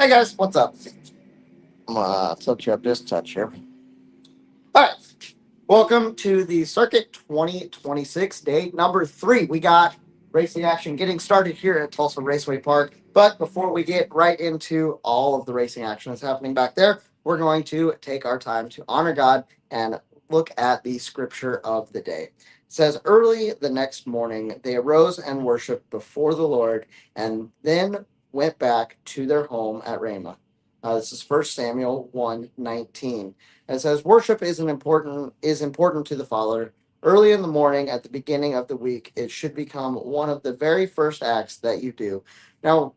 Hey guys, what's up? I'm gonna tilt you up just a touch here. All right, welcome to the Circuit 2026 day number 3. We got racing action getting started here at Tulsa Raceway Park. But before we get right into all of the racing action that's happening back there, we're going to take our time to honor God and look at the scripture of the day. It says, early the next morning, they arose and worshiped before the Lord, and then went back to their home at Ramah. This is 1 Samuel 1:19. It says, worship is important to the Father. Early in the morning, at the beginning of the week, it should become one of the very first acts that you do. Now,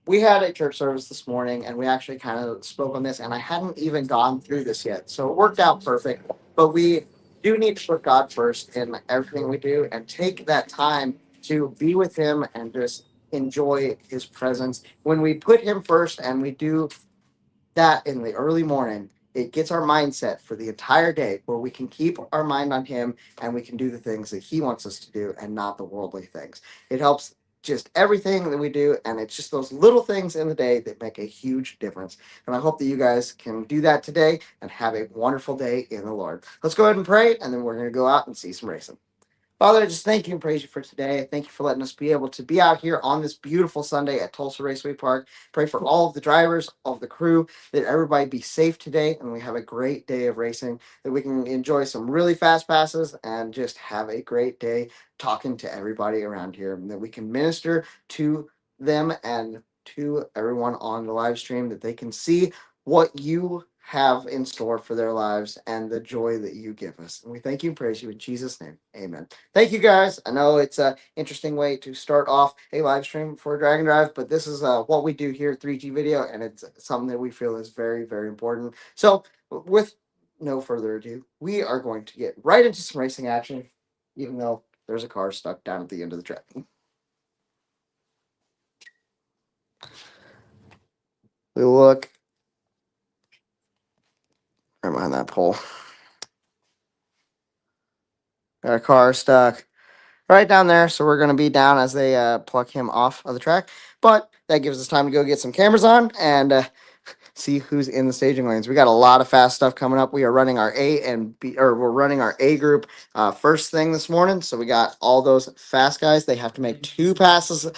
we had a church service this morning, and we actually kind of spoke on this, and I hadn't even gone through this yet, so it worked out perfect. But we do need to put God first in everything we do, and take that time to be with Him and just enjoy His presence. When we put Him first and we do that in the early morning, it gets our mindset for the entire day where we can keep our mind on Him and we can do the things that He wants us to do and not the worldly things. It helps just everything that we do, and it's just those little things in the day that make a huge difference. And I hope that you guys can do that today and have a wonderful day in the Lord. Let's go ahead and pray, and then we're going to go out and see some racing. Father, I just thank you and praise you for today. Thank you for letting us be able to be out here on this beautiful Sunday at Tulsa Raceway Park. Pray for all of the drivers, all of the crew, that everybody be safe today and we have a great day of racing, that we can enjoy some really fast passes and just have a great day talking to everybody around here, and that we can minister to them and to everyone on the live stream, that they can see what you have in store for their lives and the joy that you give us. And we thank you and praise you in Jesus' name. Amen. Thank you guys. I know it's an interesting way to start off a live stream for Dragon Drive, but this is what we do here at 3G Video, and it's something that we feel is very, very important. So, with no further ado, we are going to get right into some racing action, even though there's a car stuck down at the end of the track. We look right behind that pole. Got a car stuck right down there, so we're going to be down as they pluck him off of the track. But that gives us time to go get some cameras on and see who's in the staging lanes. We got a lot of fast stuff coming up. We are running our A and B, or we're running our A group first thing this morning. So we got all those fast guys. They have to make 2 passes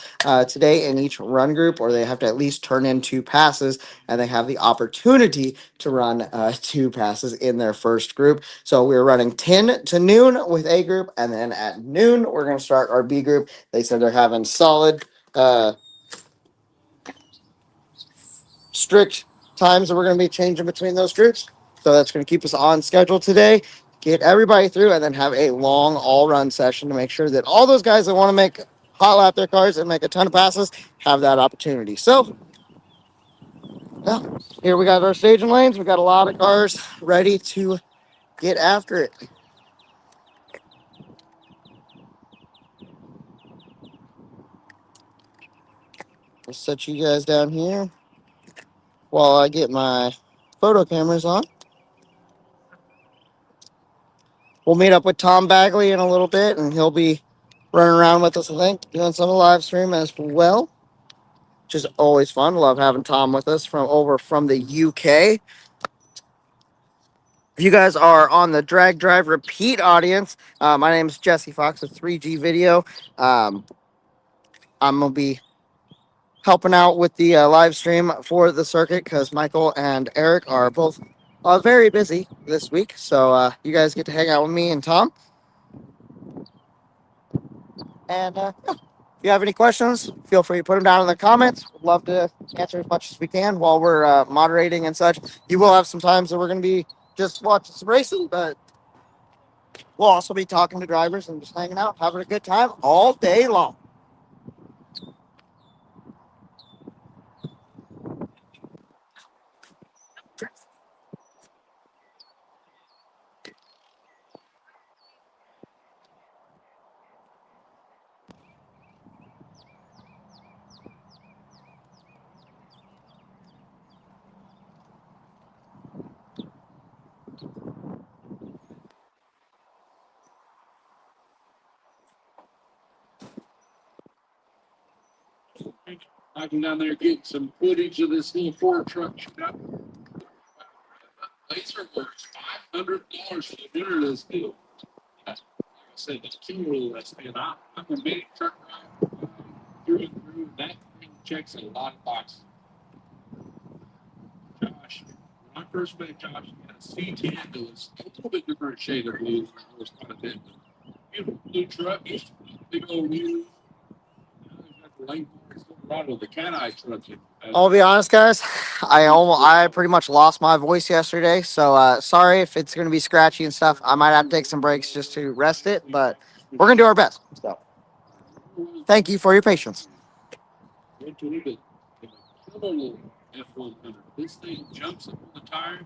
today in each run group, or they have to at least turn in 2 passes, and they have the opportunity to run 2 passes in their first group. So we're running 10 to noon with A group, and then at noon we're going to start our B group. They said they're having solid strict times that we're going to be changing between those groups. So that's going to keep us on schedule today. Get everybody through and then have a long all-run session to make sure that all those guys that want to make hot lap their cars and make a ton of passes have that opportunity. So, yeah, here we got our staging lanes. We got a lot of cars ready to get after it. I'll set you guys down here while I get my photo cameras on. We'll meet up with Tom Bagley in a little bit, and he'll be running around with us, I think, doing some of the live stream as well, which is always fun. Love having Tom with us from the UK. If you guys are on the Drag Drive Repeat audience, my name is Jesse Fox with 3G Video. I'm going to be helping out with the live stream for the circuit because Michael and Eric are both very busy this week. So you guys get to hang out with me and Tom. And if you have any questions, feel free to put them down in the comments. We'd love to answer as much as we can while we're moderating and such. You will have some times that we're going to be just watching some racing, but we'll also be talking to drivers and just hanging out, having a good time all day long. I can down there get some footage of this little Ford truck shootout. Laser works $500 for the dinner of this deal. Like I said, that's cumulative. That's it. I'm a big truck driver through and through. That thing checks a lot of boxes. Josh, when I first met Josh, he had a C10 that was a little bit different shade of blue. It was quite a bit. Beautiful blue truck, used to be big old wheels. Now he's got the late Silverado, the cat eye truck. I'll be honest, guys. I pretty much lost my voice yesterday, so sorry if it's going to be scratchy and stuff. I might have to take some breaks just to rest it, but we're going to do our best. So, thank you for your patience. F100. This thing jumps up on the tire,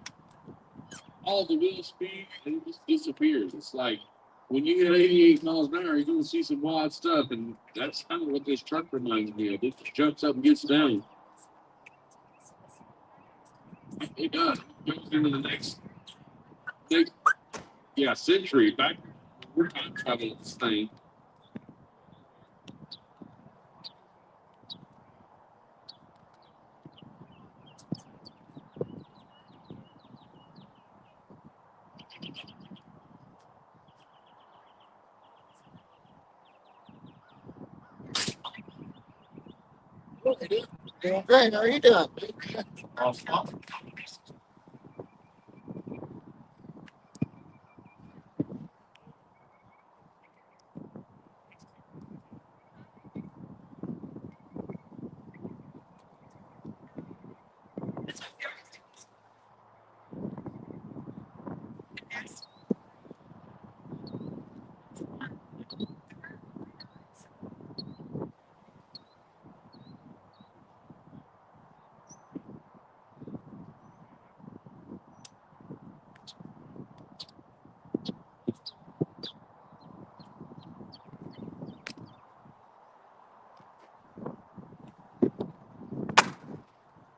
all the wheel speed, and it just disappears. It's like when you get 88 miles an hour, you're going to see some wild stuff, and that's kind of what this truck reminds me of. It jumps up and gets down. It does. It goes into the next century. Back we're time traveling this thing. Doing great. How are you doing? Awesome.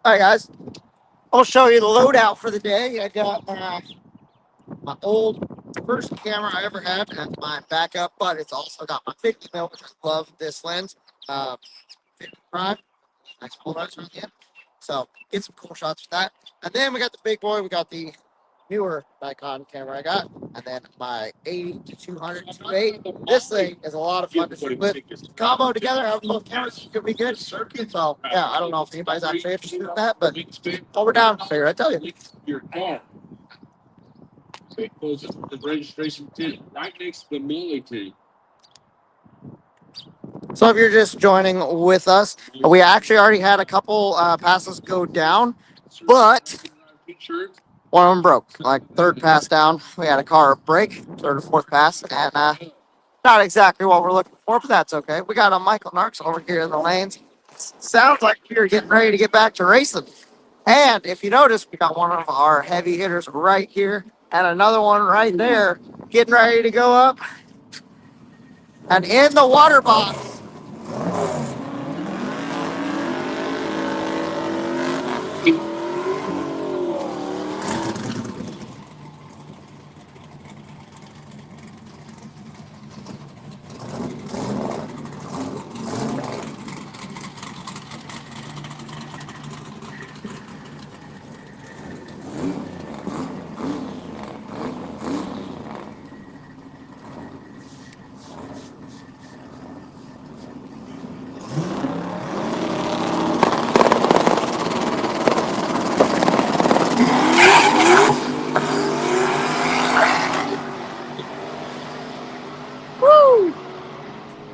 All right, guys. I'll show you the loadout for the day. I got my old first camera I ever had as my backup, but it's also got my 50 mil, which I love this lens. 50 prime. Nice polarizers on the end. So get some cool shots with that. And then we got the big boy. We got the newer Nikon camera I got. And then my 80 to 200 2.8. This thing is a lot of fun to shoot with. Combo together, have both cameras could be good. So yeah, I don't know if anybody's actually interested in that, but while we're down, figure I'd tell you. Your car. It goes up the registration tent right next to the melee tent. So if you're just joining with us, we actually already had a couple passes go down, but one of them broke. Like third pass down, we had a car break, third or fourth pass, and not exactly what we're looking for, but that's okay. We got a Michael Narks over here in the lanes. Sounds like you're getting ready to get back to racing. And if you notice, we got one of our heavy hitters right here and another one right there getting ready to go up. And in the water box,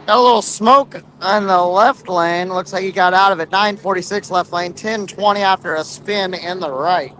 got a little smoke on the left lane. Looks like he got out of it. 946 left lane, 1020 after a spin in the right.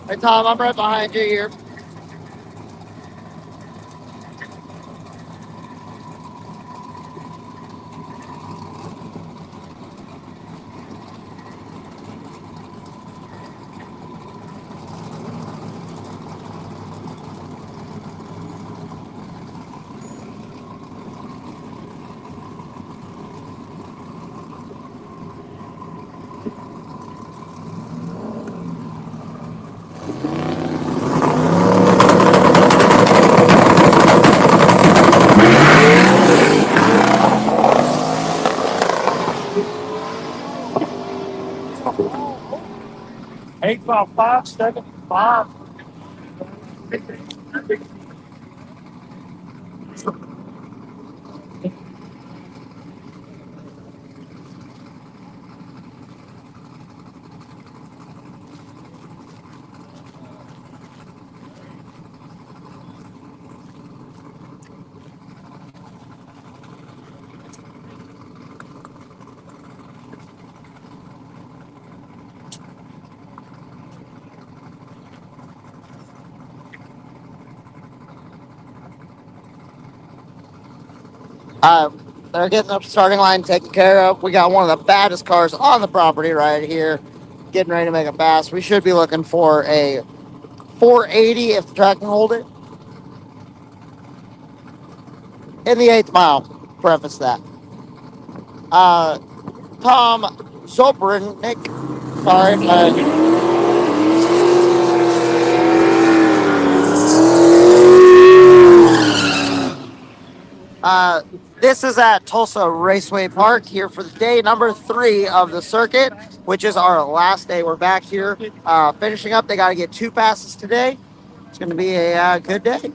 Hey, Tom, I'm right behind you here. Eight about 575. Uh, they're getting the starting line taken care of. We got one of the baddest cars on the property right here, getting ready to make a pass. We should be looking for a 480 if the track can hold it in the eighth mile. Preface that. Tom Zobrnik, sorry, this is at Tulsa Raceway Park here for the day number 3 of the circuit, which is our last day. We're back here finishing up. They got to get 2 passes today. It's going to be a good day.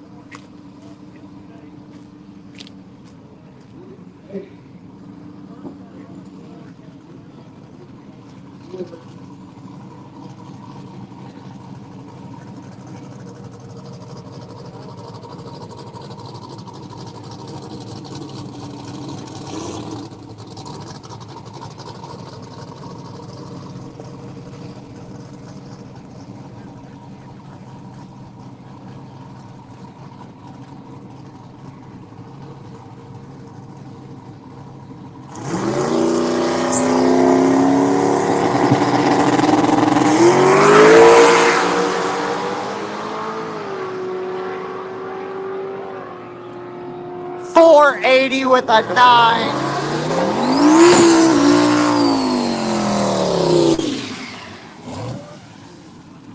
.480 with a 9.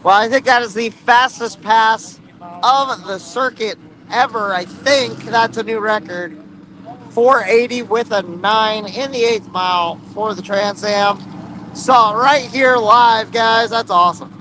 Well, I think that is the fastest pass of the circuit ever. I think that's a new record. 480 with a 9 in the 8th mile for the Trans Am. Saw it right here live, guys. That's awesome.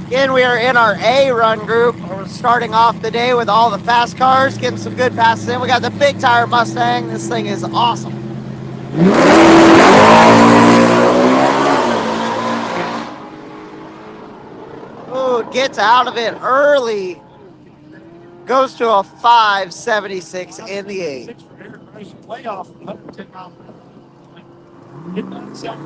Again, we are in our A run group. We're starting off the day with all the fast cars, getting some good passes in. We got the big tire Mustang. This thing is awesome. Ooh, gets out of it early. Goes to a 576 in the 8. Playoff, 110 miles. Get that set.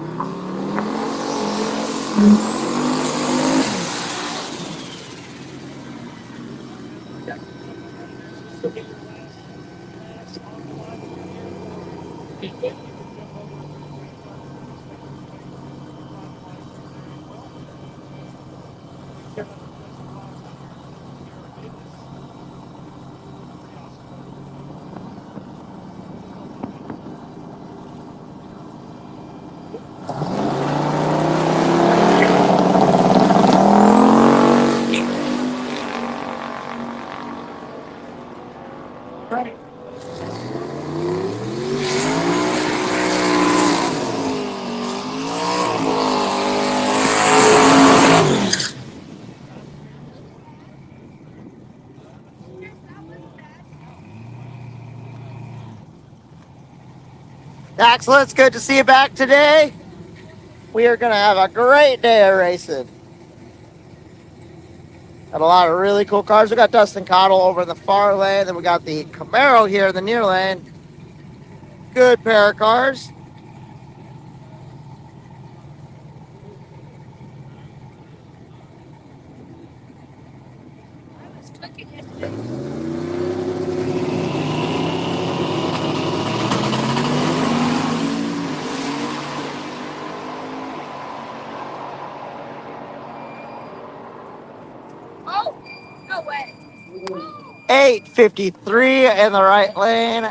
Axel, it's good to see you back today. We are going to have a great day of racing. Got a lot of really cool cars. We got Dustin Cottle over in the far lane. Then we got the Camaro here in the near lane. Good pair of cars. Oh, no way. 853 in the right lane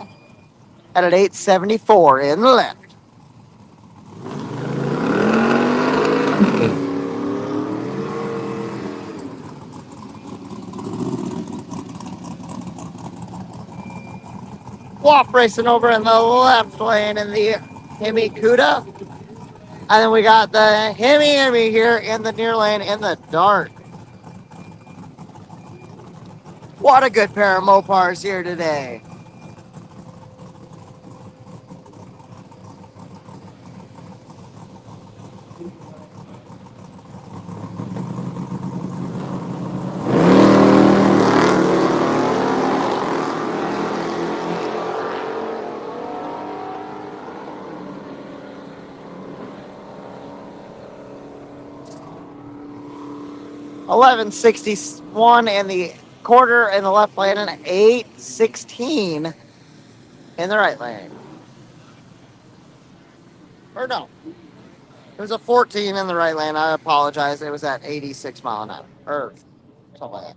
and an 874 in the left. Wop racing over in the left lane in the Hemi Cuda. And then we got the Hemi here in the near lane in the dark. What a good pair of Mopars here today. $11.61 in the quarter in the left lane and $8.16 in the right lane. Or no, it was a 14 in the right lane. I apologize. It was at 86 mile an hour or something like that.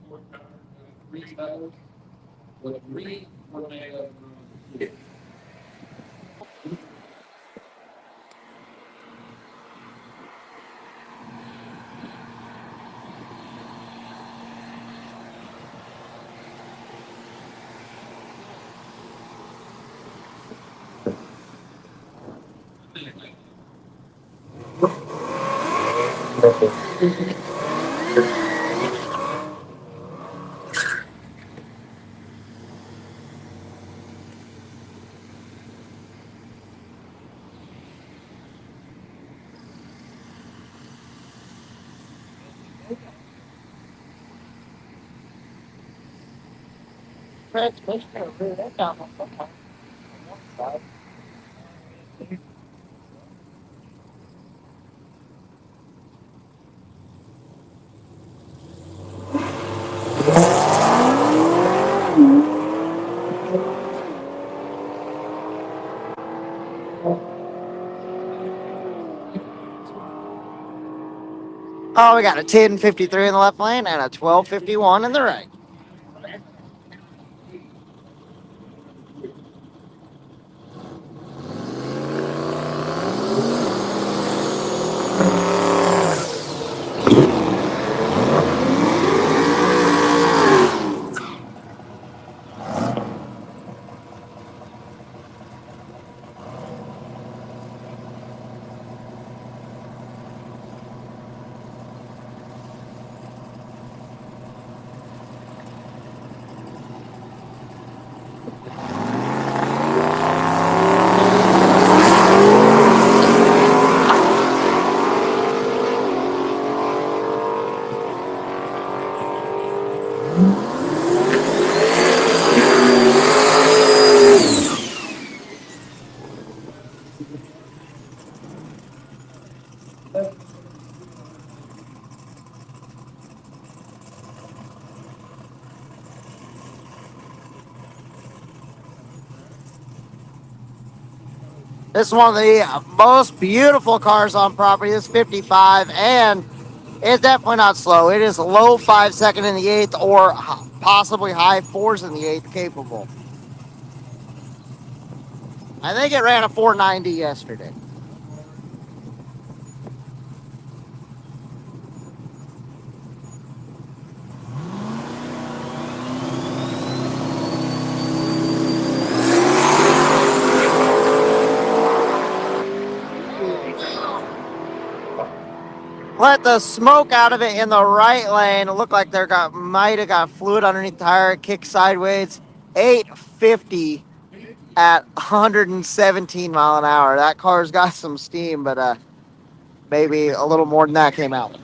Oh, we got a 10.53 in the left lane and a 12.51 in the right. This is one of the most beautiful cars on property. This 55, and it's definitely not slow. It is low 5 second in the eighth, or possibly high fours in the eighth capable. I think it ran a 490 yesterday. Let the smoke out of it in the right lane. It looked like might have got fluid underneath the tire. Kick sideways. 850 at 117 mile an hour. That car's got some steam, but maybe a little more than that came out.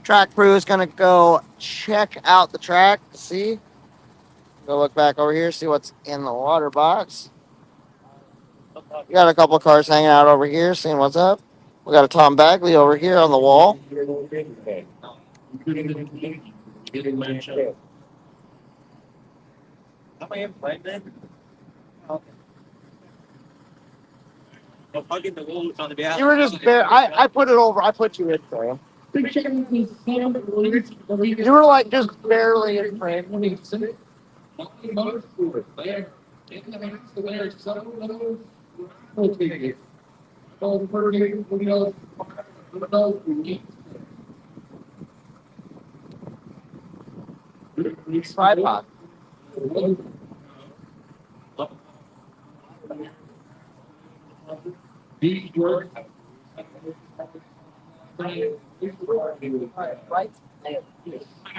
Track crew is going to go check out the track. See? Go look back over here, see what's in the water box. We got a couple of cars hanging out over here, seeing what's up. We got a Tom Bagley over here on the wall. You were just I put it over. I put you in frame. You were like just barely in frame. Tripod. Right.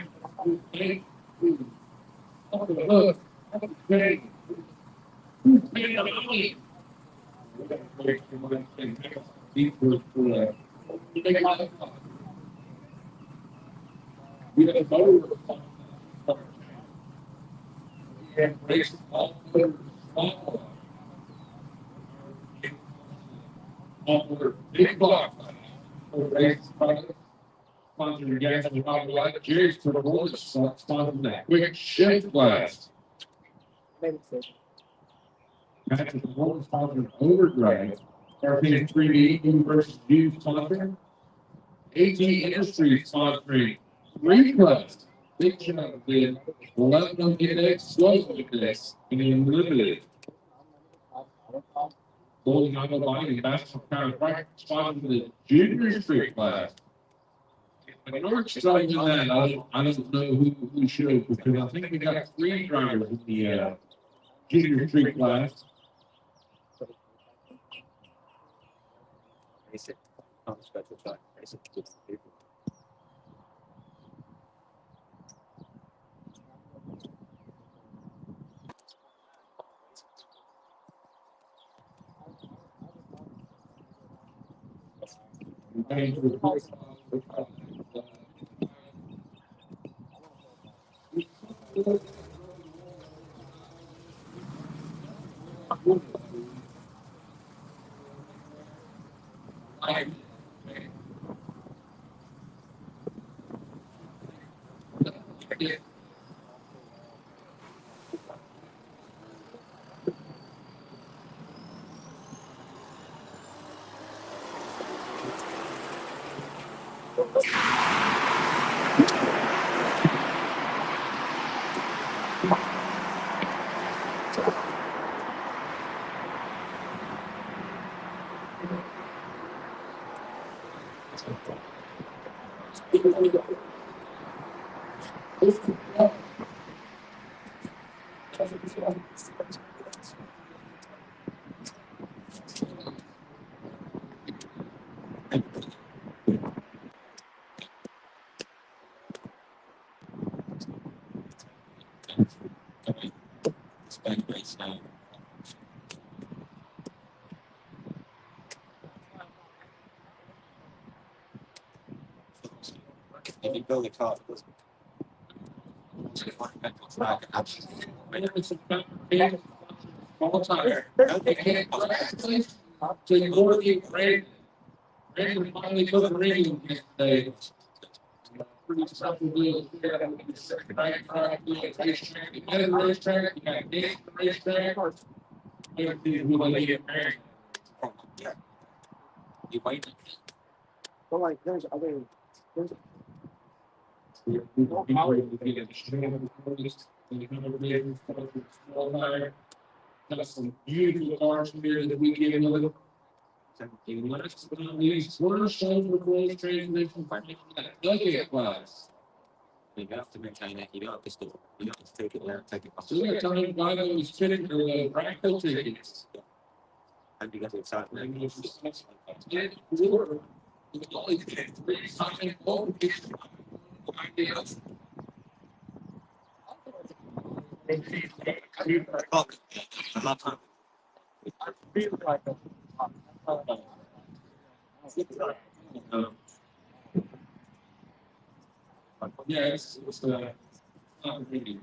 Big block. Sponsored gas and power light. Jerry's for the boys. Sponsored that quick shift blast. Back to the board sponsored overdrive. RP 3D versus U sponsor. AT Industries sponsoring Request. Big job with 11 of index, 12 of index, and unlimited. Golden Auto Body and Basketball Power Track sponsored the Junior Street class. But North starting in that, I don't know who showed because I think we got 3 drivers in the Junior Street class. So you go to the Randy finally put the ring yesterday. Pretty special deal. You got the second night track, you got racetrack, you got a racetrack, you got the racetrack. Everything will let you get married. You might. But like, there's other. Got some beautiful cars here that we give them. Last but not least, we're showing the closed transmission nugget class. You have to maintain it. You don't have to store. You don't have to take it there and take it. So we're telling you buy those tickets or the raffle tickets. And you get excited. Fuck. I'm not time. Yeah, it's not really.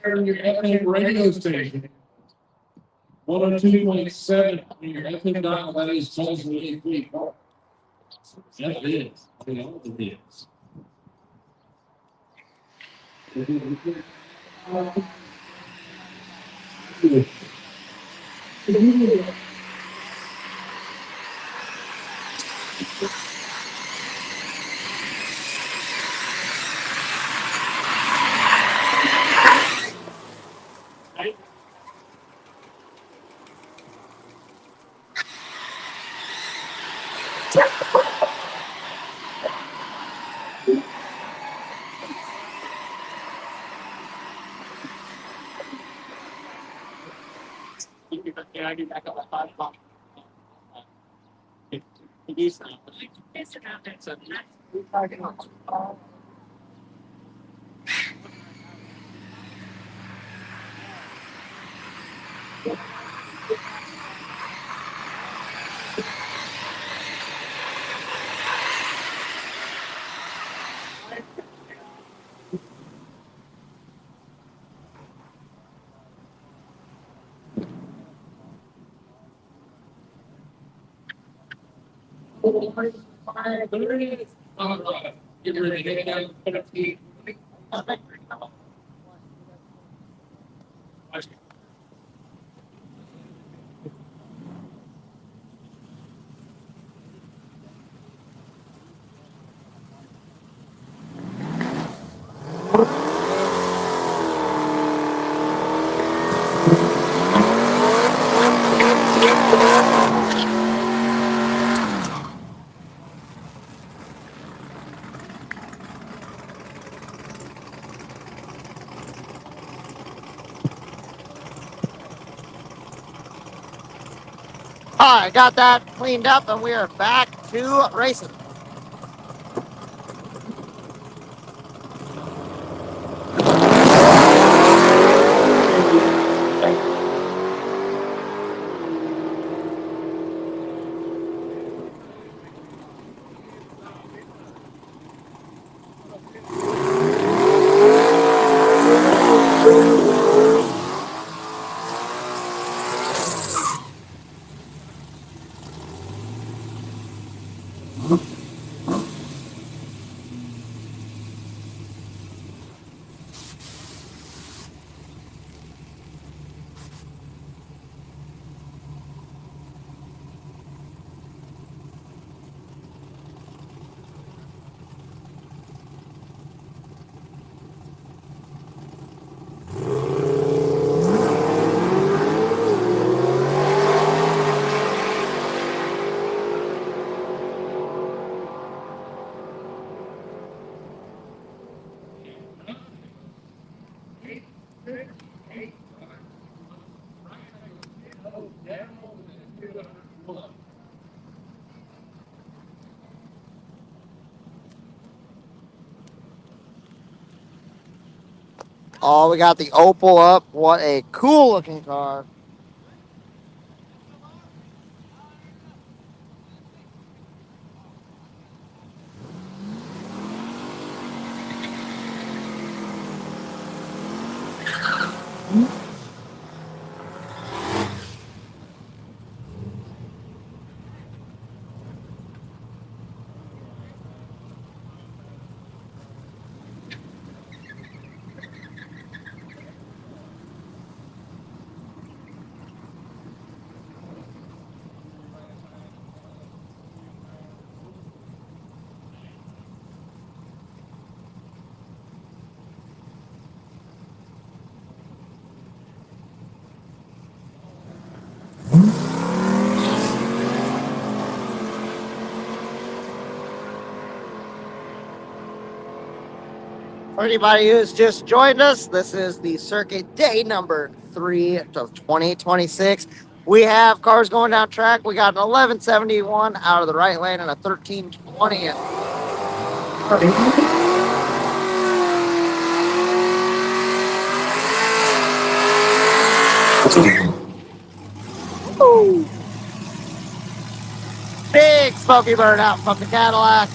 Your FM radio station. 102.7 on your FM dial, that is Tulsa 8 That is. They all it is. All right, got that cleaned up, and we are back to racing. Oh, we got the Opal up. What a cool looking car. For anybody who's just joined us, this is the circuit day number 3 of 2026. We have cars going down track. We got an 1171 out of the right lane and a 1320. Woo! Big smoky burnout from the Cadillac.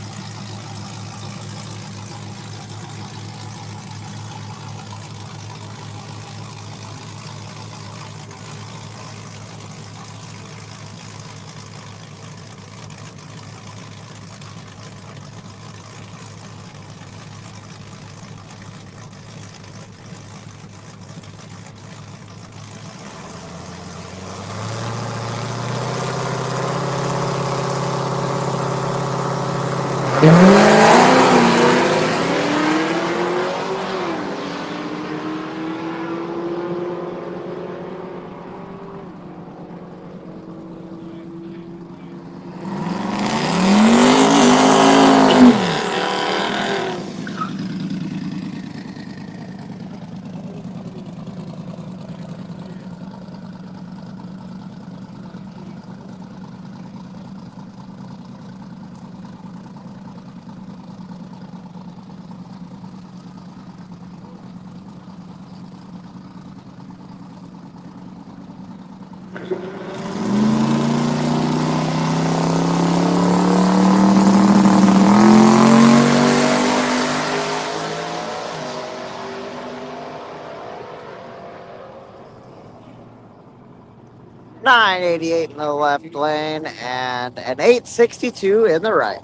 988 in the left lane and an 862 in the right.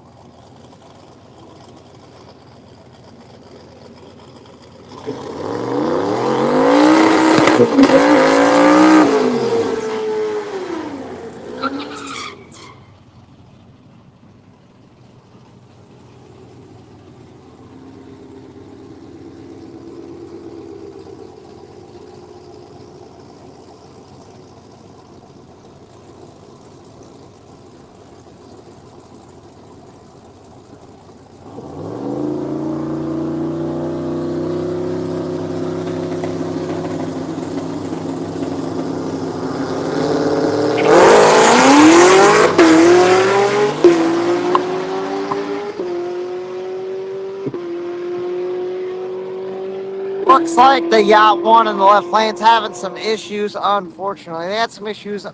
Looks like the Yacht 1 in the left lane's having some issues, unfortunately. They had some issues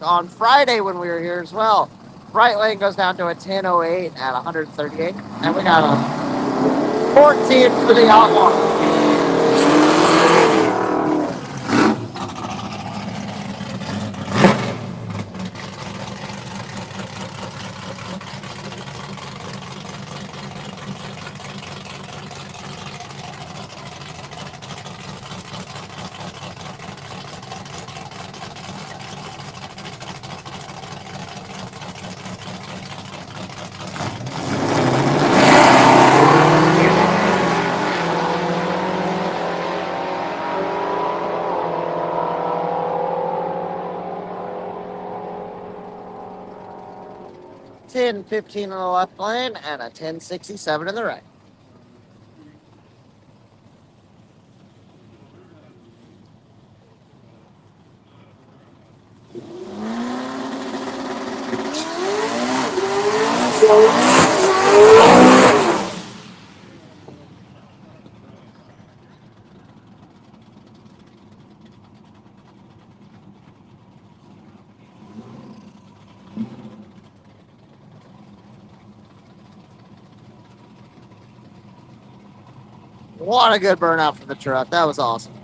on Friday when we were here as well. Right lane goes down to a 1008 at 138. And we got a 14 for the Yacht 1. Ten 15 in the left lane and a 1067 in the right. What a good burnout for the truck. That was awesome.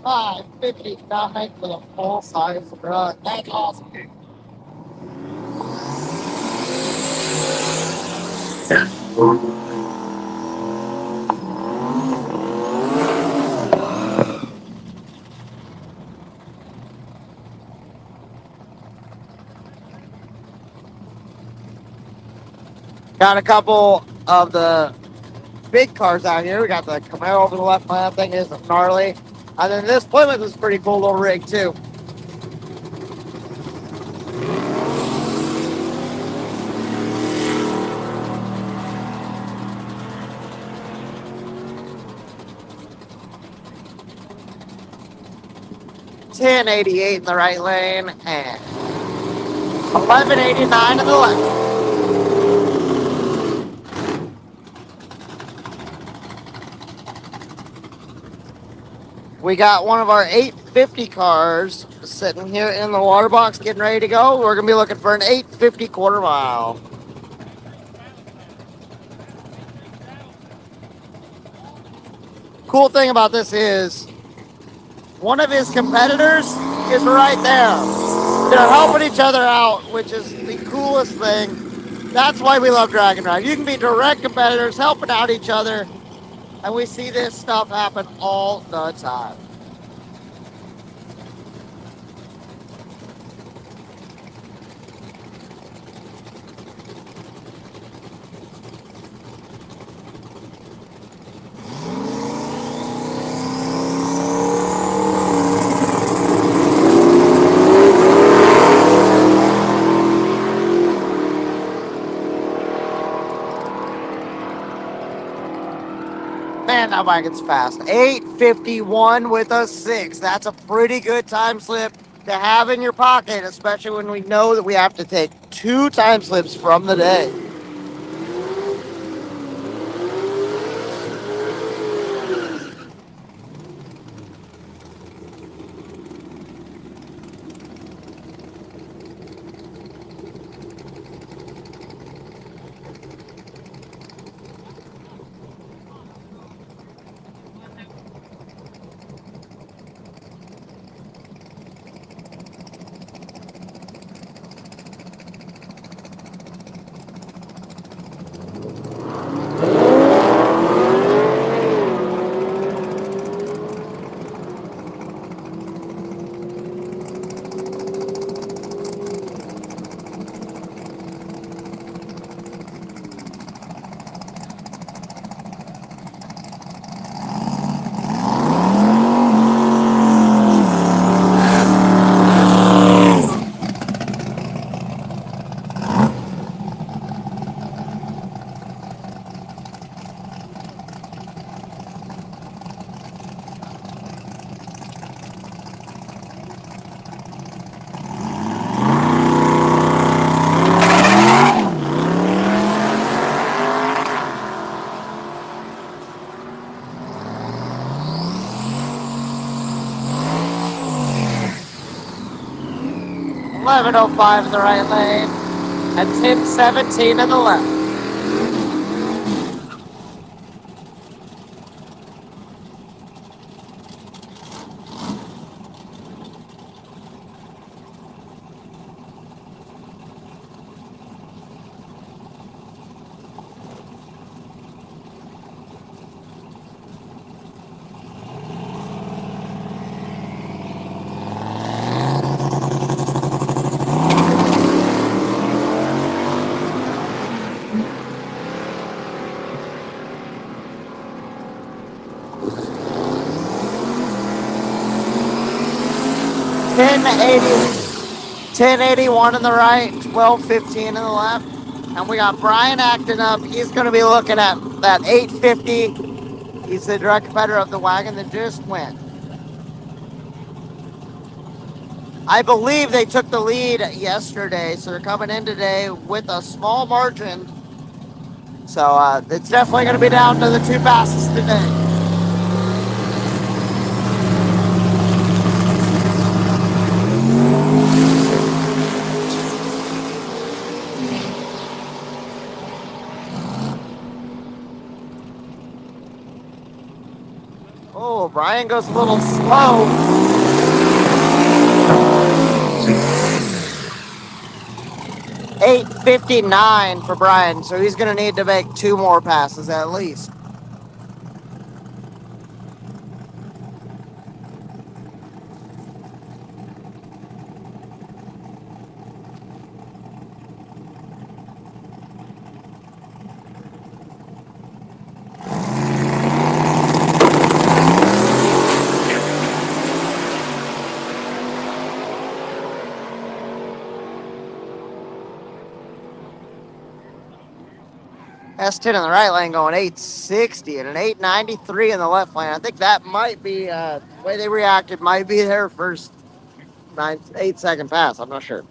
$5.59 for the full size truck. That's awesome. Got a couple of the big cars out here. We got the Camaro over the left lane. That thing is gnarly. And then this Plymouth is a pretty cool little rig too. $10.88 in the right lane and $11.89 in the left. We got one of our 850 cars sitting here in the water box, getting ready to go. We're gonna be looking for an 850 quarter mile. Cool thing about this is one of his competitors is right there. They're helping each other out, which is the coolest thing. That's why we love Dragon Drive. You can be direct competitors helping out each other, and we see this stuff happen all the time. Man, that bike is fast. 851 with a 6. That's a pretty good time slip to have in your pocket, especially when we know that we have to take 2 time slips from the day. 1105 in the right lane and 1017 in the left. Ten eighty, 1081 in the right, 1215 in the left. And we got Brian acting up. He's going to be looking at that 850. He's the direct competitor of the wagon that just went. I believe they took the lead yesterday, so they're coming in today with a small margin. So it's definitely going to be down to the 2 passes today. Oh, Brian goes a little slow. 859 for Brian, so he's going to need to make 2 more passes at least. S10 in the right lane going 860 and an 893 in the left lane. I think that might be the way they reacted might be their first 8 second pass. I'm not sure.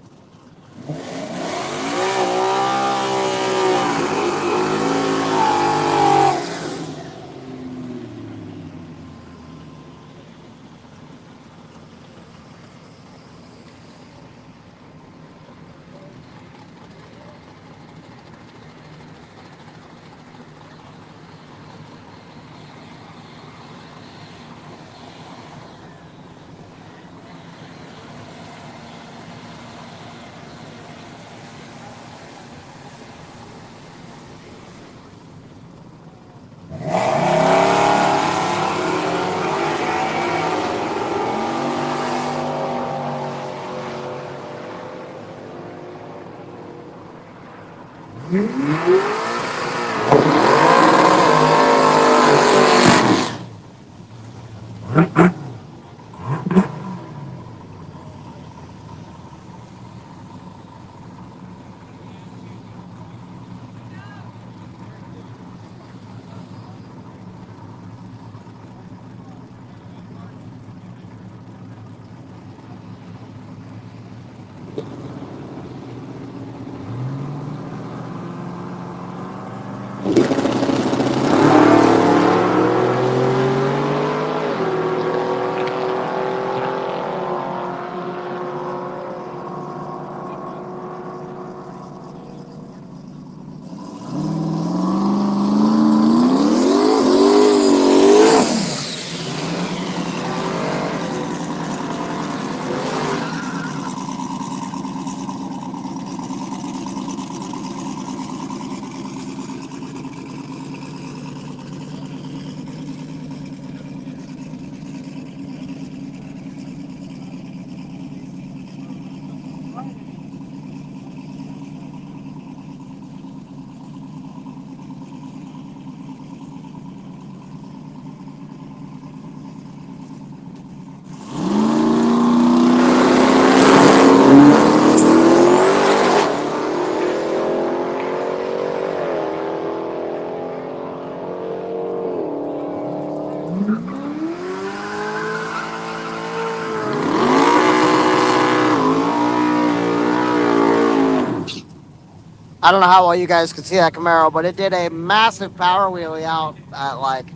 I don't know how well you guys could see that Camaro, but it did a massive power wheelie out at like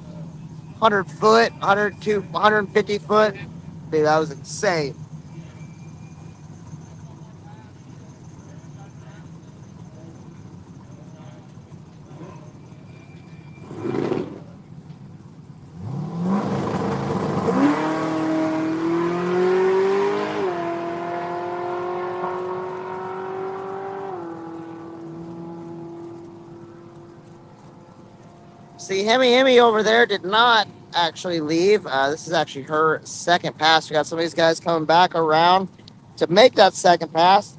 100 foot, 100 to 150 foot. Dude, that was insane. See, Hemi over there did not actually leave. This is actually her second pass. We got some of these guys coming back around to make that second pass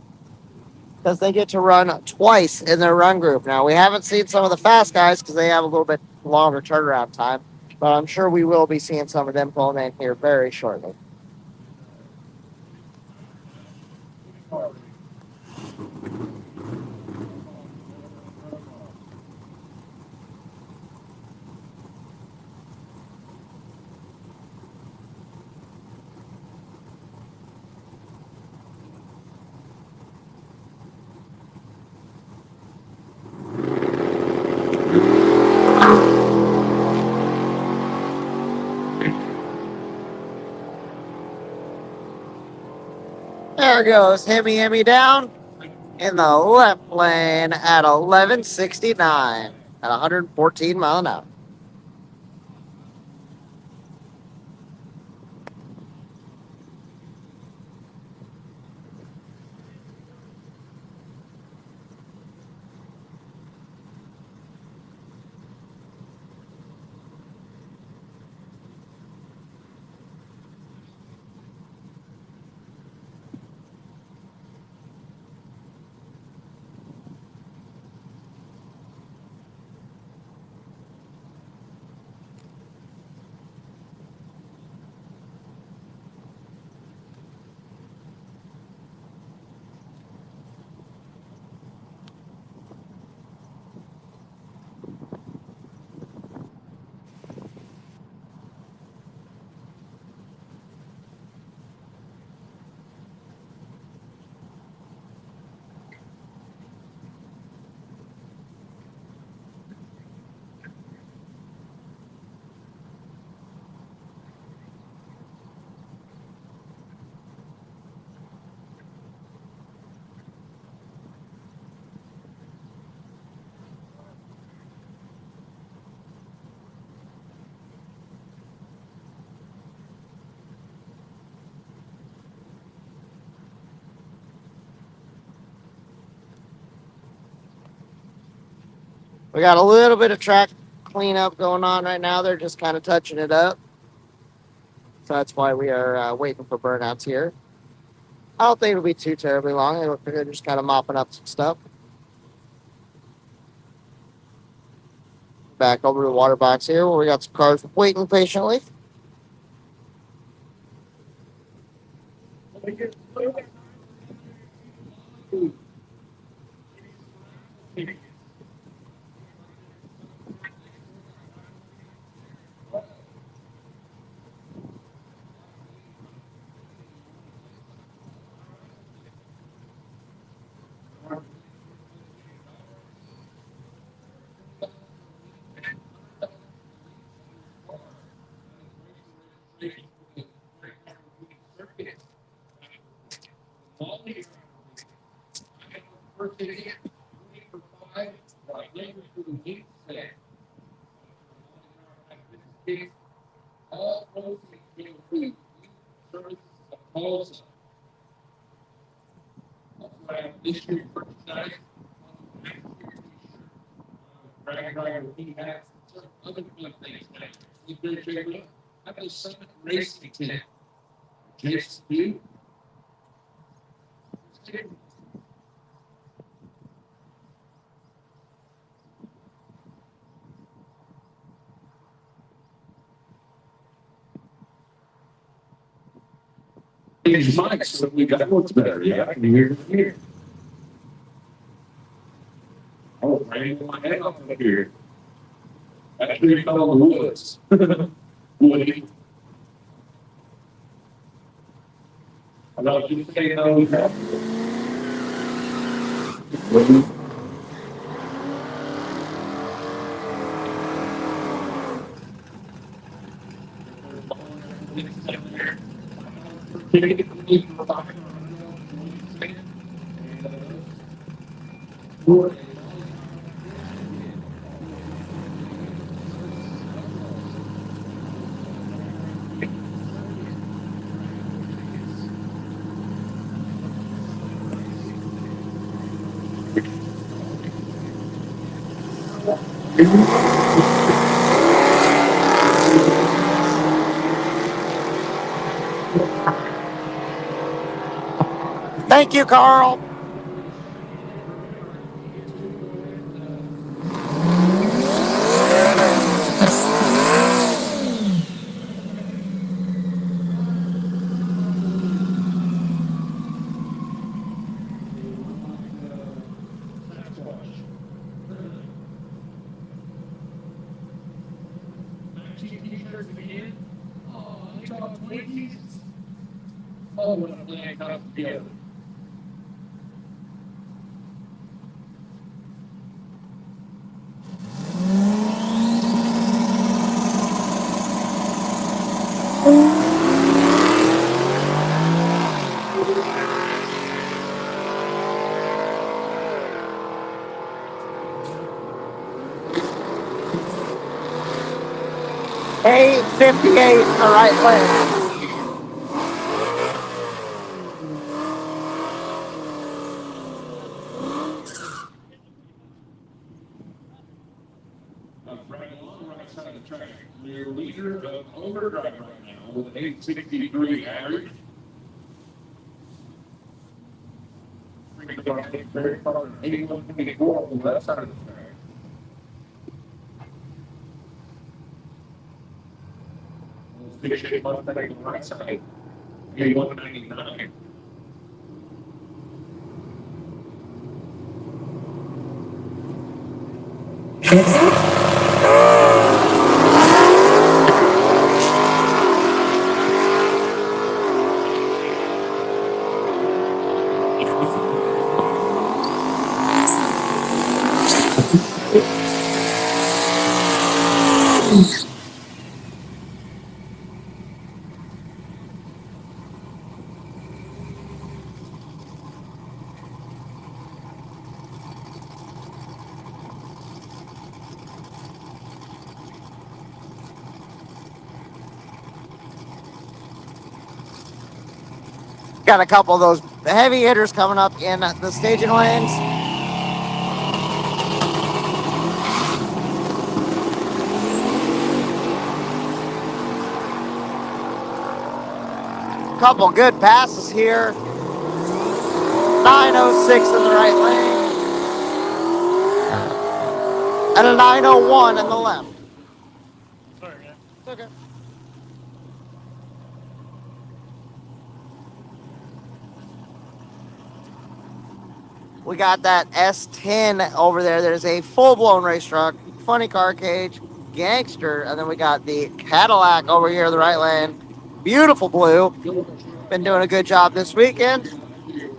because they get to run twice in their run group. Now, we haven't seen some of the fast guys because they have a little bit longer turnaround time, but I'm sure we will be seeing some of them pulling in here very shortly. There goes Hemi down in the left lane at 1169 at 114 mile an hour. We got a little bit of track cleanup going on right now. They're just kind of touching it up. So that's why we are waiting for burnouts here. I don't think it'll be too terribly long. They're just kind of mopping up some stuff. back over to the water box here where we got some cars waiting patiently. These mics, so we got what's better. Yeah, I can hear it here. Oh, bring my head up here. That tree fell in the woods. Woody. I don't just say no. Woody. Thank you, Carl. A58 in the right lane. Your leader of overdrive right now with an 863 average. Very far, 81.24 on the left side of the track. 68 Mustang on the right side, 81.99. Got a couple of those heavy hitters coming up in the staging lanes. Couple good passes here. 906 in the right lane. and a 901 in the left. Sorry, man. Okay. We got that S10 over there. There's a full-blown race truck, funny car cage, gangster, and then we got the Cadillac over here in the right lane. Beautiful blue. Been doing a good job this weekend.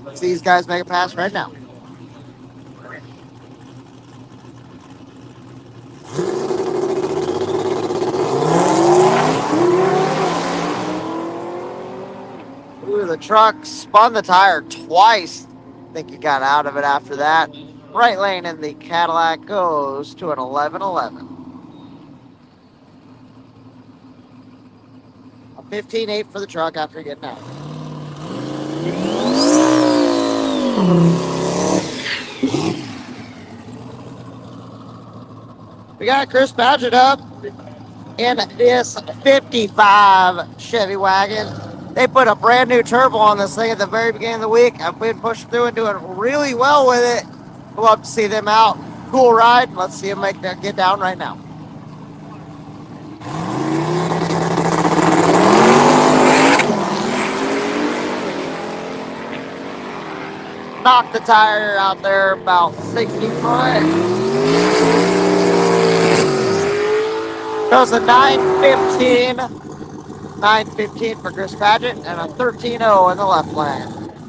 Let's see these guys make a pass right now. Ooh, the truck spun the tire twice. I think he got out of it after that. Right lane in the Cadillac goes to an 11-11. A 15-8 for the truck after getting out. We got Chris Badgett up in this 55 Chevy wagon. They put a brand new turbo on this thing at the very beginning of the week. I've been pushing through and doing really well with it. We'd love to see them out. Cool ride. Let's see them get down right now. Knocked the tire out there about 60 foot. Goes a 915 for Chris Padgett, and a 13-0 in the left lane.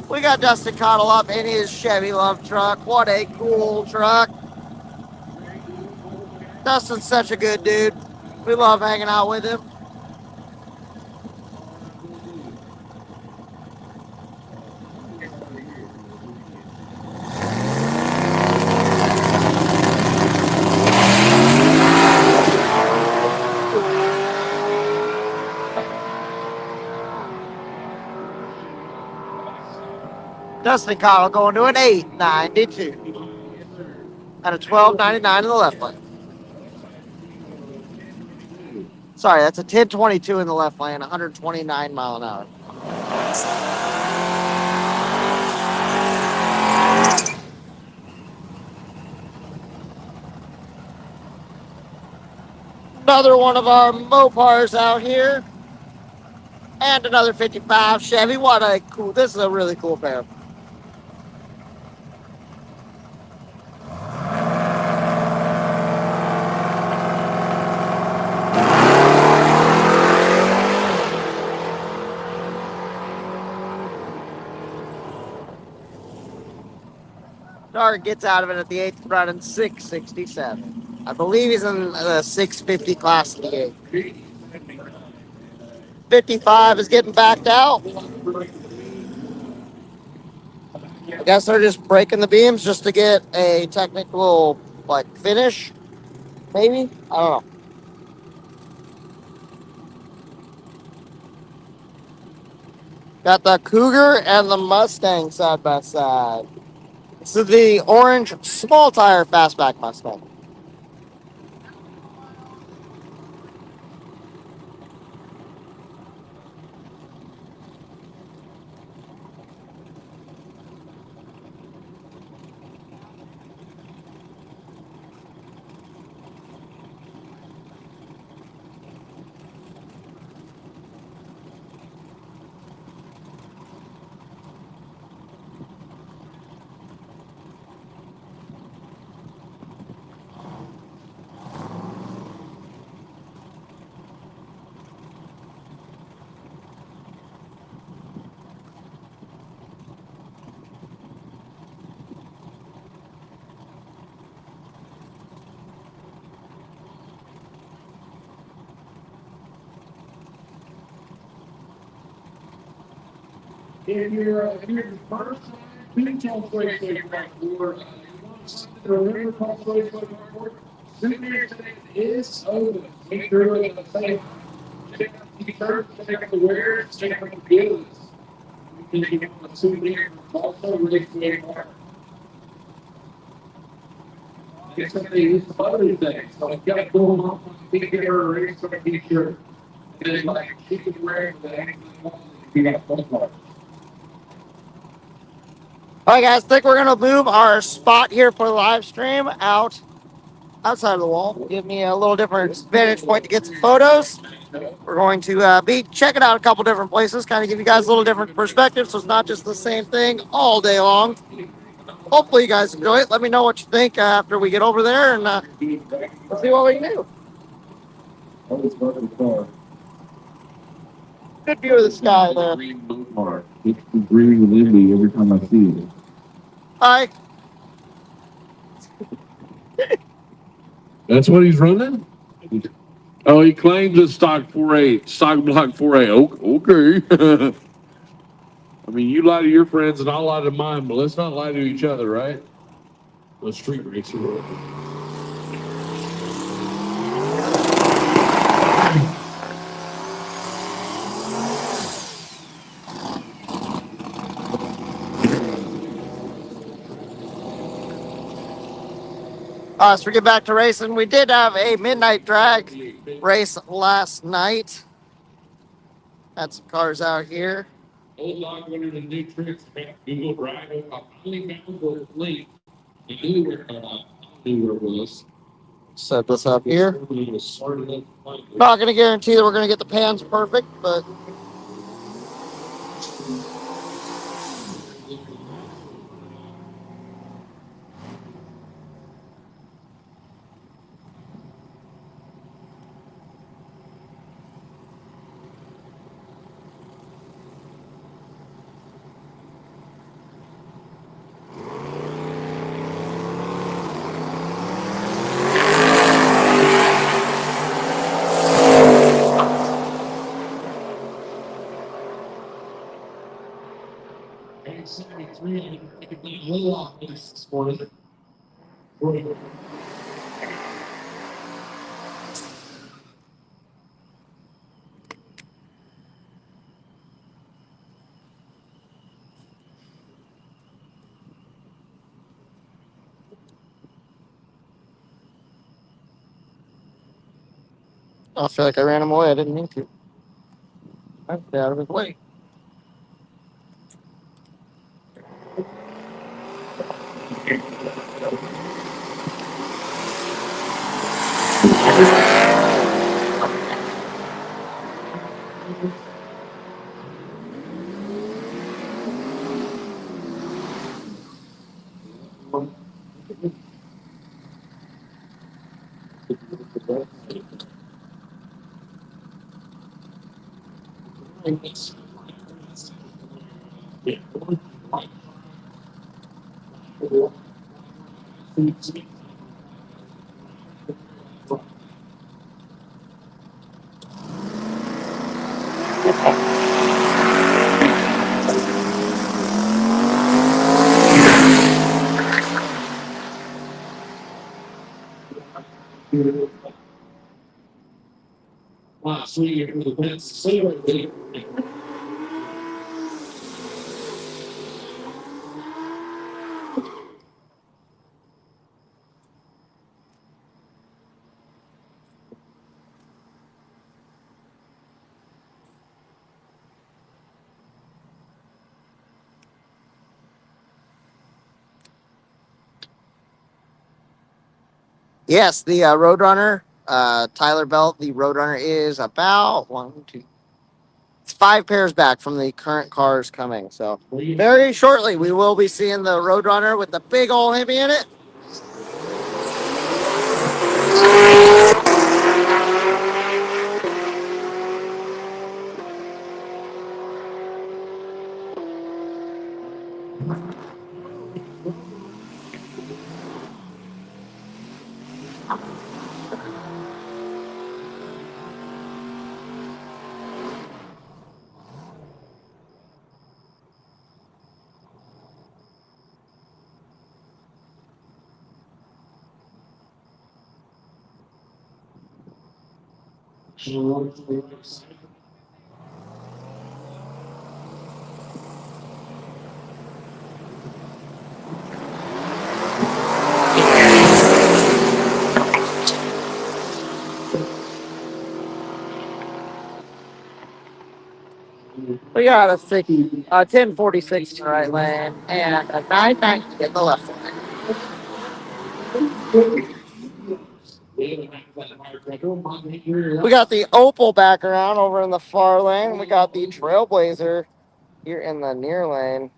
We got Dustin Cottle up in his Chevy Love truck. What a cool truck. Dustin's such a good dude. We love hanging out with him. Dustin Cottle going to an 892 and a 1299 in the left lane. Sorry, that's a 1022 in the left lane, 129 mile an hour. Another one of our Mopars out here. And another 55 Chevy. What a cool, this is a really cool pair. Dart gets out of it at the 8th, running 667. I believe he's in the 650 class of the 8th. 55 is getting backed out. I guess they're just breaking the beams just to get a technical finish. Maybe? I don't know. Got the Cougar and the Mustang side by side. This is the orange small tire fastback Mustang. If you're the first time, please don't play back for you want something to remember from play for Super is open. Make sure it's the same. Check out the t-shirts, check out the wares, check out the goods. You can get a souvenir also race day part. Get something some other things. So you got going on t-shirt or race or t-shirt. And it's like chicken wearing the anything you got fun part. All right, guys, I think we're going to move our spot here for the live stream out outside of the wall. Give me a little different vantage point to get some photos. We're going to be checking out a couple different places, kind of give you guys a little different perspective, so it's not just the same thing all day long. Hopefully you guys enjoy it. Let me know what you think after we get over there, and we'll see what we can do. Good view of the sky there. Green Mopar. It's green with Indy every time I see it. Hi. That's what he's running? Oh, he claims it's stock 48, stock block 48. Okay. I mean, you lie to your friends and I'll lie to mine, but let's not lie to each other, right? A street racer. So we get back to racing. We did have a midnight drag race last night. Had some cars out here. Old dog went into new tricks. Google Drive. I finally found the link. I knew where it was. Set this up here. Not going to guarantee that we're going to get the pans perfect, but I feel like I ran him away. I didn't mean to. I'd stay out of his way. Yes, the Roadrunner, Tyler Belt, the Roadrunner is about it's 5 pairs back from the current cars coming. So very shortly we will be seeing the Roadrunner with the big old Hemi in it. We got a 1046 in the right lane and a 990 in the left lane. We got the Opal back around over in the far lane. We got the Trailblazer here in the near lane.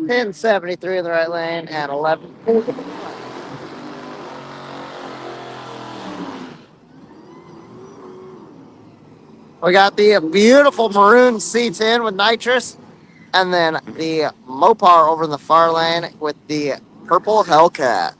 Ten 73 in the right lane and 11. We got the beautiful maroon C10 with nitrous, and then the Mopar over in the far lane with the purple Hellcat.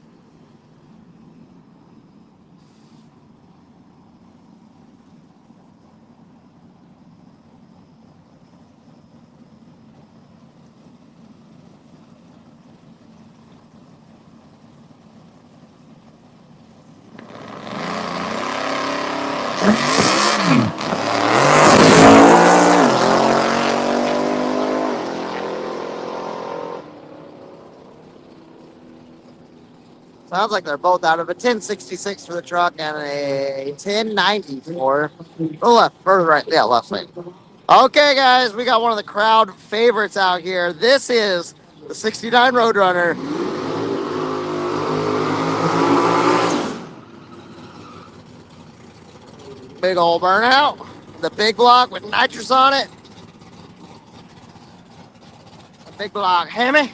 Sounds like they're both out of a 1066 for the truck and a 1090 for the left, or right, yeah, left lane. Okay, guys, we got one of the crowd favorites out here. This is the 69 Roadrunner. Big old burnout. The big block with nitrous on it. The big block Hemi.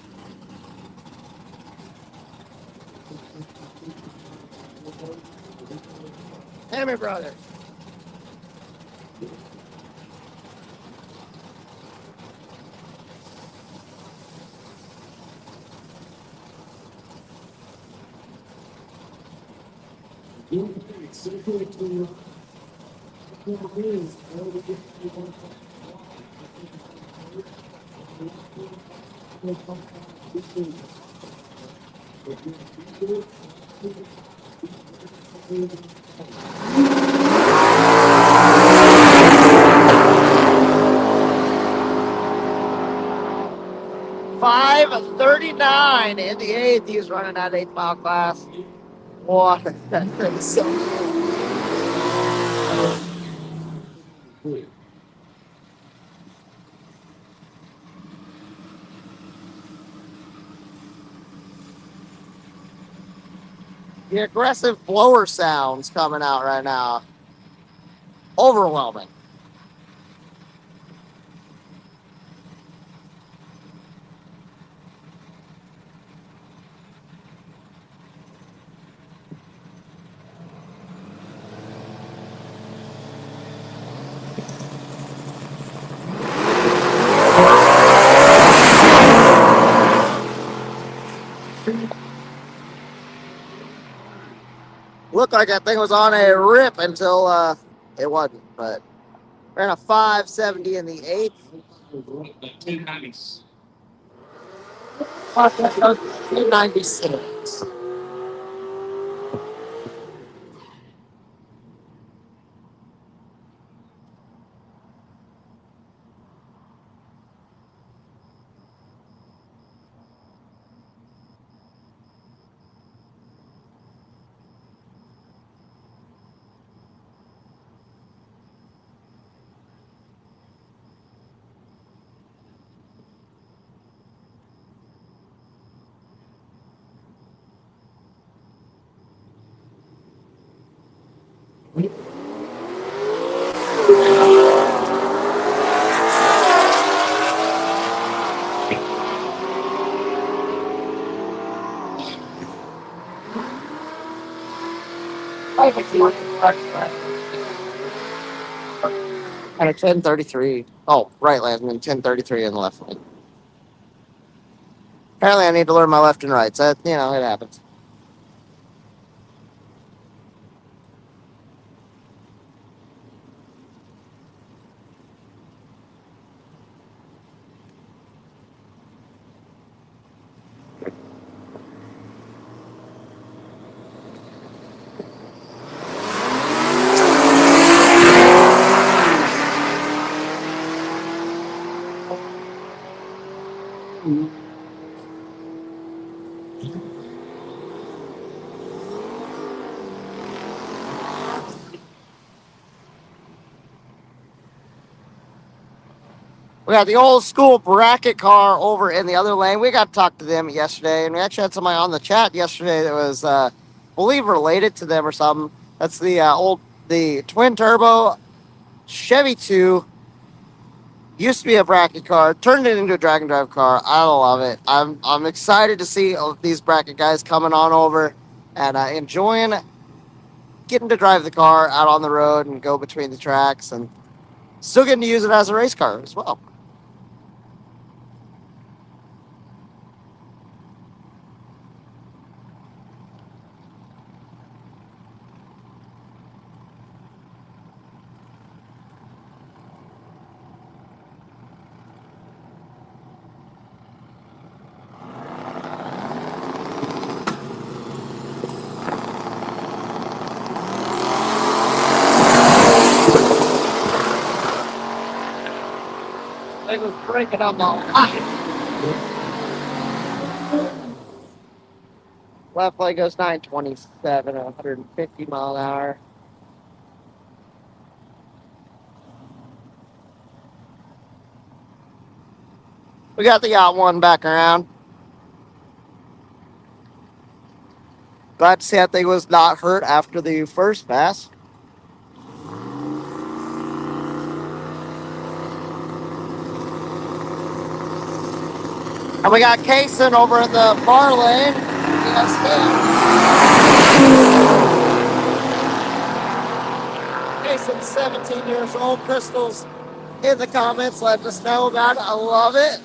Hemi brother. $5.39 in the eighth. He's running that 8-mile class. What? That's so cool. The aggressive blower sounds coming out right now. Overwhelming. Looked like that thing was on a rip until it wasn't, but ran a 570 in the eighth. 296. And a 1033. Oh, right lane, and 1033 in the left lane. Apparently, I need to learn my left and rights. That, it happens. We got the old school bracket car over in the other lane. We got to talk to them yesterday, and we actually had somebody on the chat yesterday that was, believe, related to them or something. That's the twin turbo Chevy 2. Used to be a bracket car, turned it into a drag and drive car. I love it. I'm excited to see these bracket guys coming on over and enjoying getting to drive the car out on the road and go between the tracks, and still getting to use it as a race car as well. They was breaking up all night. Left leg goes 927, 150 mile an hour. We got the Yacht 1 back around. Glad to see that thing was not hurt after the first pass. And we got Kaysen over in the far lane. Yes, Kaysen's 17 years old. Crystal's in the comments letting us know about it. I love it.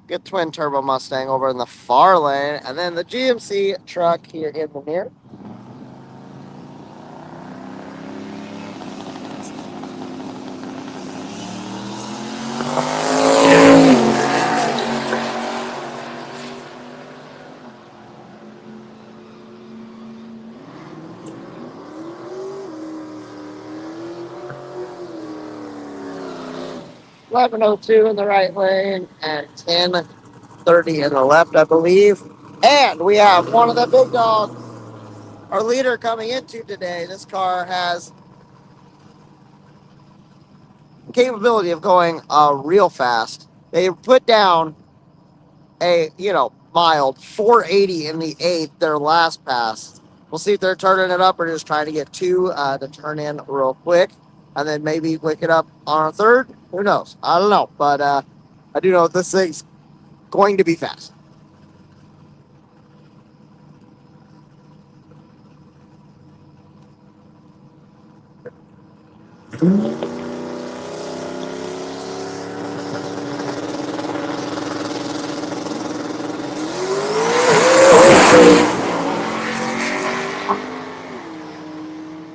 Good twin turbo Mustang over in the far lane. And then the GMC truck here in the near. .1102 in the right lane and 1030 in the left, I believe. And we have one of the big dogs, our leader, coming into today. This car has capability of going real fast. They put down a mild 480 in the eighth, their last pass. We'll see if they're turning it up or just trying to get two to turn in real quick, and then maybe wick it up on a third. Who knows? I don't know, but I do know this thing's going to be fast.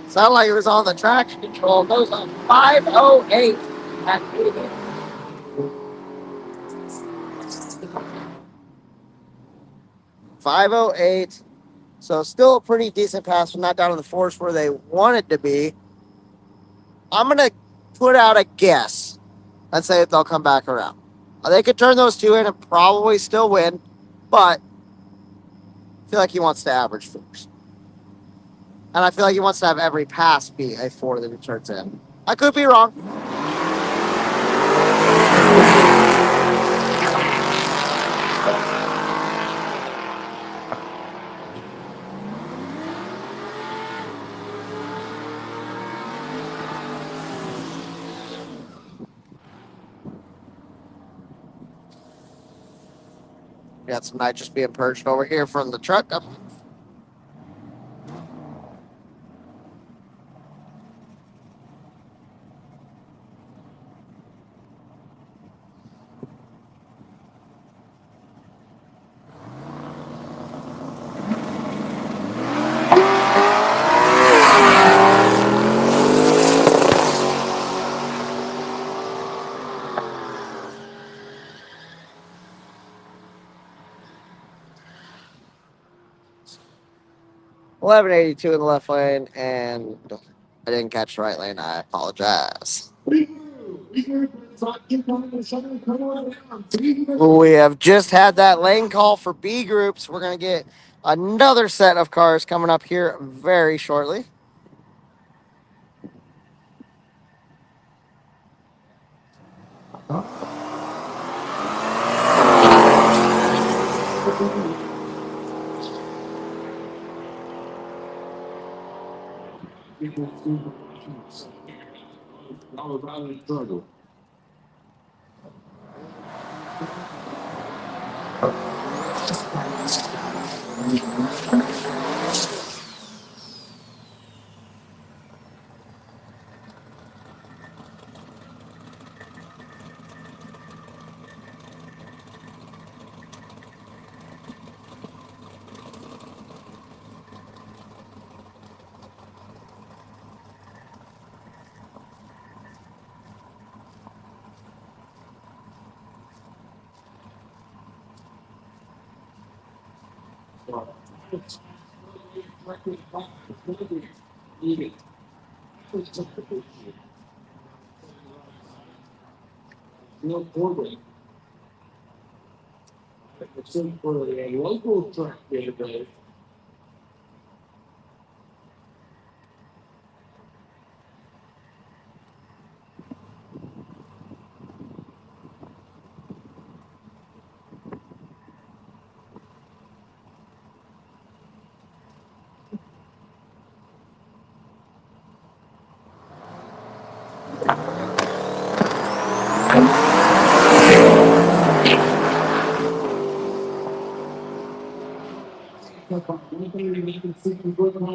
Sound like it was on the traction control. Goes on 508 at 508. So still a pretty decent pass, but not down in the force where they wanted to be. I'm going to put out a guess and say they'll come back around. They could turn those two in and probably still win, but I feel like he wants to average fours. And I feel like he wants to have every pass be a four that he turns in. I could be wrong. Got some nitrous being purged over here from the truck. 1182 in the left lane and I didn't catch the right lane. I apologize. We have just had that lane call for B groups. We're going to get another set of cars coming up here very shortly. Struggle.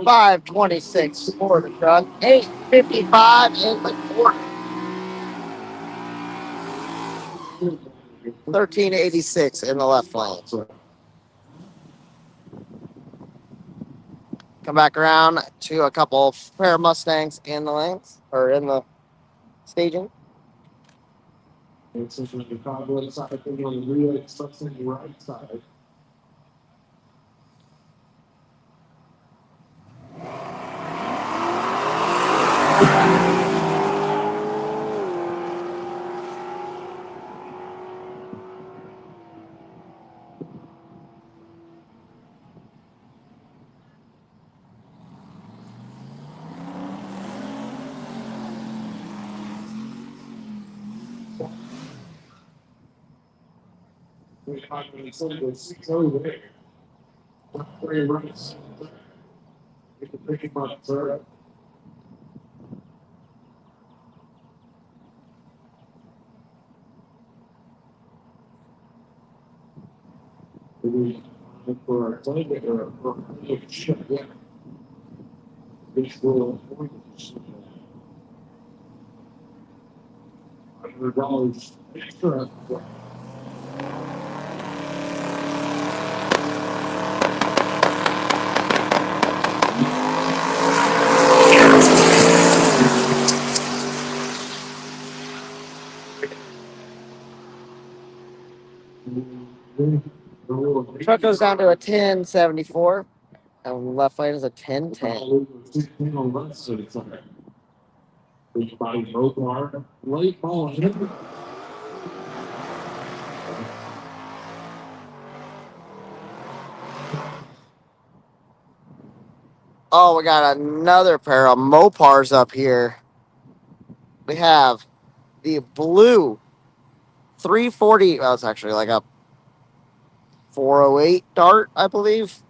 5:26 for the truck. 8:55 in the quarter. 1386 in the left lane. Come back around to a couple pair of Mustangs in the lanes or in the staging. Since the cowboy side, on the rear, starts on the right side. We finally said there's 6 over there. 3 rights. We can pick him up third. We for a play or for a shot, yeah. Which will $100 extra. Truck goes down to a 1074. And left lane is a 1010. By Mopar, late ball. Oh, we got another pair of Mopars up here. We have the blue 340. Well, it's actually like a 408 Dart, I believe.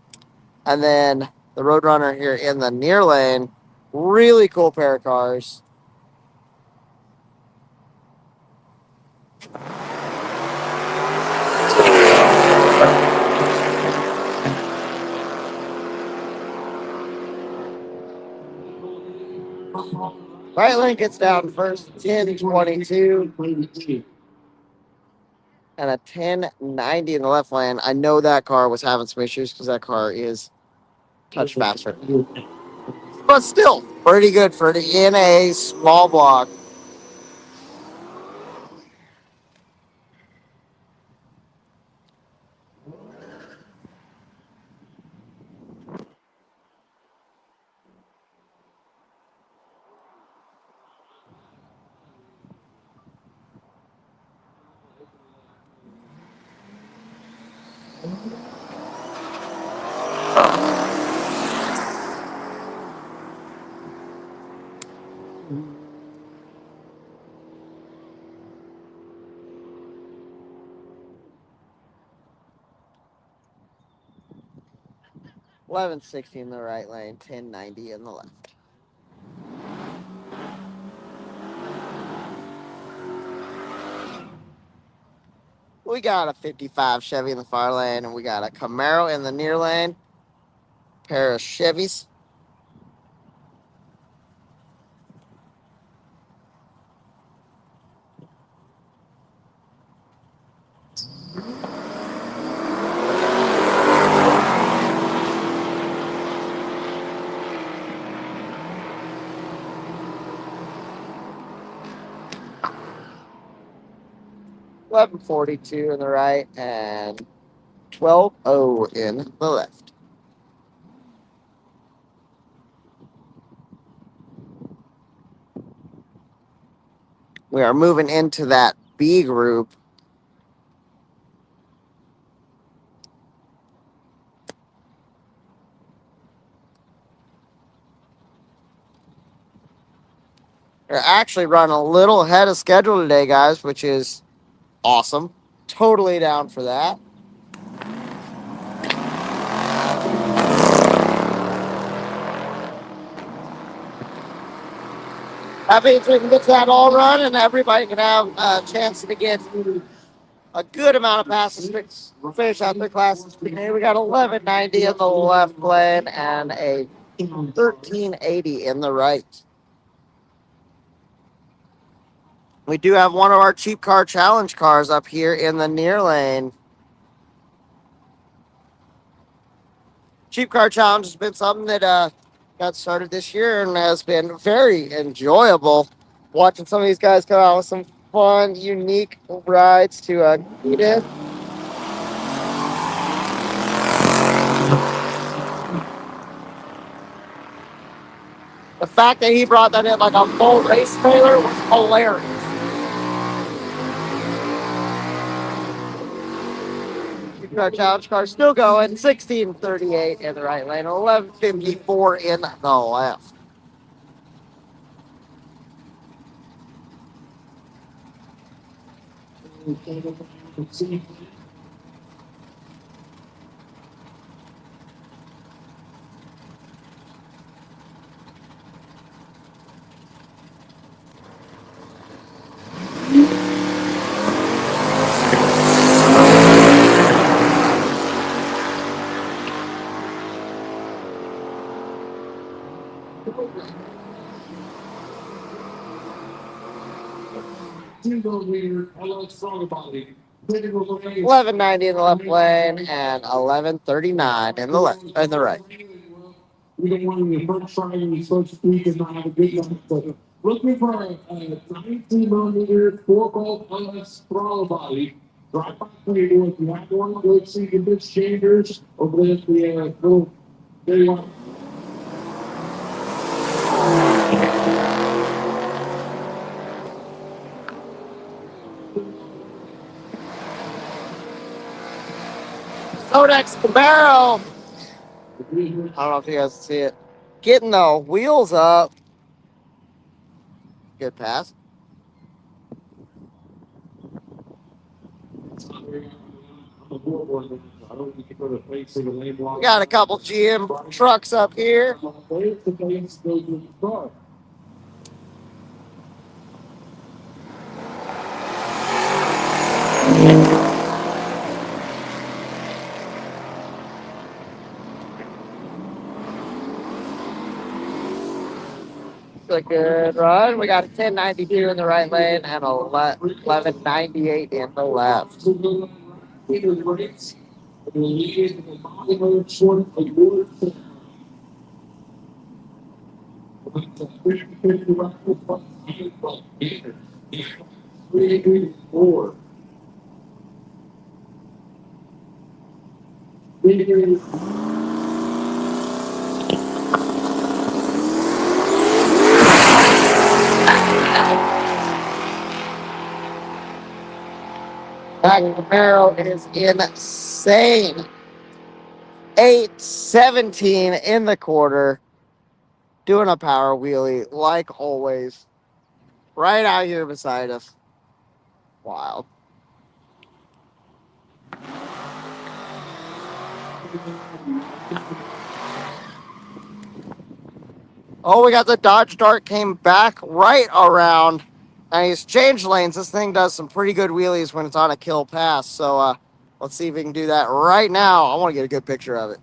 And then the Roadrunner here in the near lane. Really cool pair of cars. Right lane gets down first, 1022. And a 1090 in the left lane. I know that car was having some issues because that car is touch faster. But still, pretty good for the NA small block. 1160 in the right lane, 1090 in the left. We got a 55 Chevy in the far lane, and we got a Camaro in the near lane. Pair of Chevys. $11.42 in the right and $12.00 in the left. We are moving into that B group. We're actually running a little ahead of schedule today, guys, which is awesome. Totally down for that. That means we can get that all run, and everybody can have a chance to get a good amount of passes to finish out their classes. Today we got 1190 in the left lane and a 1380 in the right. We do have one of our cheap car challenge cars up here in the near lane. Cheap car challenge has been something that got started this year and has been very enjoyable. Watching some of these guys come out with some fun, unique rides to compete in. The fact that he brought that in like a full race trailer was hilarious. Cheap car challenge car still going. 1638 in the right lane, 1154 in the left. $11.90 in the left lane and $11.39 in the left in the right. We don't want to first try and so to speak and not have a good time. So looking for a 19mm 4-bolt throttle body. Drive by table if you have one, go see the bit chambers or with the little they want. Sodex Camaro. I don't know if you guys see it. Getting the wheels up. Good pass. We got a couple GM trucks up here. It's a good run. We got a 1092 in the right lane and a 1198 in the left. That Camaro is insane. 817 in the quarter. Doing a power wheelie like always. Right out here beside us. Wild. Oh, we got the Dodge Dart came back right around, and he's changed lanes. This thing does some pretty good wheelies when it's on a kill pass. So let's see if we can do that right now. I want to get a good picture of it.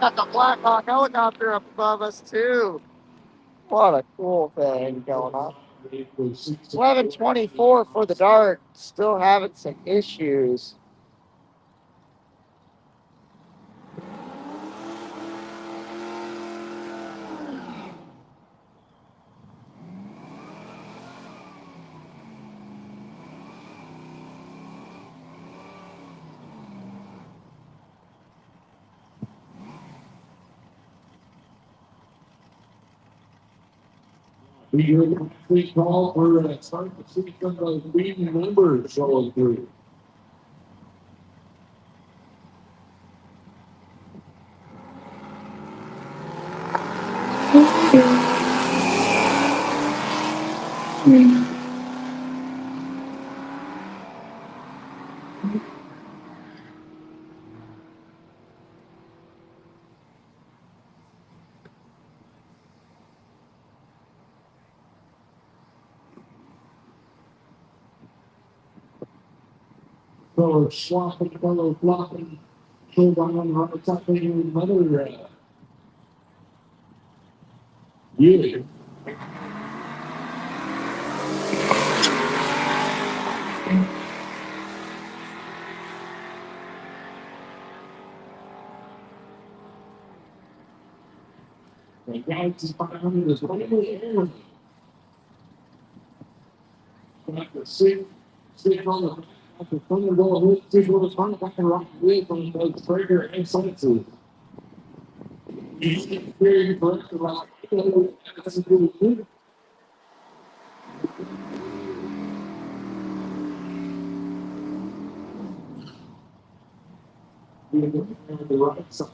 Got the Black Hawk helicopter up above us too. What a cool thing going on. 1124 for the Dart. Still having some issues. We call for start to see some of the leading numbers showing through. Fellow swapping, fellow flopping, show down on the top of another unit. The guys behind me is only air. Like the sit on the front of the door, sit on the front, back and rock with on the trigger and senses. You very correct about that's a good thing. We're on the right side.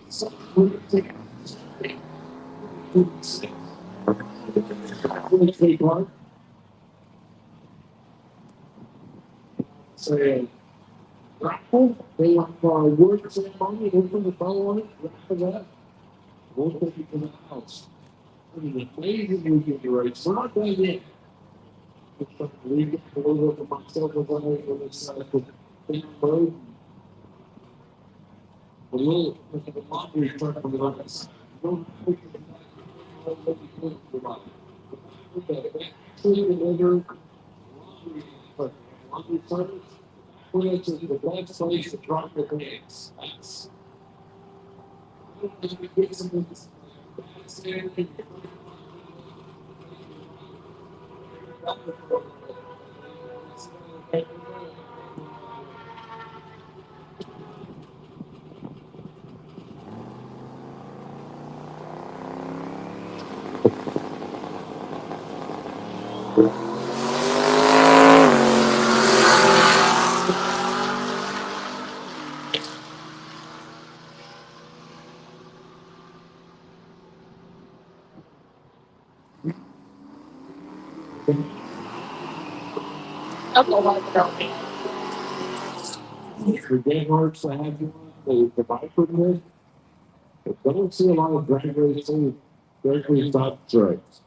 So we're taking say raffle. They want word ceremony. We'll put the fellow on it. After that, we'll take it to the house. I mean, amazing you get the right. So not done yet. We get a little bit of myself with on this road. A little bit of the laundry truck on the right side. Don't put the laundry service. Put it to the best place to drop the bags. That's the game works. I have you the bike with me. I don't see a lot of drag racing, drag race top tracks.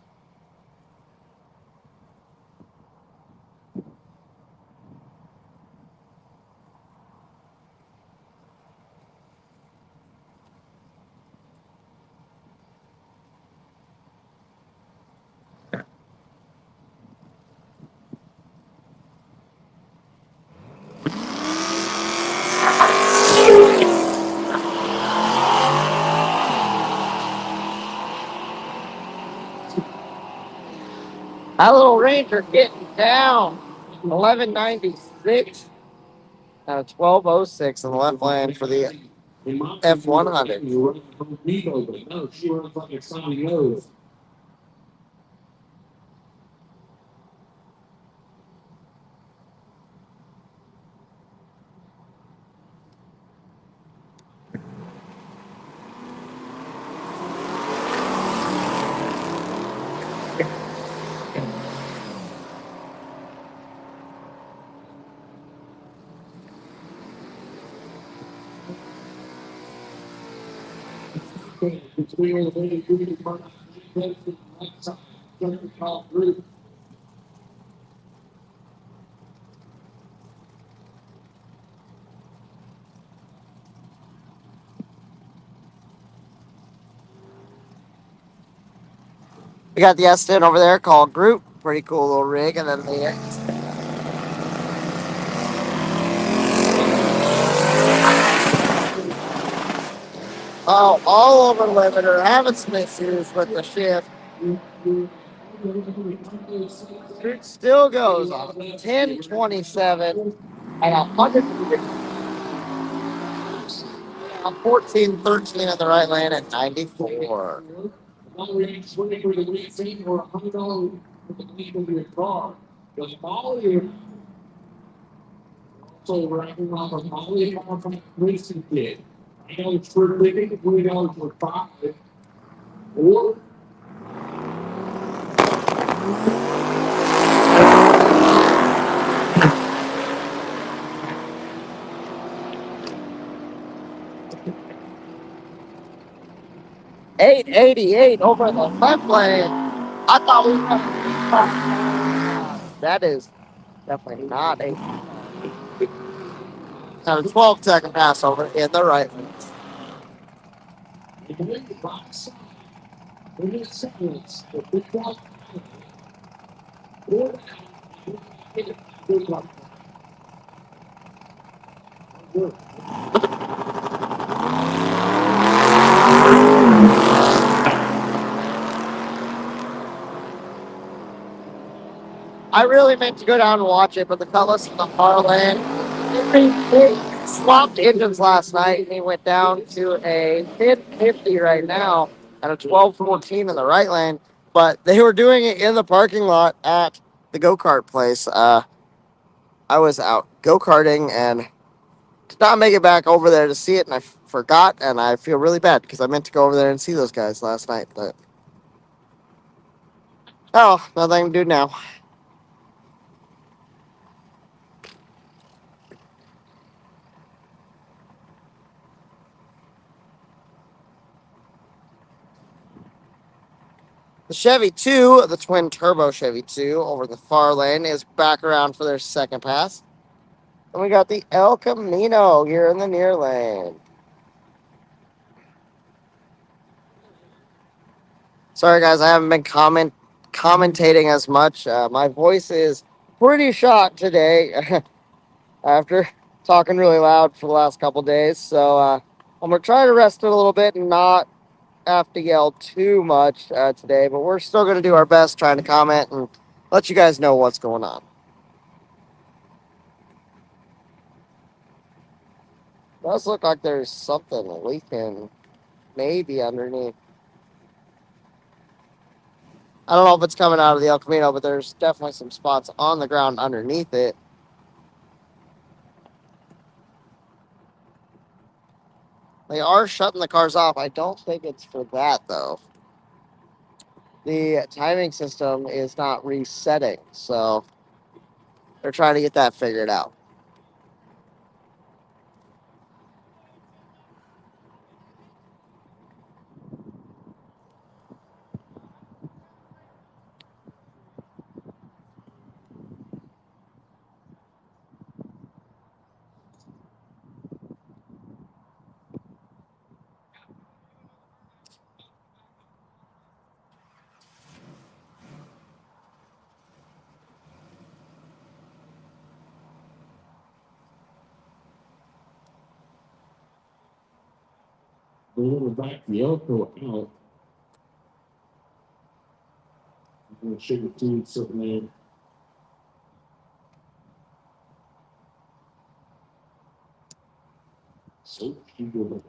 That little Ranger getting down. 1196. 1206 in the left lane for the F100. No, she runs like a Sonny Rose. We got the S10 over there called Group. Pretty cool little rig. And then the all over limiter. Having some issues with the shift. It still goes on 1027 and 1413 in the right lane at 94. So racking off a Molly from racing kid. I know it's for living, $20 for 5. Or 888 over the left lane. I thought we were. That is definitely not a. And a 12-second passover in the right lane. I really meant to go down and watch it, but the fellas in the far lane, they swapped engines last night, and he went down to a 1050 right now and a 1214 in the right lane. But they were doing it in the parking lot at the go-kart place. I was out go-karting and did not make it back over there to see it, and I forgot, and I feel really bad because I meant to go over there and see those guys last night. But oh, nothing to do now. The Chevy 2, the twin turbo Chevy 2, over the far lane is back around for their second pass. And we got the El Camino here in the near lane. Sorry, guys, I haven't been commentating as much. My voice is pretty shot today after talking really loud for the last couple days. So I'm going to try to rest it a little bit and not have to yell too much today. But we're still going to do our best trying to comment and let you guys know what's going on. Does look like there's something leaking maybe underneath. I don't know if it's coming out of the El Camino, but there's definitely some spots on the ground underneath it. They are shutting the cars off. I don't think it's for that, though. The timing system is not resetting, so they're trying to get that figured out. we're back the Elko out. Sugar food, something. So sugar.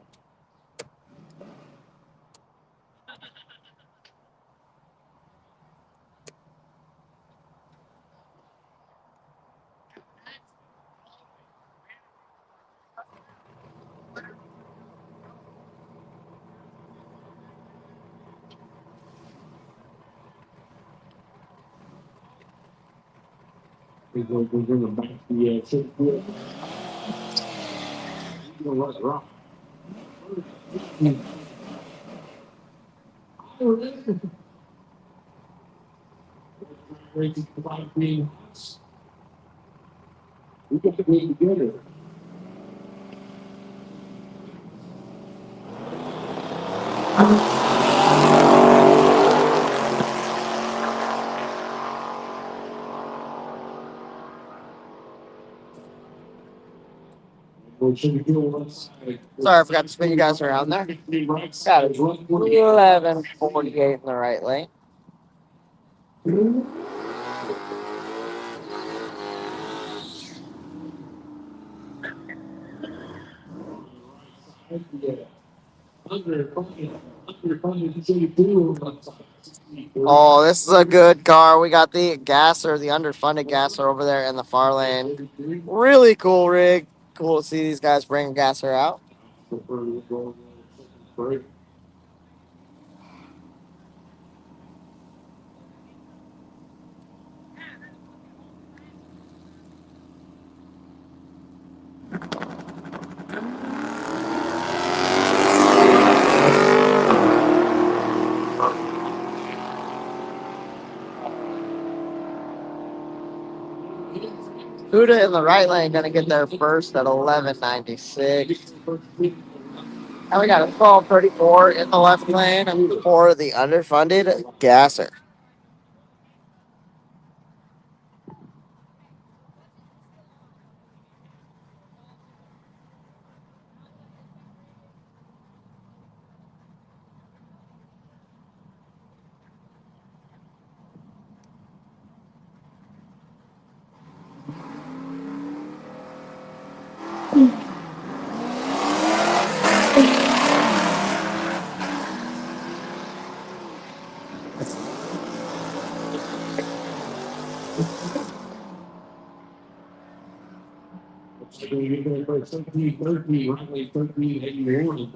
We're going back the sugar food. You know what's wrong? We got to be together. Sorry, I forgot to spin you guys around there. Got it. 11:48 in the right lane. Oh, this is a good car. We got the gasser, the underfunded gasser over there in the far lane. Really cool rig. Cool to see these guys bring a gasser out. Huda in the right lane gonna get there first at 11:96. And we got a 12:34 in the left lane for the underfunded gasser. $13.81.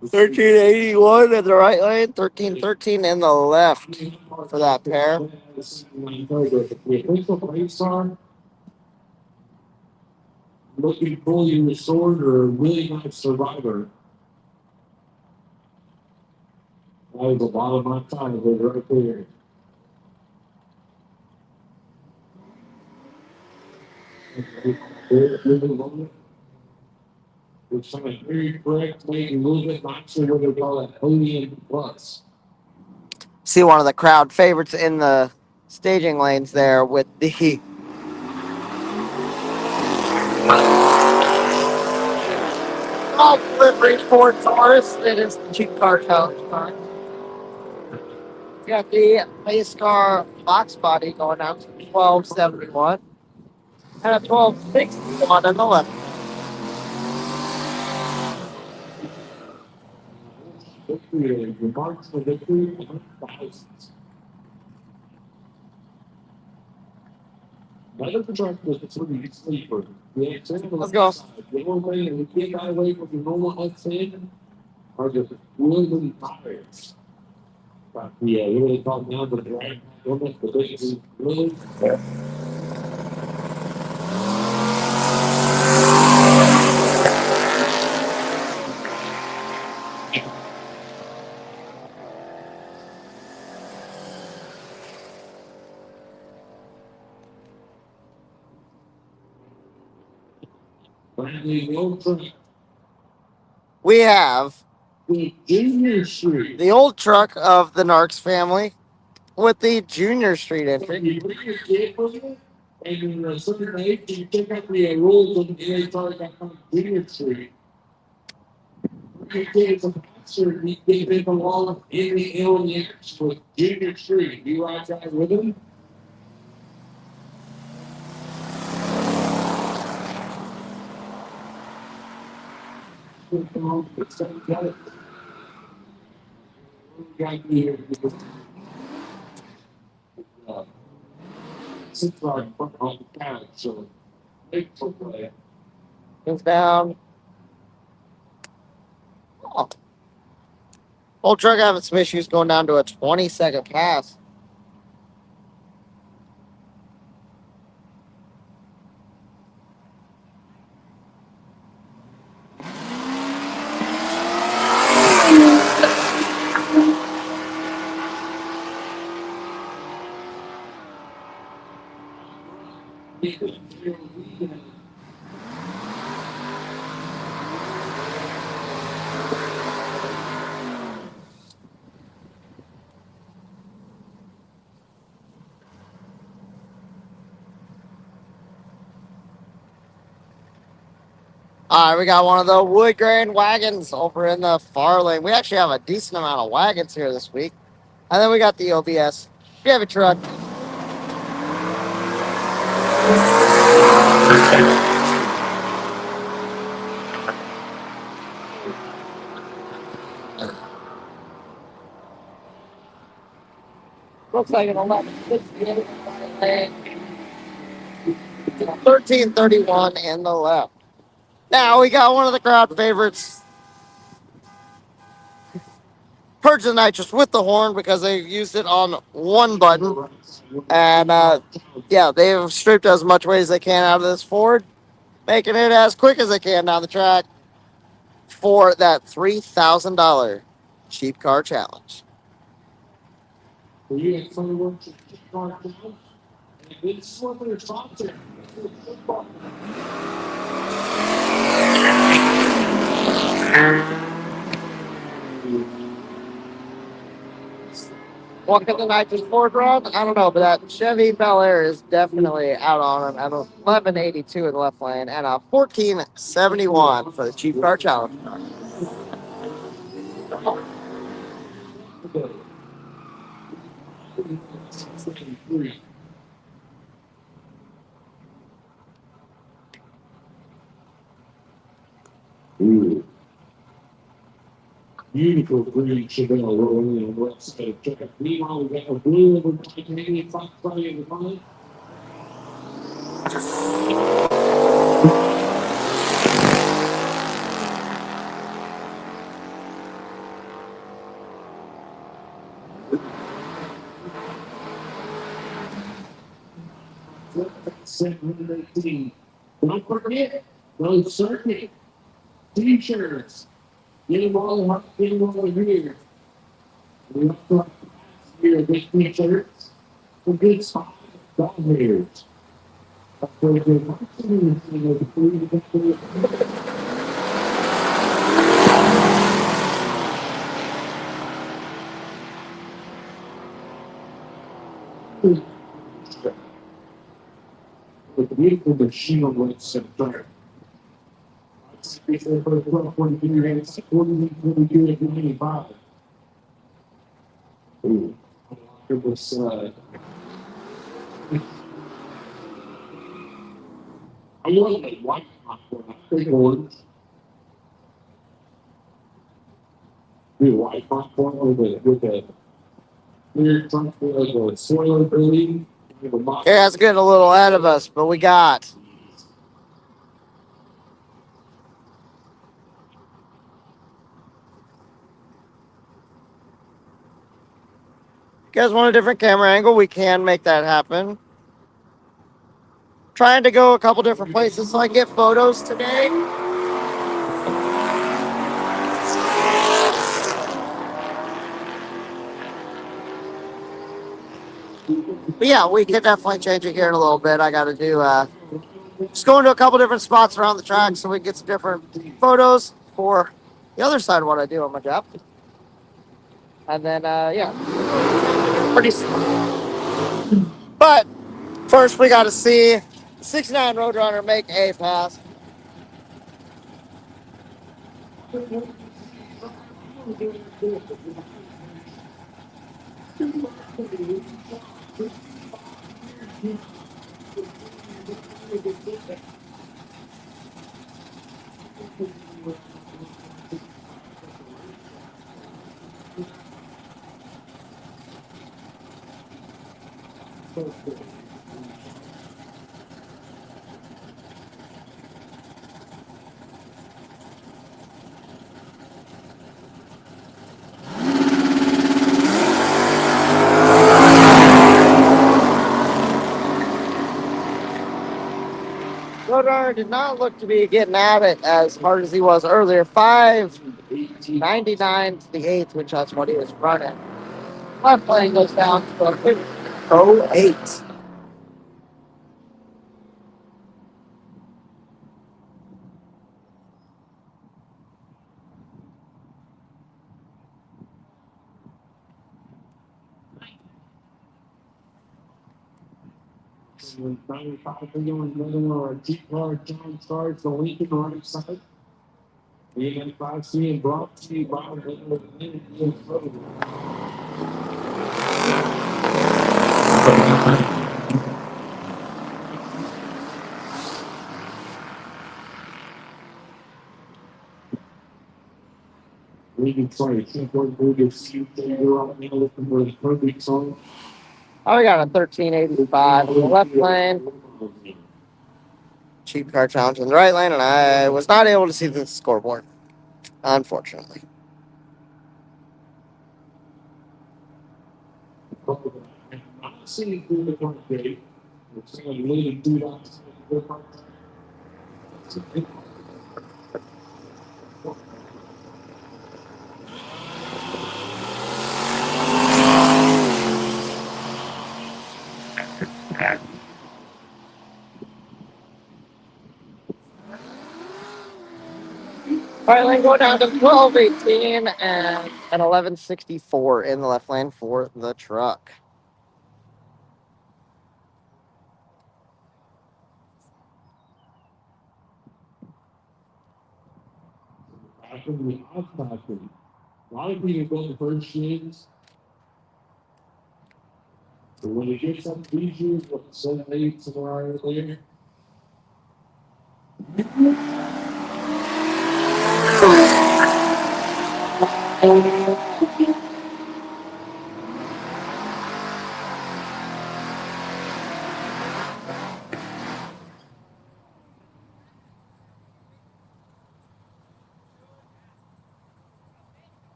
1381 in the right lane, 1313 in the left for that pair. Looking fully restored or a really nice survivor. That was a lot of my time was right there. Which on a very correct way, a little bit not sure what they call that podium plus. See one of the crowd favorites in the staging lanes there with the all delivery Ford Taurus. It is the cheap car challenge car. We got the base car box body going out to 1271 and a 1261 on the left. Victory, remarks for victory, and thousands. Another truck was a pretty sleeper. Let's go. The only way to get that away from the normal outside are the wooden tires. But yeah, you really talk down to the right. Don't let the biggest really. Finally, the old truck. We have The Junior Street. the old truck of the Narks family with the Junior Street So entry. you bring your kid with you, and in a certain age, you check out the rules of the NHR.com Junior Street. Bring your kids Sir, he did belong in the Illinois with Junior Street. You ride drive with him? Since our on the couch, so big football. Things down. Oh. Old truck having some issues going down to a 20-second pass. All right, we got one of the wood grain wagons over in the far lane. We actually have a decent amount of wagons here this week. And then we got the OBS Chevy truck. Looks like an 1331 in the left. Now we got one of the crowd favorites. Purge the nitrous with the horn because they used it on one button. And yeah, they've stripped as much weight as they can out of this Ford, making it as quick as they can down the track for that $3,000 cheap car challenge. Were you at Fireworks and Cheap Car Challenge? And this is what they're sponsoring. What can the nitrous Ford run? I don't know, but that Chevy Bel Air is definitely out on him at 1182 in the left lane and a 1471 for the cheap car challenge. Ooh. Beautiful green Chevelle rolling in the left side of track. Meanwhile, we got a blue and white Canadian front body in the front. Don't forget, those circuit t-shirts. Get them all over here. We also have here big t-shirts for good spot dog hairs. With the beautiful machine on the center. Ooh. It was I love the white popcorn. Big orange. The white popcorn with the clear trunk with a soil building. Yeah, that's getting a little ahead of us, but we got you guys want a different camera angle, we can make that happen. Trying to go a couple different places so I can get photos today. But yeah, we can definitely change it here in a little bit. I got to do just going to a couple different spots around the track so we can get some different photos for the other side of what I do on my job. And then yeah, pretty soon. But first we got to see the 69 Roadrunner make a pass. Roadrunner did not look to be getting at it as hard as he was earlier. 5.99 to the eighth, which that's what he was running. Left lane goes down to a 0.08. Oh, we got a 1385 in the left lane. Cheap car challenge in the right lane, and I was not able to see the scoreboard, unfortunately. Right lane go down to 1218 and an 1164 in the left lane for the truck.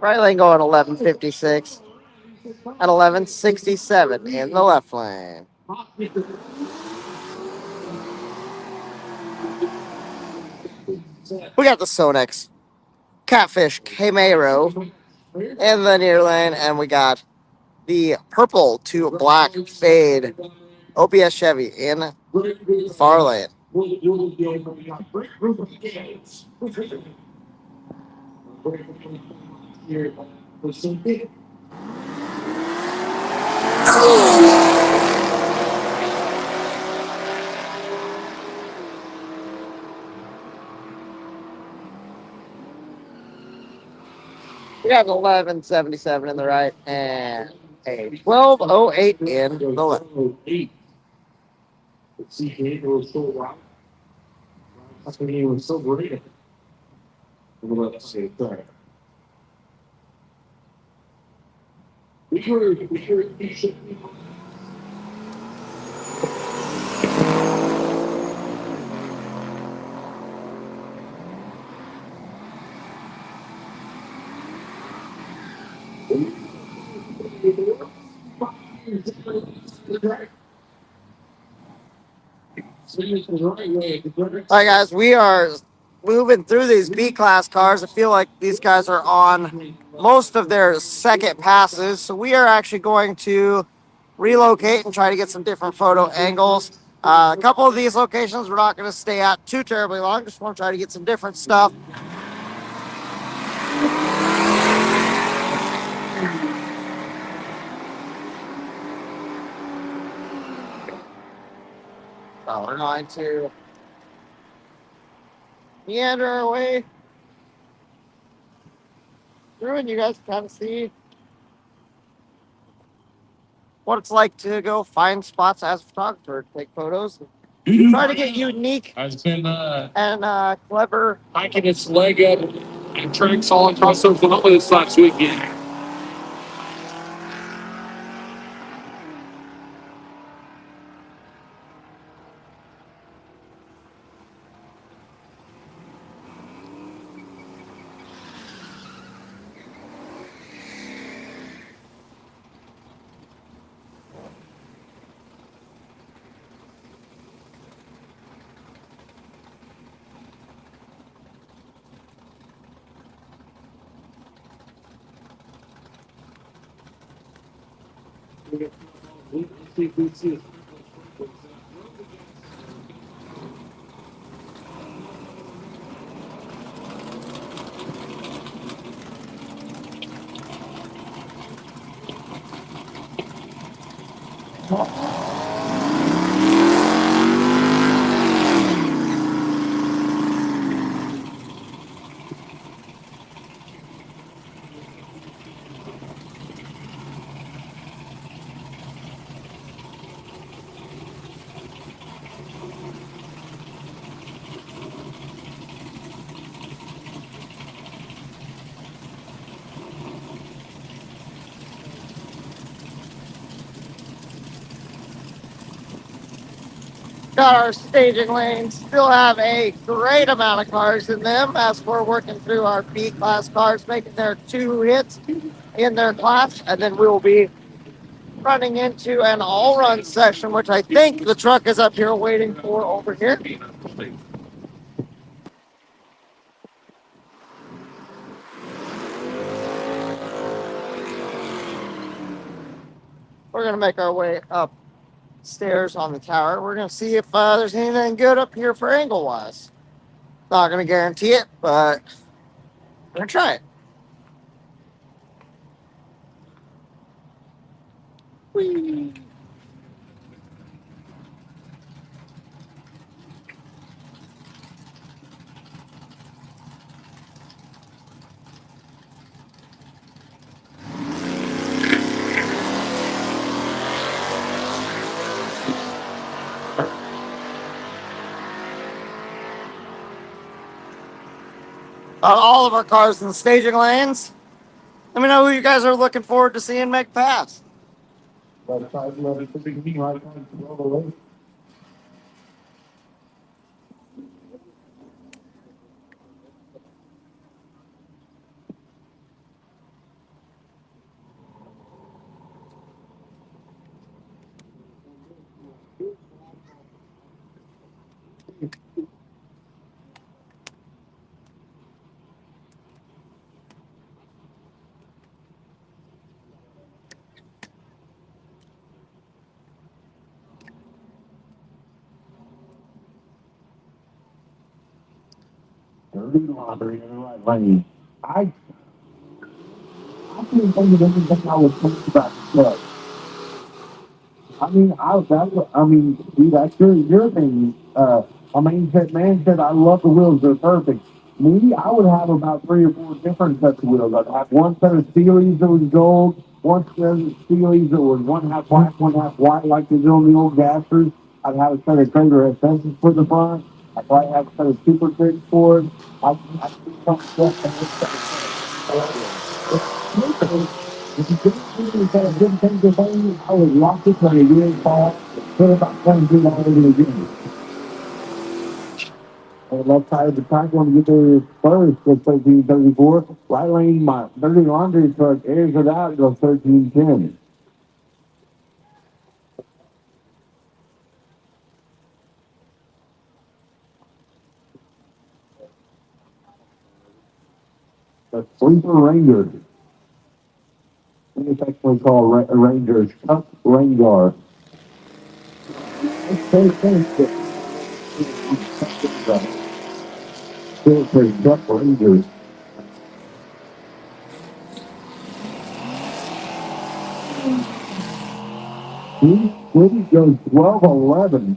Right lane going 1156 and 1167 in the left lane. We got the Sonex, Catfish, Camaro in the near lane, and we got the purple to black fade OPS Chevy in the far lane. We got an 1177 in the right and a 1208 in the left. All right, guys, we are moving through these B class cars. I feel like these guys are on most of their second passes. So we are actually going to relocate and try to get some different photo angles. A couple of these locations we're not going to stay at too terribly long. Just want to try to get some different stuff. So we're going to meander our way through, and you guys can kind of see what it's like to go find spots as a photographer, take photos, try to get unique I've been and clever. hiking its leg up and tracks all across Oklahoma this last weekend. Got our staging lanes, still have a great amount of cars in them as we're working through our B class cars, making their 2 hits in their class, and then we will be running into an all run session, which I think the truck is up here waiting for over here. We're going to make our way upstairs on the tower. We're going to see if there's anything good up here for angle wise. Not going to guarantee it, but we're going to try it. Whee. All of our cars in the staging lanes. Let me know who you guys are looking forward to seeing make pass. Dirty laundry in the right lane. I couldn't think of anything I was thinking about the truck. Dude, that's your thing. Man said, I love the wheels, they're perfect. Me, I would have about 3 or 4 different sets of wheels. I'd have one set of Steelies that was gold, one set of Steelies that was one half black, one half white, like they do on the old gassers. I'd have a set of Trader Essences for the front. I'd probably have a set of Super Tricks for it. I'd do something if you couldn't say a good thing to say, I would lock it when the years fall, put about $22 in the game. On the left side of the track, want to get there first, goes 1334. Right lane, my dirty laundry truck airs it out, goes 1310. The sleeper Ranger. It's actually called Ranger Chuck Rangar. It's very fancy. Military Chuck Ranger. He goes 12-11.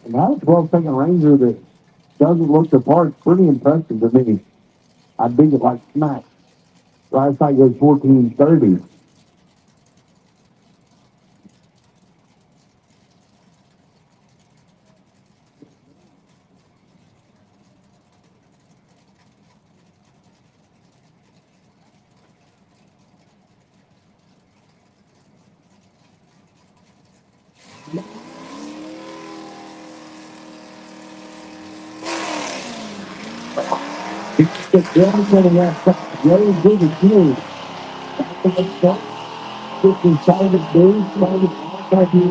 And that 12-second Ranger that doesn't look the part is pretty impressive to me. I think it like smack. Right side goes 14-30. It's the ground getting that very good and good. Just inside the base, trying to contact you.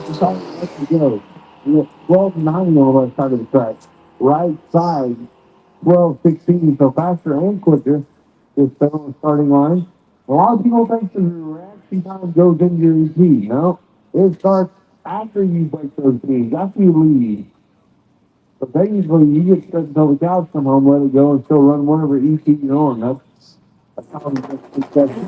Decided to let you go. You were 12-9 on the side of the track. Right side, 12-16. So faster and quicker. Just stay on the starting line. A lot of people think the reaction time goes into your EP. No, it starts after you break those beans, after you leave. So technically, you get set until the cows come home, let it go, and still run whatever EP you're on. That's how we get successful.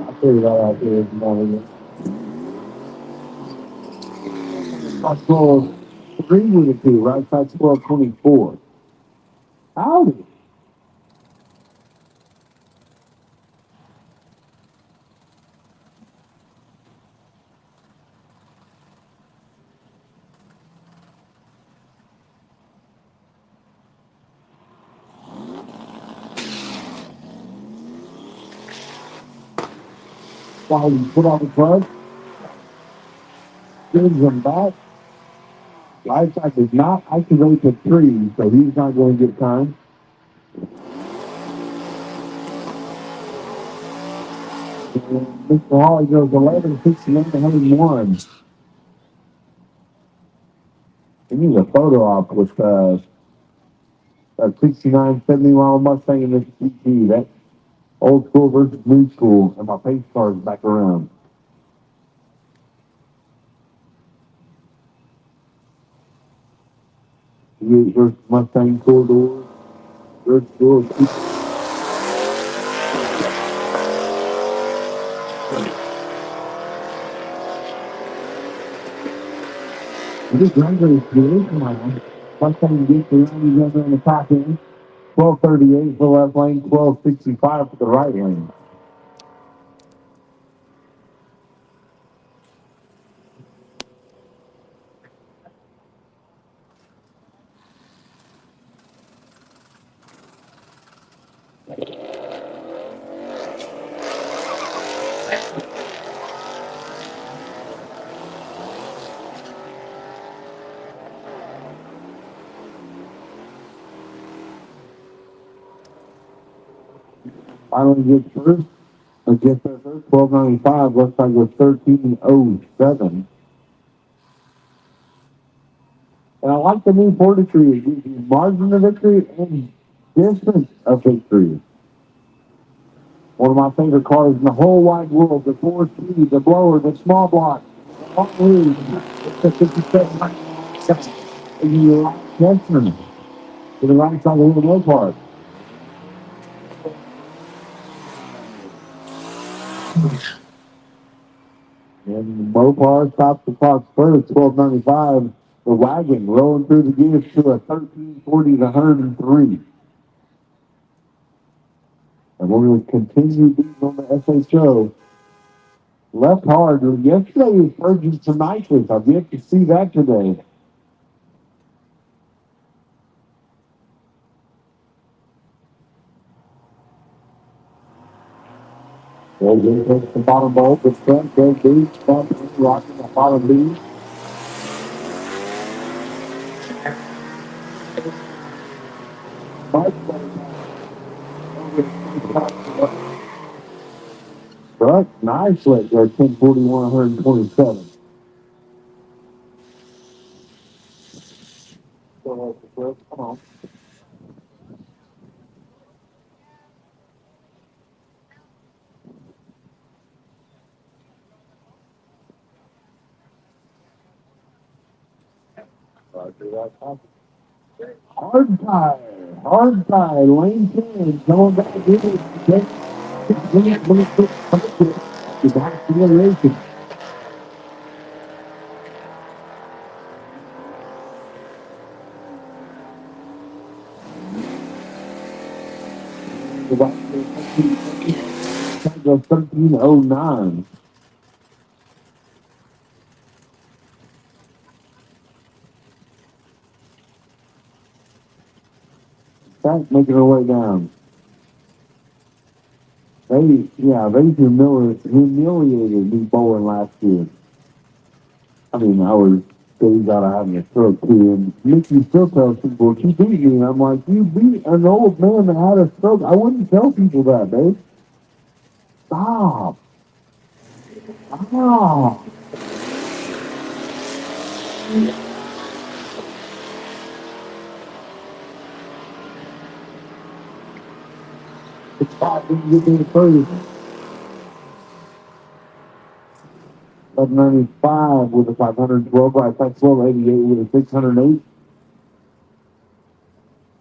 I'll tell you that out there this morning. I scored 3 with a 2, right side 12-24. Howdy. While you put on the clutch, gives him back. Right side does not activate the 3, so he's not going to get time. And Mr. Hawley goes 11-69-101. He needs a photo op with a 69-70 mile Mustang in this GT. That old school versus new school, and my pace car is back around. Versus Mustang 4-door. Versus door. This Ranger is good. Come on. Mustang gets around, he's over on the top end. 12-38 for the left lane, 12-65 for the right lane. Finally gets first. Gets there first, 12-95. Left side goes 13-07. And I like the new fortitude. It gives you margin of victory and distance of victory. One of my favorite cars in the whole wide world, the 4-speed, the blower, the small block, the long wheels, the 57. And you like Jensen to the right side of the Mopar. And the Mopar stops the clock first, 12-95. The wagon rolling through the gears to a 13-40-103. And we're going to continue beating on the SHO. Left hard. Yesterday was purging some nitrous. I've yet to see that today. Well, then takes the bottom bolt, the front goes deep, front rocking the bottom beam. But nice leg there, 1041, 127. Come on. Hard tie, lane 10, going back in it. It's acceleration. Go 1309. Back making her way down. They humiliated me bowling last year. I mean, I was days out of having a stroke too, and Mickey still tells people, she beat me, and I'm like, you beat an old man that had a stroke. I wouldn't tell people that, babe. Stop. Stop. Stop when you get me first. 795 with a 512, right? 1288 with a 608.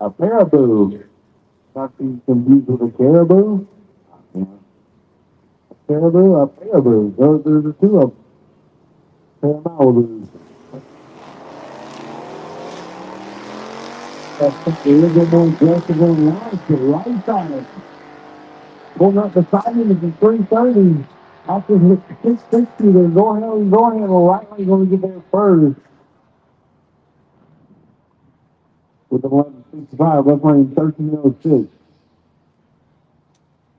A caribou. Not being confused with a caribou. Yeah. A caribou, a caribou. There's the two of them. Paramount. That's a little more aggressive on right side. Pulling up the side of the 330. After hit 660, there's no handle. Right lane's going to get there first. With 1165, left lane 1306.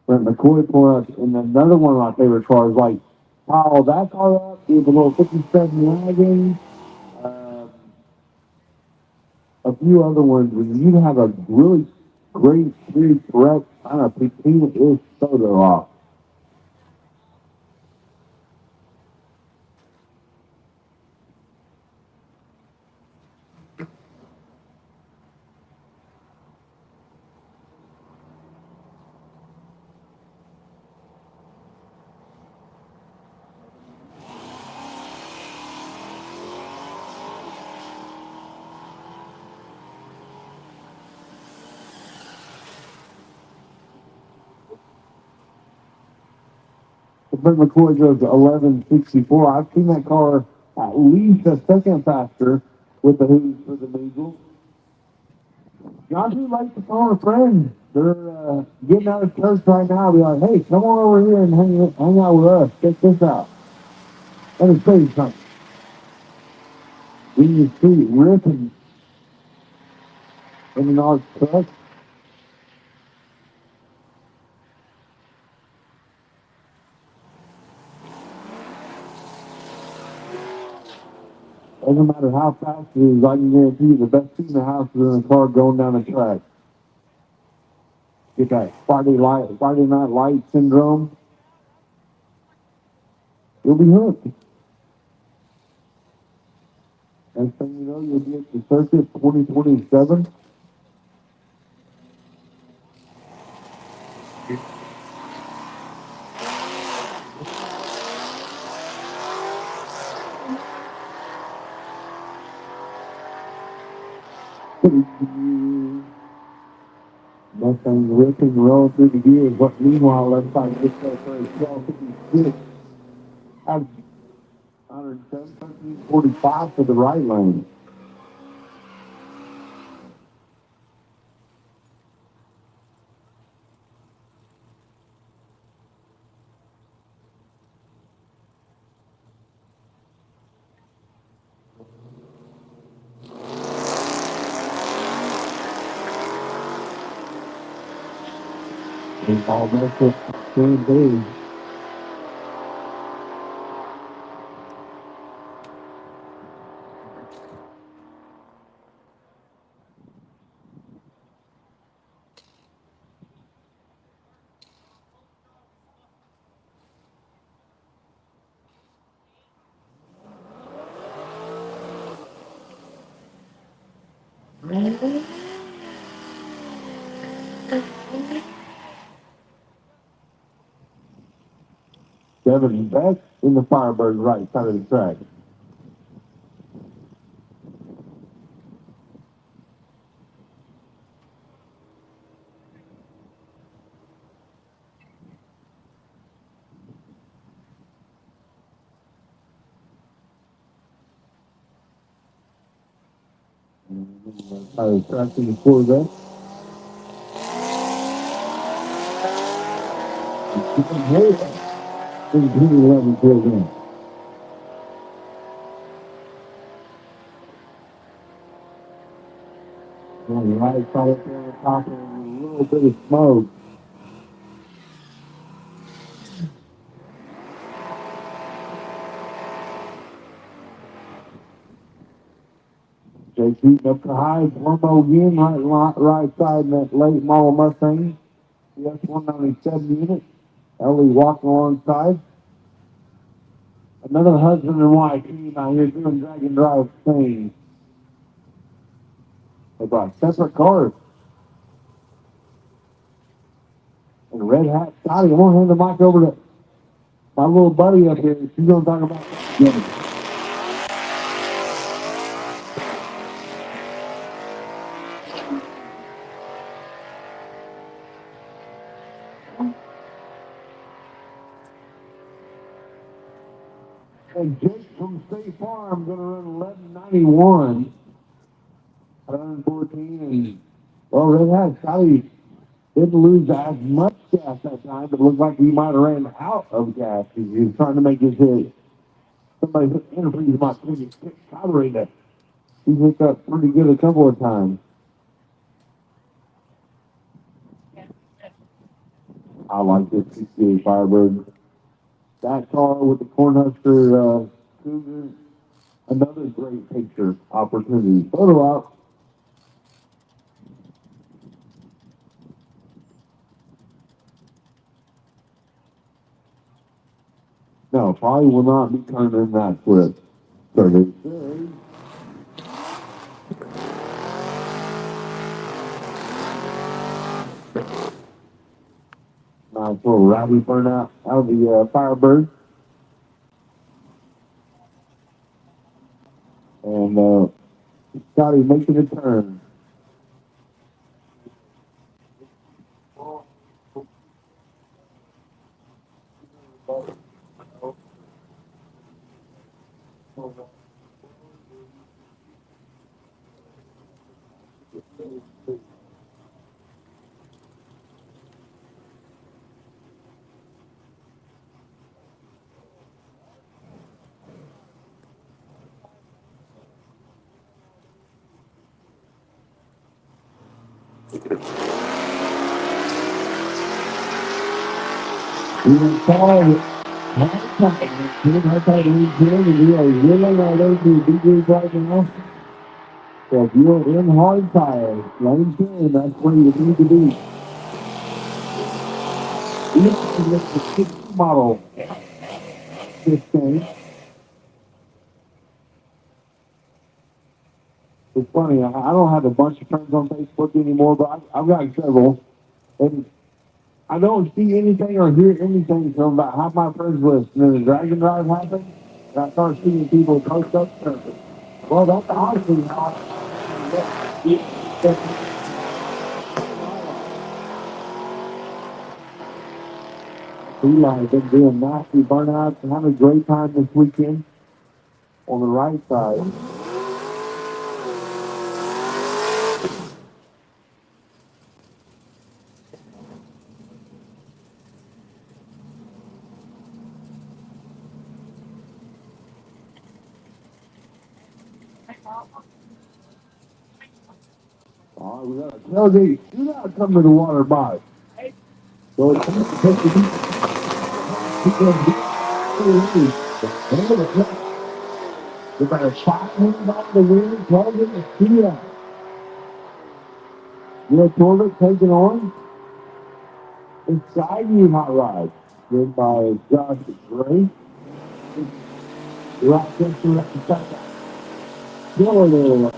Brent McCoy pulling up in another one of my favorite cars, like pile that car up, give a little 57 lagging. Um, a few other ones when you have a really great, three correct kind of patina-ish photo off. Brent McCoy goes 1164. I've seen that car at least a second faster with the hooves for the Eagles. John do like to call a friend. They're getting out of church right now. Be like, hey, come on over here and hang out with us. Check this out. Let me tell you something. We can see ripping in an arch truck. Doesn't matter how fast it is, I can guarantee you the best seat in the house is in a car going down the track. Get that Friday night light syndrome. You'll be hooked. Next thing you know, you'll be at the circuit 2027. Mustang ripping, rolling through the gears, but meanwhile, let's try to get there for a 1256. Out 107, 1345 for the right lane. And all that's it. Same day. 7 best in the Firebird right side of the track. Side of the track in the Corvette. In 2011 program. On the right side up there on the top, and a little bit of smoke. Jake shooting up the highs, one more again, right side in that late model Mustang. CS 197 unit. Ellie walking alongside. Another husband and wife team out here doing drag and drive things. They brought separate cars. And Red Hat Scotty, I'm gonna hand the mic over to my little buddy up here. She's gonna talk about that. And Jake from State Farm gonna run 1191 at 114, and well, Red Hat Scotty didn't lose as much gas that time, but it looked like he might have ran out of gas. He was trying to make his hit. Somebody hit the antifreeze about 26 carburetor. He hit that pretty good a couple of times. I like this 68 Firebird. That car with the Cornhusker Cougar, another great picture opportunity. Photo op. No, probably will not be turning that flip. So they say. Nice little rowdy burnout out of the Firebird. And Scotty making a turn. We don't call it. That's how we do it. We are really not able to do this right now. So if you're in hard tires, lane 10, that's where you need to be. We have to get the 60 model this thing. It's funny, I don't have a bunch of friends on Facebook anymore, but I've got several. And I don't see anything or hear anything from about half my friends list. And then the Dragon Drive happened, and I start seeing people post up stuff. Well, that's obviously how Eli has been doing nasty burnouts and having a great time this weekend on the right side. All right, we got a tailgate. Do not come to the water box. So it's going to take the about a shot him off the wind, tailgate the speed out. You know, Torvik taking on inside you hot rod. Led by Josh Gray. Right there to the second. Florida.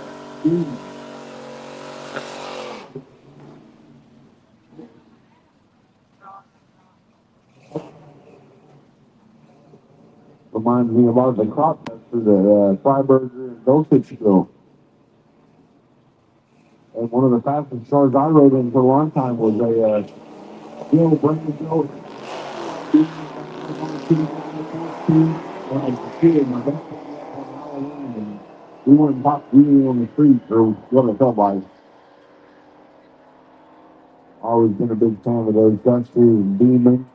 reminds me of the crop duster that Freiberger and Dulcich built. And one of the fastest cars I rode in for a long time was a Bill Brandon. When I was a kid, my dad picked me up on Halloween, and we went and popped wheelie on the street, or what it felt like. Always been a big fan of those Dusters and Demons.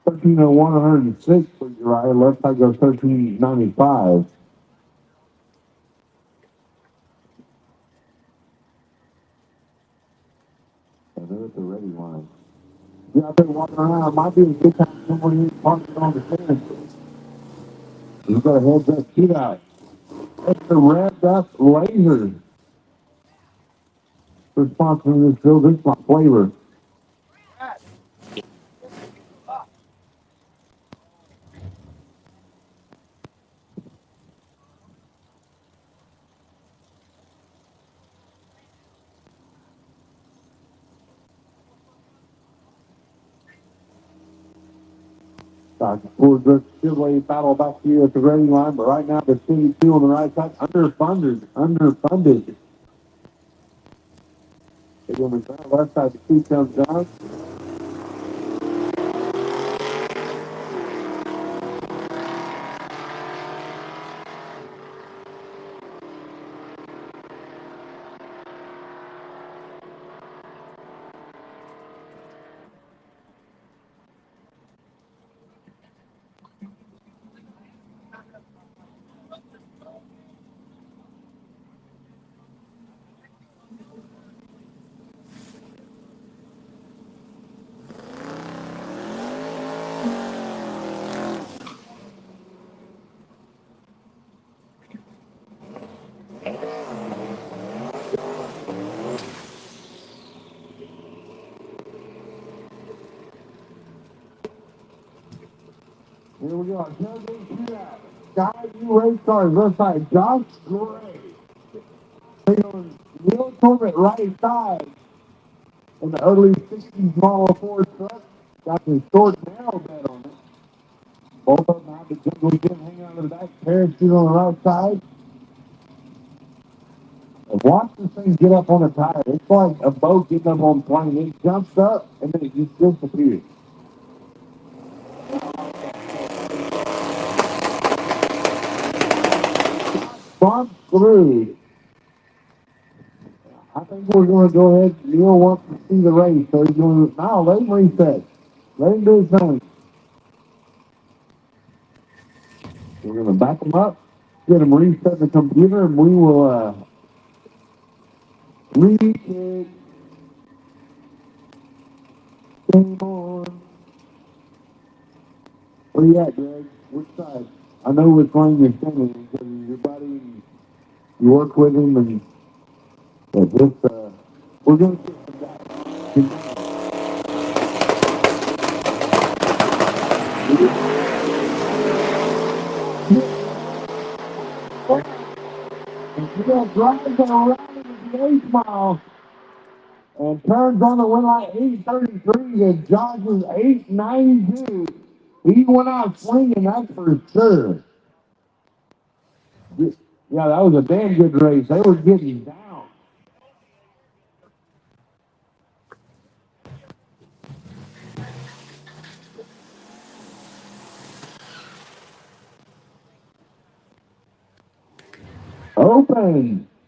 1301, 106 for your ride. Left side goes 1395. And they're at the ready line. Yeah, I've been walking around. It might be a good time someone here parking on the fence. You got a heads up shootout. It's the revved up laser. For sponsoring this show. This is my flavor. We're just Chevrolet battle back here at the ready line, but right now the City 2 on the right side, underfunded. They're going to be trying left side, the 2 comes down. Here we go. Tailgate shootout. Sky View race cars, left side, Josh Gray. Taking Neil Corbett right side. In the early 60s model Ford truck. Got the short narrow bed on it. Both of them have the jungle gym hanging out of the back. Parachute on the right side. And watch this thing get up on a tire. It's like a boat getting up on a plane. It jumps up and then it just disappears. Bump through. I think we're going to go ahead. Neil wants to see the race, so he's going to. No, let him reset. Let him do his thing. We're going to back him up, get him reset the computer, and we will reset. Game on. Where you at, Greg? Which side? I know which lane you're standing in because your buddy, you work with him, and just, we're going to get some guys. You know, drives around in the 8th mile and turns on the wind like 833 and Josh's 892. He went out swinging, that's for sure. Yeah, that was a damn good race. They were getting down.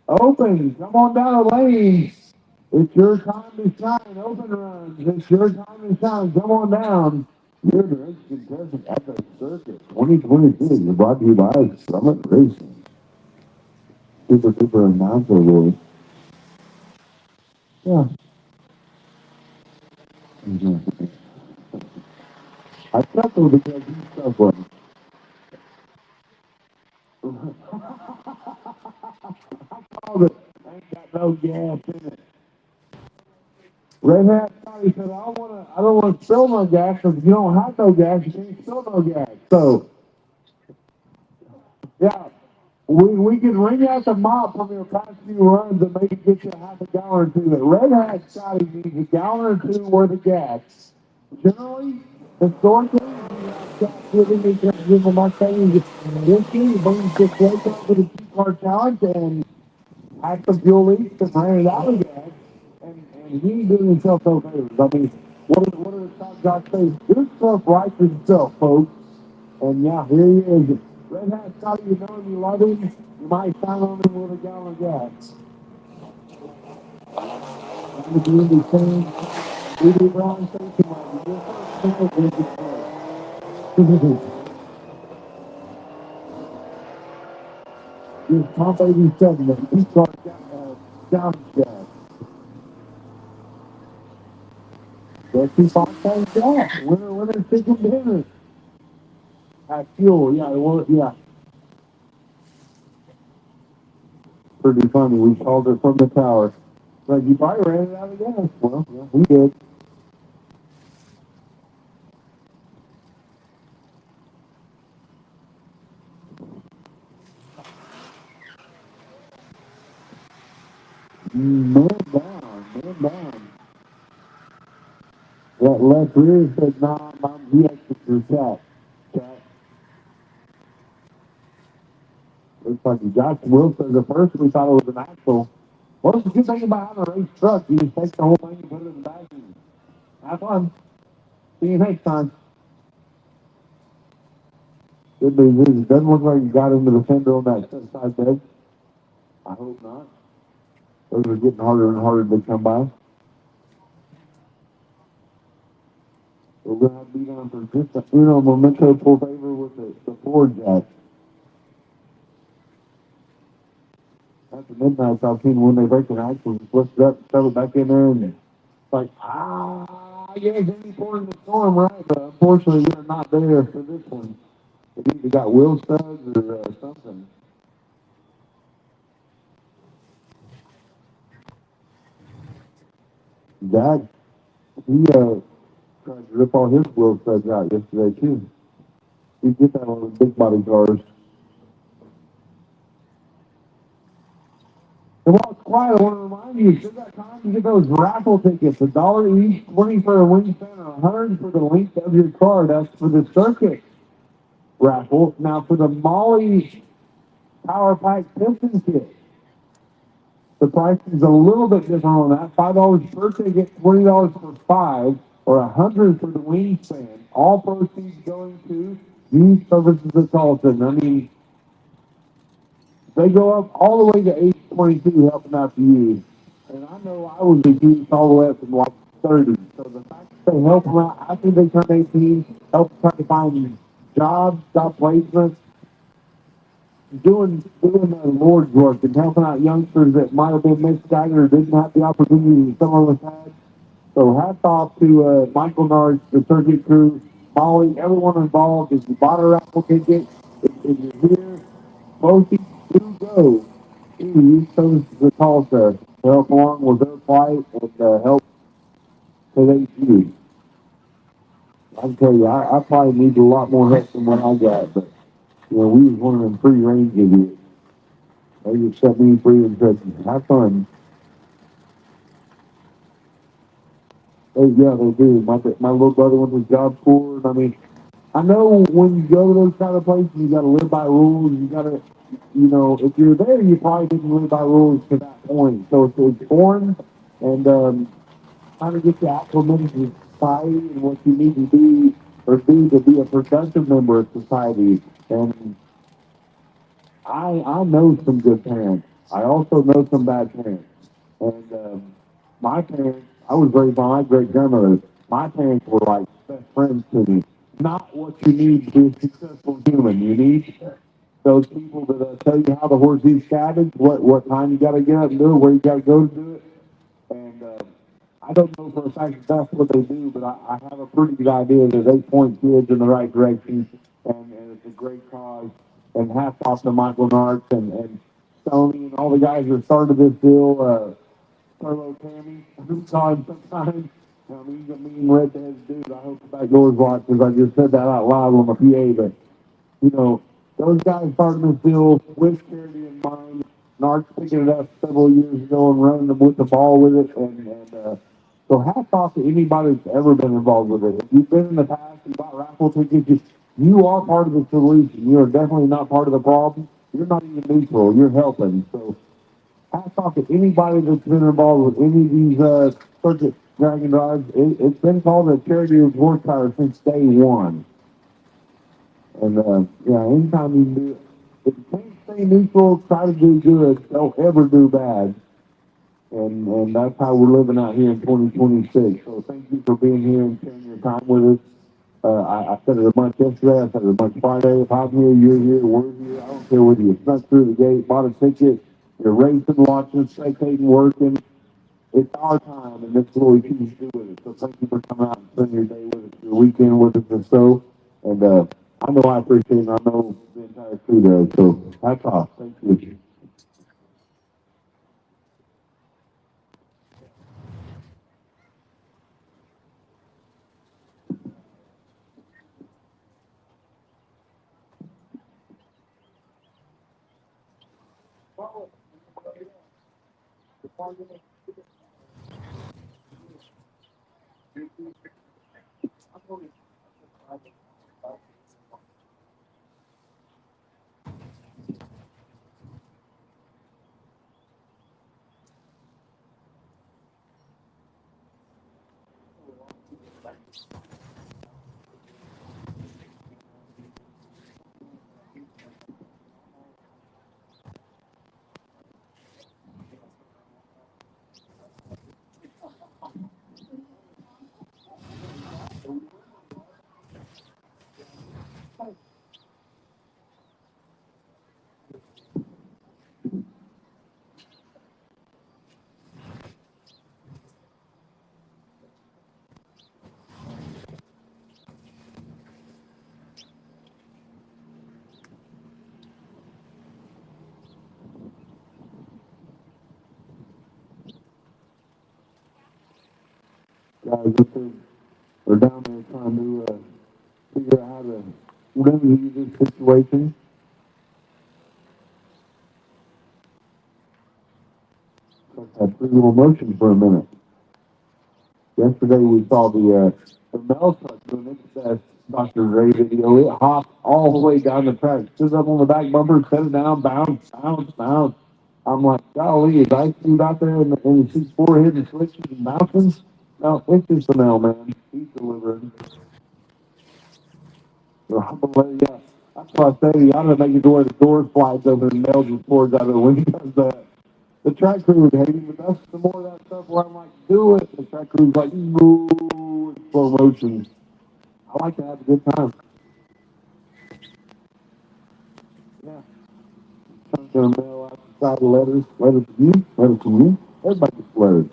Open, come on down the lane. It's your time to shine. Open runs. It's your time to shine. Come on down. You're the race contestant at the circuit 2022. You're brought to you by Summit Racing. Super announcer, Lord. Yeah. Mm-hmm. I chuckled because he's so funny. I called it. Ain't got no gas in it. Red Hat Scotty said, I don't want to spill no gas because if you don't have no gas, you can't spill no gas. So, yeah, we can ring out the mop from your past few runs and maybe get you a half a gallon or two. But Red Hat Scotty needs a gallon or two worth of gas. Generally, historically, we have with him, he's gonna give him my thing. One team brings this place up with a two-car challenge and had some fuel leaks and ran it out of gas. And he ain't doing himself no favors. I mean, what are the top guys say? Do stuff right for yourself, folks. And yeah, here he is. Red Hat Scotty, you know him, you love him. You might sign on him with a gallon of gas. I'm the community saying, we do Brown Station Wagon. Your first night is the Your top 87, the two-car down gas. Let's keep on saying gas. Winner, chicken dinner. At fuel, yeah, well, yeah. Pretty funny. We called it from the tower. Like, you probably ran it out of gas. Well, yeah, we did. Man down. That left rear said, nah, he exits your chat. Looks like he got Wilson. At first we thought it was an axle. What's the good thing about having a race truck? You just take the whole thing and put it in the back and have fun. See you next time. Good news is it doesn't look like you got into the fender on that side bed. I hope not. Those are getting harder and harder to come by. We're going to have to be down for just a memento full favor with the Ford jack. After midnight, I've seen when they break an axle, just lift it up, shove it back in there, and it's like, yeah, any port in the storm, right? But unfortunately, we're not there for this one. It either got wheel studs or something. Jack, he tried to rip all his wheel studs out yesterday, too. You get that on the big body cars. And while it's quiet, I want to remind you, still got time to get those raffle tickets. $1 each, 20 for a wingspan, or 100 for the length of your car. That's for the circuit raffle. Now for the Molly Power Pack Piston Kit, the price is a little bit different on that. $5 per ticket, $20 for 5, or 100 for the wingspan. All proceeds going to Youth Services at Charlton. I mean, they go up all the way to age 22 helping out the youth. And I know I was a youth all the way up to like 30. So the fact that they help them out after they turn 18, help try to find jobs, job placements, doing the Lord's work and helping out youngsters that might have been misguided or didn't have the opportunity that some of us had. So hats off to Michael Nards, the circuit crew, Molly, everyone involved. If you bought a raffle ticket, if you're here, proceeds do go to Youth Services of Tulsa to help along with their fight and help today's youth. I can tell you, I probably need a lot more help than what I got, but we was one of them free range idiots. They just set me free and said, have fun. Yeah, they do. My little brother went to job corps, and I mean, I know when you go to those kind of places, you got to live by rules. You got to, if you're there, you probably didn't live by rules to that point. So it's foreign, and trying to get you acclimated to society and what you need to be or do to be a productive member of society. And I know some good parents. I also know some bad parents. And my parents, I was raised by my great grandmother. My parents were like best friends to me. Not what you need to be a successful human. You need those people that tell you how the horse eats cabbage, what time you got to get up and do it, where you got to go to do it. And I don't know for a fact that that's what they do, but I have a pretty good idea that they point kids in the right direction, and it's a great cause. And hats off to Michael Nartz and Tony and all the guys that started this deal. Carlo Tammy, who saw him sometimes. I mean, he's a mean redhead dude. I hope the back doors watch because I just said that out loud on the PA. But, those guys started this deal with charity in mind. Narc picking it up several years ago and running them with the ball with it. And so hats off to anybody that's ever been involved with it. If you've been in the past, you bought raffle tickets, you are part of the solution. You are definitely not part of the problem. You're not even neutral. You're helping. So hats off to anybody that's been involved with any of these circuit dragon drives. It's been called a charity of horsepower since day one. And yeah, anytime you can do it, if you can't stay neutral, try to do good. Don't ever do bad. And that's how we're living out here in 2026. So thank you for being here and sharing your time with us. I said it a bunch yesterday. I said it a bunch Friday. If I'm here, you're here, we're here. I don't care whether you snuck through the gate, bought a ticket, you're racing, watching, spectating, working. It's our time, and that's what we choose to do with it. So thank you for coming out and spending your day with us, your weekend with us, and so. And I know I appreciate it. And I know the entire crew does. So hats off. Thank you. Guys, we're down there trying to figure out how to remedy this situation. Had three little motion for a minute. Yesterday we saw the Mel truck doing its best Dr. Ray video. It hopped all the way down the track, stood up on the back bumper, set it down, bounce, bounce, bounce. I'm like, golly, is Ice Cube out there in the seat four hitting switches and bouncing? No, it's just the Mel, man. He's delivering. So I'm gonna let you. That's why I say you ought to make it to where the door slides open and Mel just pours out of the window. The track crew was hating, but that's the more of that stuff where I'm like, do it. The track crew's like, no, in slow motion. I like to have a good time. Yeah. I'm going to mail out the side of letters to you, letters to you. Everybody gets letters.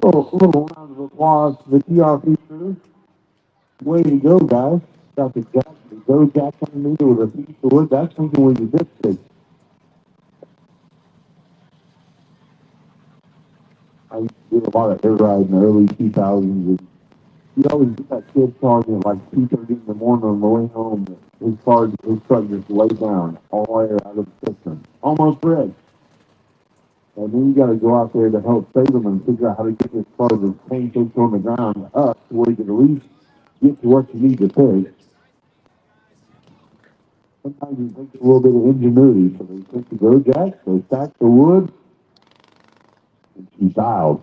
Little round of applause to the TRP crew. Way to go, guys. Got the jack, the go jack underneath it with a piece of wood. That's something we could fix. I used to do a lot of air rides in the early 2000s. And you always get that kid talking at like 2:30 in the morning on the way home. His truck just laid down, all air out of the system. almost red. And then you got to go out there to help save them and figure out how to get this car that's pancakes on the ground up to where you can at least get to what you need to fix. Sometimes it takes a little bit of ingenuity. So they take the go jack, they stack the wood, and she dialed.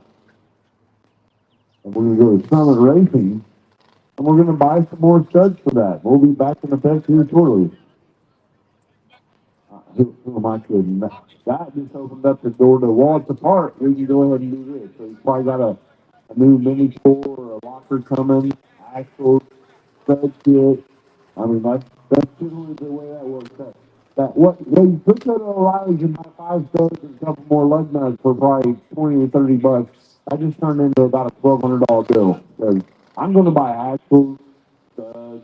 And we're going to go to Summit Racing, and we're going to buy some more studs for that. We'll be back in effect here shortly. Who am I kidding? That just opened up the door to Walt's apart. We can go ahead and do this. So he's probably got a new mini store or a locker coming, axles, stud kit. I mean, that's generally the way that works. You put that O'Reilly's and buy 5 studs and a couple more lug nuts for probably 20 or 30 bucks. That just turned into about a $1,200 bill. Because I'm going to buy axles, studs,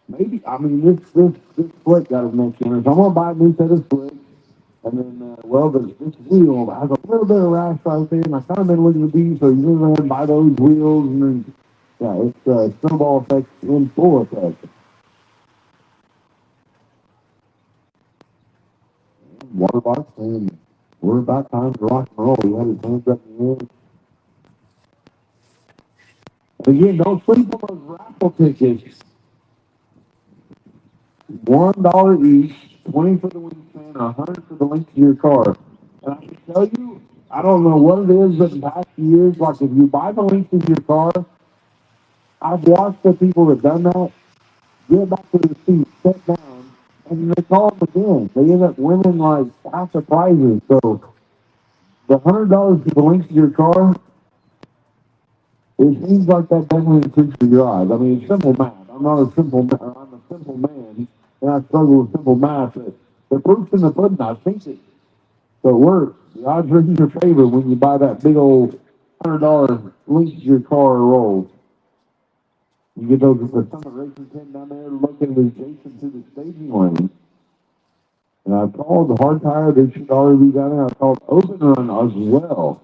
maybe, I mean, this split got to make sense. I'm going to buy a new set of splits. And then, this wheel has a little bit of rash right there, and I kind of been looking at these, so you go ahead and buy those wheels, and then, yeah, it's snowball effect in full effect. Water box, and we're about time to rock and roll. He had his hands up in the air. And again, don't sleep on those raffle tickets. $1 each, 20 for the wingspan, 100 for the length of your car. And I can tell you, I don't know what it is, but in past years, like if you buy the length of your car, I've watched the people that done that get back to the seat, sit down, and they call them again. They end up winning like half the prizes. So the $100 for the length of your car, it seems like that definitely increases your odds. I mean, it's simple math. I'm a simple man, and I struggle with simple math. But the proof's in the pudding. I think it. So it works. The odds are in your favor when you buy that big old $100 link to your car roll. You get those the Summit Racing tent down there located adjacent to the staging lane. And I've called the hard tire, they should already be down there. I've called open run as well.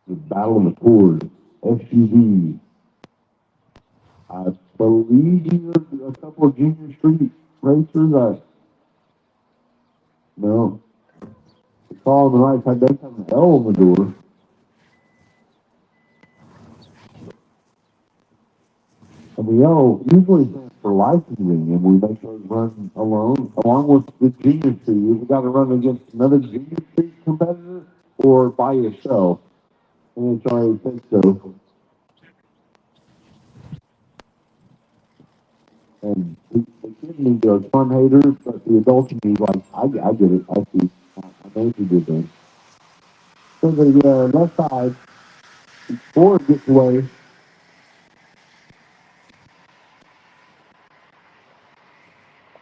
The Battle of the Ford, SUV. I believe you're a couple of junior street racers. No. The call on the right side does have an L on the door. And the L usually stands for licensing, and we make those run alone, along with the junior street. You've got to run against another junior street competitor or by yourself. And it's already said so. And the kid in me are fun haters, but the adult in me like, I get it. I see. I know what you did there. So the left side, before it gets away,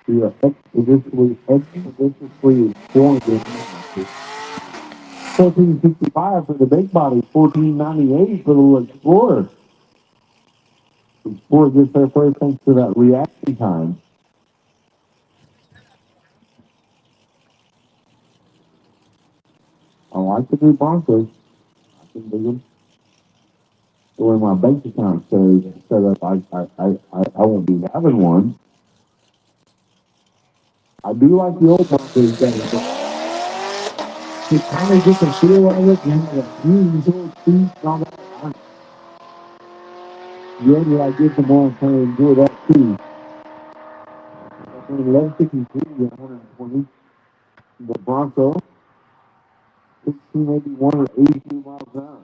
the expeditiously going against 1465 for the big body, 1498 for the little Explorer. Explorer gets there first thanks to that reaction time. I like the new Broncos. I can dig them. The way my bank account says set up, I won't be having one. I do like the old Broncos better. It kind of gets a feel of it, and the huge little feet and all that. Yeah, I get them on kind of enjoy that too. I mean, 1153 and 120. The Bronco, 1681 or 82 miles an hour.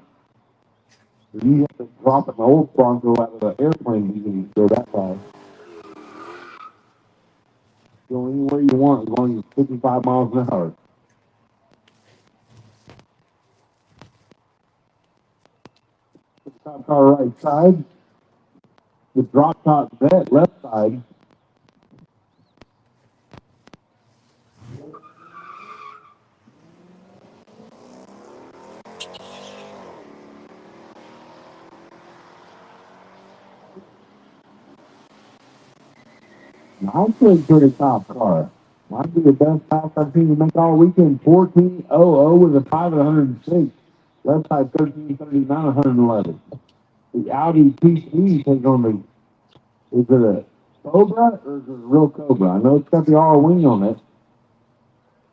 So you have to drop an old Bronco out of the airplane, you can go that fast. Go anywhere you want as long as it's 55 miles an hour. The top car right side, the drop top vet left side. I'm pretty for the top car. Might be the best pass I've seen you make all weekend. 1400 with a 5 at 106. Left side 1339, 111. the Audi TC take on the, is it a Cobra or is it a real Cobra? I know it's got the R-wing on it. It's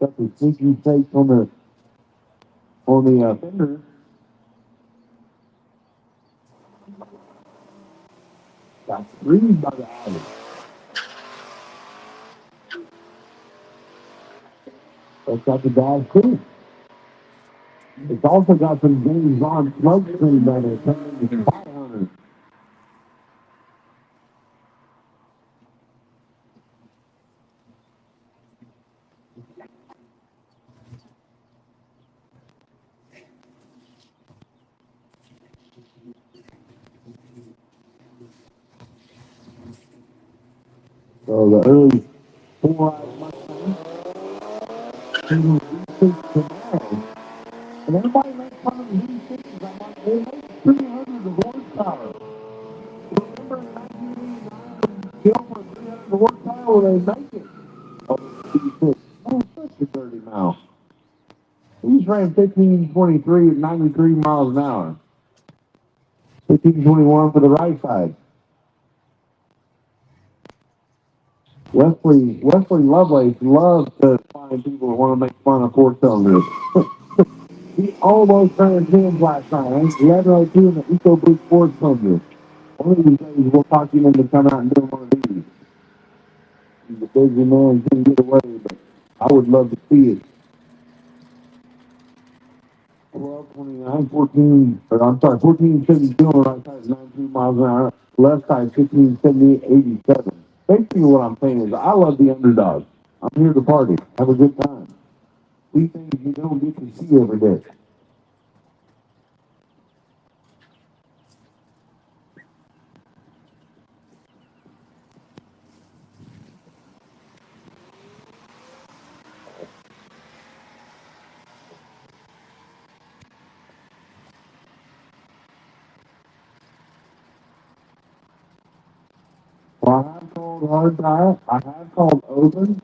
got the sneaky stakes on the fenders. Got screwed by the Audi. It's got the dash too. It's also got some James Bond smoke screen that is coming to 500. So the early 4-eyed Mustang, tomorrow. And everybody makes fun of the V6s. I'm like, they make 300 of horsepower. Remember in 1989, Gilmer 300 horsepower, they make it. Oh, V6. Oh, such a dirty mouth. He's ran 1523 at 93 miles an hour. 1521 for the right side. Wesley Lovelace loves to find people who want to make fun of four-cylinders. He almost ran 10 last night. 11:02 in the EcoBoost Sports Cylinder. One of these days we'll talk him into come out and do one of these. He's a busy man, he can't get away, but I would love to see it. 12:29, 14, or I'm sorry, 14:72 on the right side is 92 miles an hour. Left side 15:78, 87. Basically what I'm saying is I love the underdog. I'm here to party, have a good time. These things you don't get to see every day. Well, I have called hard tire. I have called open.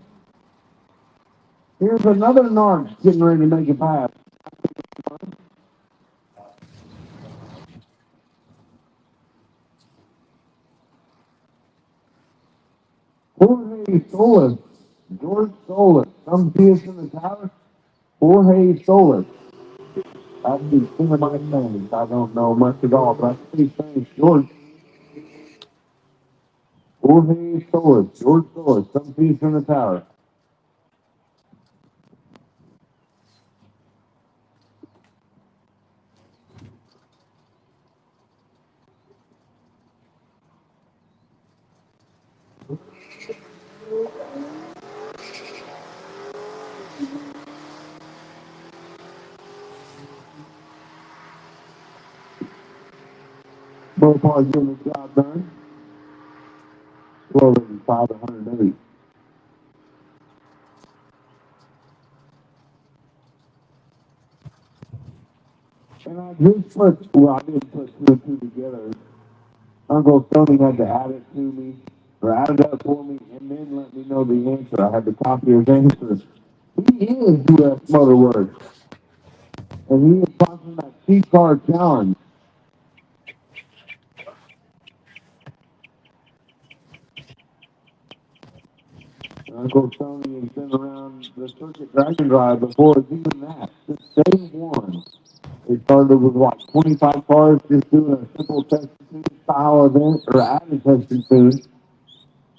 Here's another narc getting ready to make a pass. Jorge Solis. George Solis. Come see us in the tower. Jorge Solis. I speak some of my Spanish. I don't know much at all, but I speak Spanish. George. Jorge Solis. George Solis. Come see us in the tower. Mopar getting the job done. 1285 to 108. And I just put, well, I didn't put two and two together. Uncle Tony had to add it to me, or add it up for me, and then let me know the answer. I had to copy his answer. He is U.S. Motor Works, and he is sponsoring that cheap car challenge. Uncle Tony has been around the Circuit Dragon Drive before it's even that. Since day one, they started with what, 25 cars, just doing a simple test and tune style event, or added test and tune.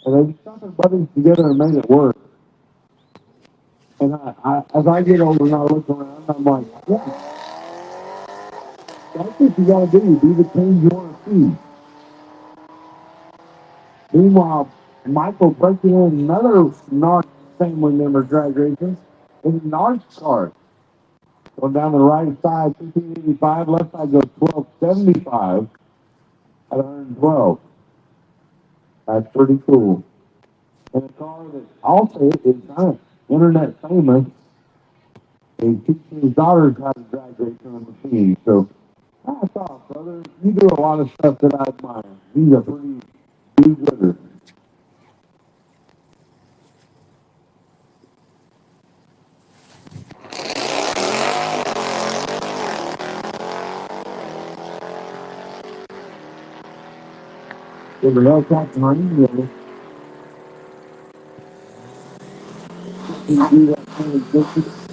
And they stuck their buddies together and made it work. And as I get older and I look around, I'm like, yeah, that's what you gotta do. Be the change you want to see. Meanwhile, Michael breaking in another Narc family member drag racing in a Narc car. Going down the right side, 1585, left side goes 1275 at 112. That's pretty cool. And a car that also is kind of internet famous. He teaches his daughters how to drag race on the machine. So hats off, brother. You do a lot of stuff that I admire. He's a pretty do-gooder. the Relocating radio. You do that kind of distance,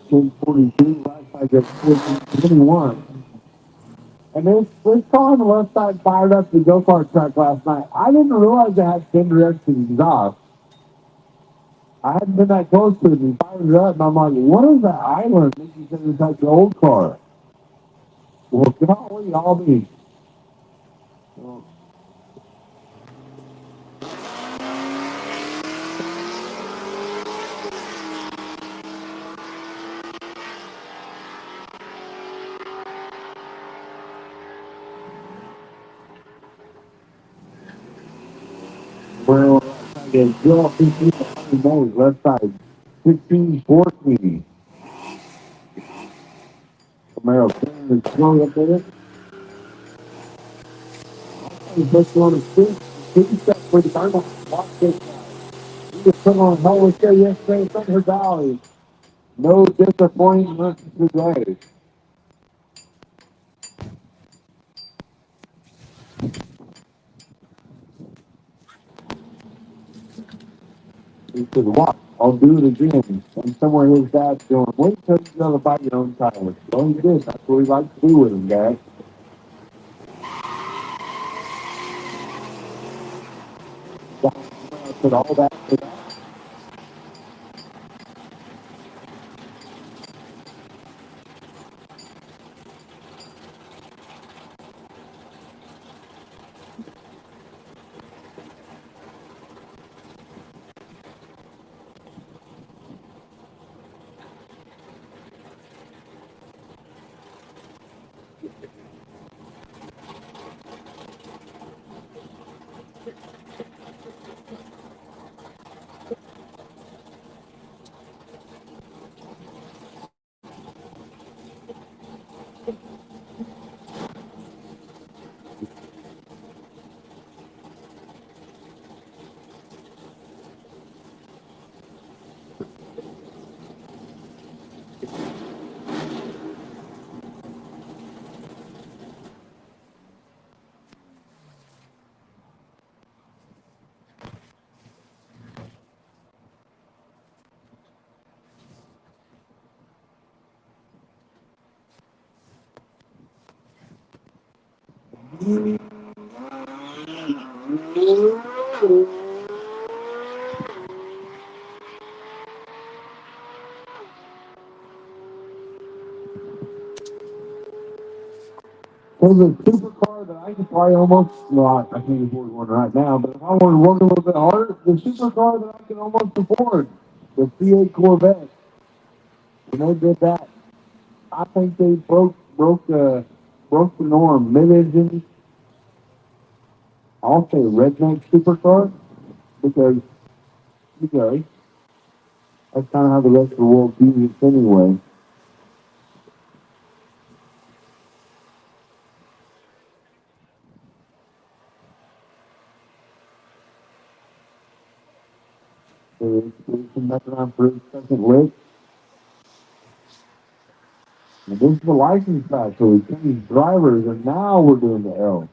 1042, right side of 21. And this car on the left side fired up the go-kart track last night. I didn't realize they had 10 direction exhaust. I hadn't been that close to it. He fired it up, and I'm like, what is that island? And he said it's like the old car. Well, golly, all these. Well, I draw 15 more left side. 16, 14. Camaro turning is going up there. He's just on the street. He stepped for the final. Watch this guy. He just put on a hell of a show yesterday in Thunder Valley. No disappointment today. He said, watch, I'll do it again. And somewhere his dad's going, wait till you go to buy your own tires. Well, he did. That's what he likes to do with him, Dad. I said, all that for that. There's a supercar that I could probably almost, no, I can't afford one right now, but if I want to work a little bit harder, the supercar that I can almost afford, the C8 Corvette, when they did that, I think they broke the norm. Mid-engine, I'll say redneck supercar, because that's kind of how the rest of the world views it anyway. So it's nothing on for his second lick. And this is the license pack, so we changed drivers, and now we're doing the L.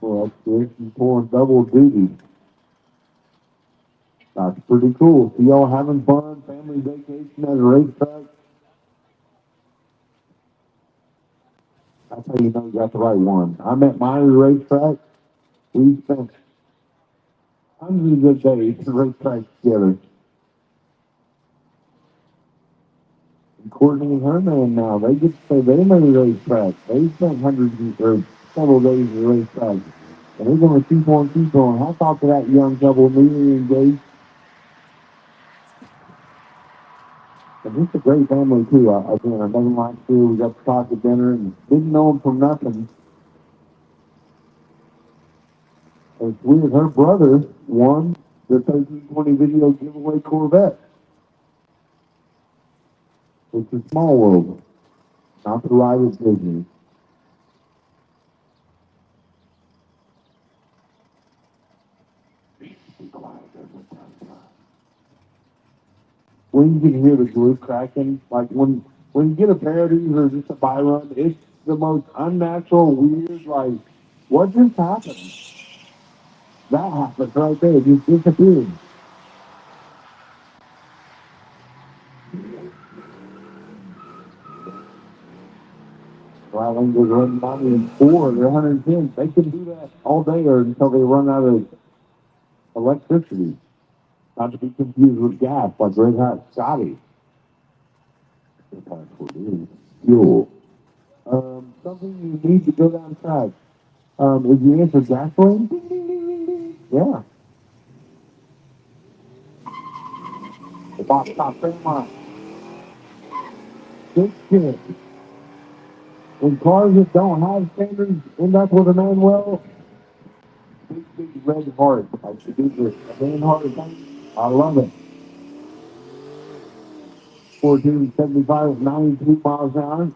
Well, that's good. He's pulling double duty. That's pretty cool. See y'all having fun, family vacation at a racetrack. That's how you know you got the right one. I met mine at a racetrack. We spent hundreds of days at the racetrack together. And Courtney and her man now, they get to say they made a racetrack. They spent hundreds or several days at the racetrack. And they're going to keep on, keep on. Hats off to that young couple, newly engaged. And it's a great family, too. Again, I met them last year. We got to talk at dinner and didn't know them from nothing. It's weird. Her brother won the 1320 video giveaway Corvette. It's a small world, not the ride at Disney. When you can hear the glue cracking, like when when you get a pair of these or just a buy run, it's the most unnatural, weird, like, what just happened? That happened right there. It just disappeared. Well, I think they're running 94, they're 110. They can do that all day or until they run out of electricity. Not to be confused with gas, like Red Hot Scotty. Fuel. Something you need to go down track. Is the answer gasoline? Ding, ding, ding, ding, ding. Yeah. The box top Fairmont. Good shit. When cars that don't have standards end up with a Manuel, big red heart. I should do this. A red heart thing. I love it. 1475, 92 miles an hour.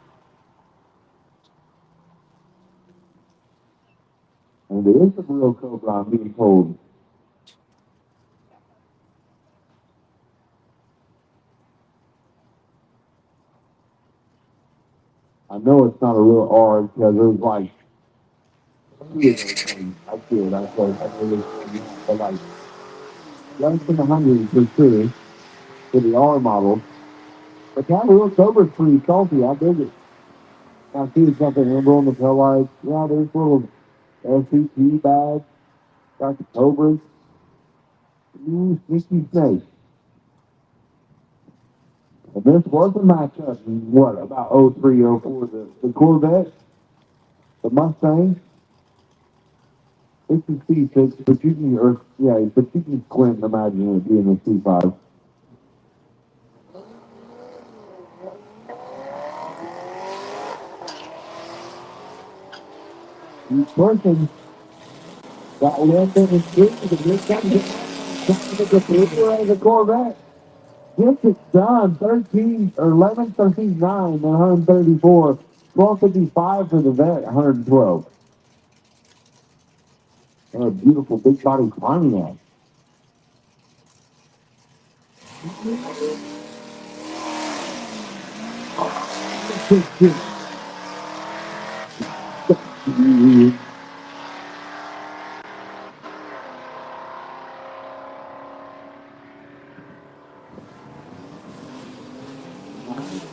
And it is a real Cobra, I'm being told. I know it's not a real R because there's like, I did. I said, I really, but like, less than 100 for sure for the R model. But that real Cobra's pretty salty. I dig it. I see it's got the handle on the tail lights. Yeah, there's little LCT bags. Got the Cobras. Ooh, sneaky snake. And this was a matchup in what, about 03, 04. The Corvette, the Mustang, it's a C6, but you can, or, yeah, but you can squint and imagine it being a C5. Each person got one thing in street, the good guy gets the paper as a Corvette. Gets it done, 13, or 11, 13, 9, and 134. 1255 for the vet, 112. Oh, beautiful big body climbing out.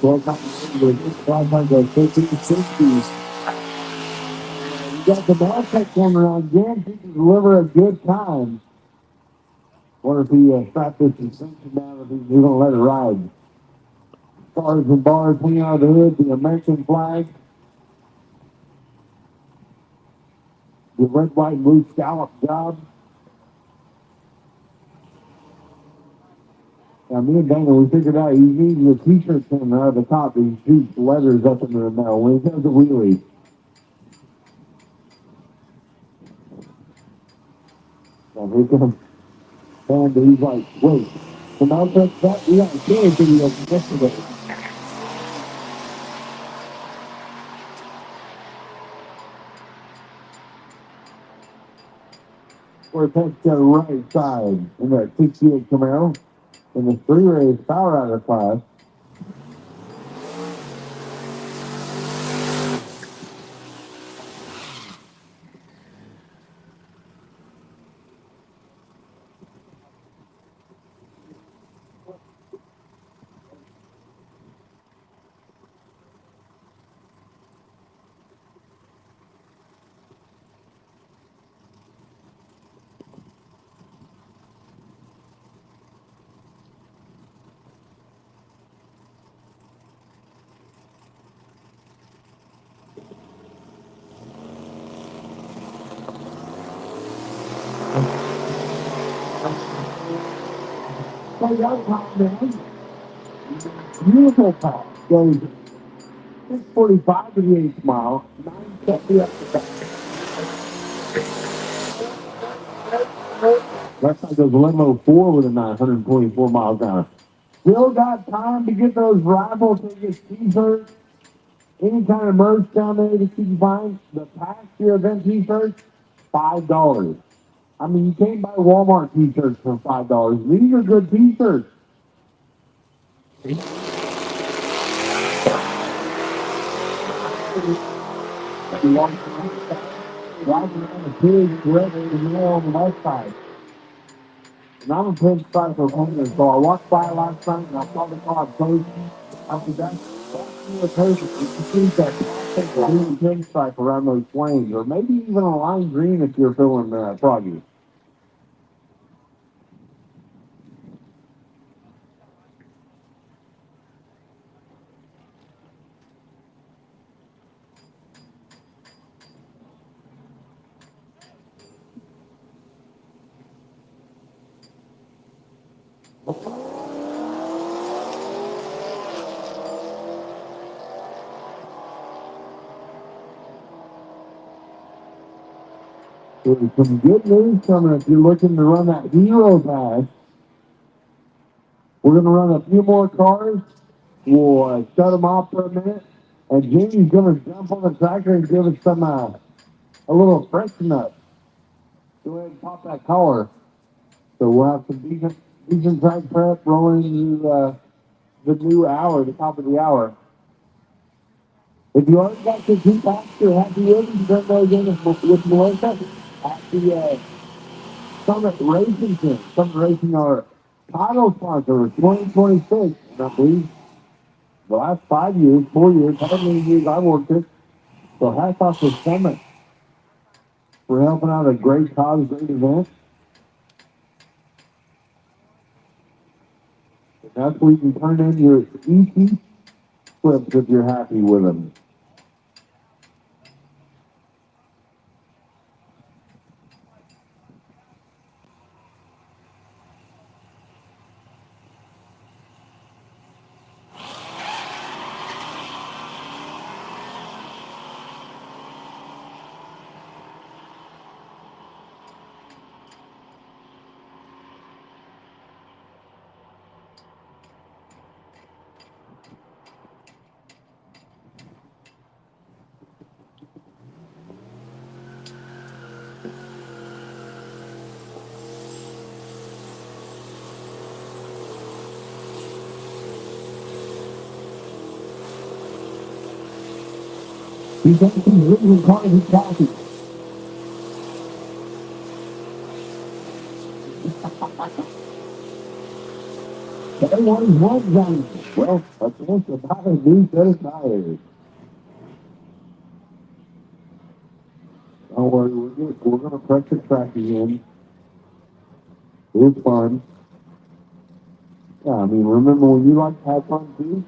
Well, not really, it's 560s. You got the Martech coming around again. He can deliver a good time. Wonder if he strapped this suspension down, if he's going to let it ride. Stars and bars hanging out of the hood, the American flag, the red, white, and blue scallop job. Now, me and Dana, we figured out he's needing a t-shirt coming out of the top. He shoots letters up into the mail when he does the wheelie. And here comes, and he's like, wait, so now that we got a killing video from yesterday. Where it takes the right side in that 68 Camaro. In the three-race power rider class, so that top man, beautiful top, goes 645 to the 8th mile, 970 up the back. Left side goes limo 4 with a 924 miles an hour. Still got time to get those raffle tickets, t-shirts, any kind of merch down there that you can find. The past year event t-shirts, $5. I mean, you can't buy Walmart t-shirts for $5. These are good t-shirts. Walking around the pig, wreck the nail on the left side. And I'm a pig cycle owner, so I walked by last night and I saw the car approach. I said, that's the person. You can see that plastic green pig stripe around those flames, or maybe even a lime green if you're feeling froggy. There's some good news coming if you're looking to run that hero pass. We're going to run a few more cars. We'll shut them off for a minute. And Jamie's going to jump on the tractor and give us some a little freshen up. Go ahead and pop that collar. So we'll have some decent track prep rolling into the new hour, the top of the hour. If you already got your two packs you're happy with, you can turn those in with Melissa at the Summit Racing Team. Summit Racing, our title sponsor for 2026. And I believe the last 5 years, 4 years, however many years I worked it. So hats off to Summit for helping out a great cause, great event. And that's where you can turn in your ET slips if you're happy with them. He's got some really cars and coffee. Everyone's one gun. Well, that's what's about a new set of tires. Don't worry, we're gonna press the track again. It was fun. Yeah, I mean, remember when you like to have fun too?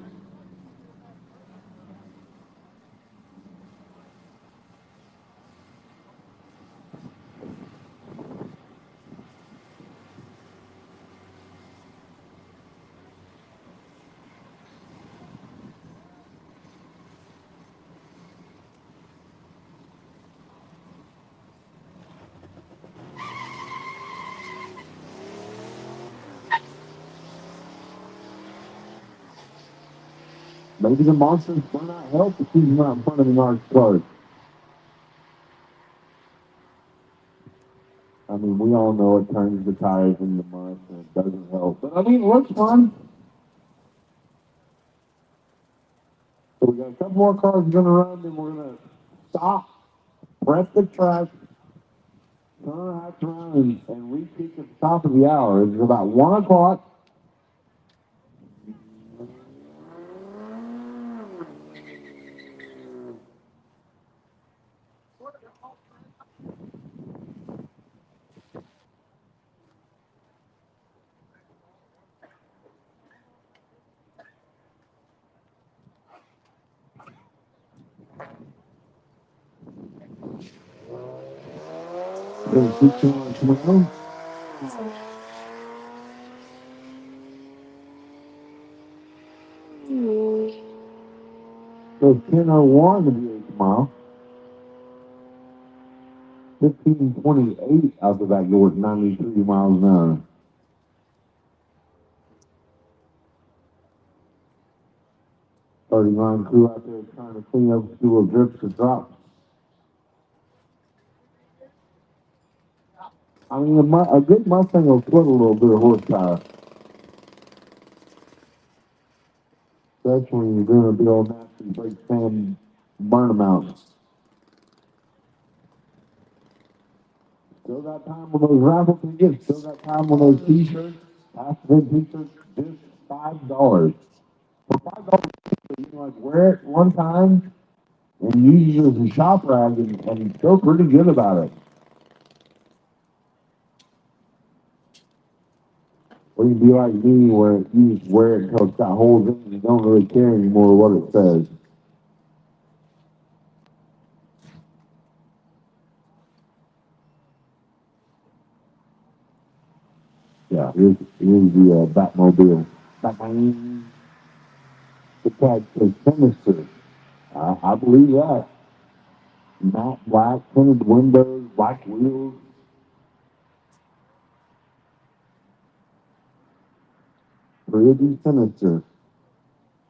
Maybe the monsters might not help if he's not in front of the large cars. I mean, we all know it turns the tires into mush and it doesn't help. But I mean, it looks fun. So we got a couple more cars we're gonna run, then we're gonna stop, prep the track, turn our hats around, and re-kick at the top of the hour. It's about 1 o'clock. Gonna keep going tomorrow. So 10:01 to be tomorrow. 15:28 out the back door at 93 miles an hour. Starting line crew out there trying to clean up a few drips and drops. I mean, a good Mustang will put a little bit of horsepower. Especially when you're doing a big old nasty brake fan burn them out. Still got time on those raffle tickets. Still got time on those t-shirts. Last event t-shirts, just $5. For $5, you can like wear it one time and use it as a shop rag and feel pretty good about it. Or you can be like me where you just wear it until it's got holes in it and you don't really care anymore what it says. Yeah, here's the Batmobile. Batman. The tag says Sinister. I believe that. Matte black, tinted windows, black wheels. Pretty sinister.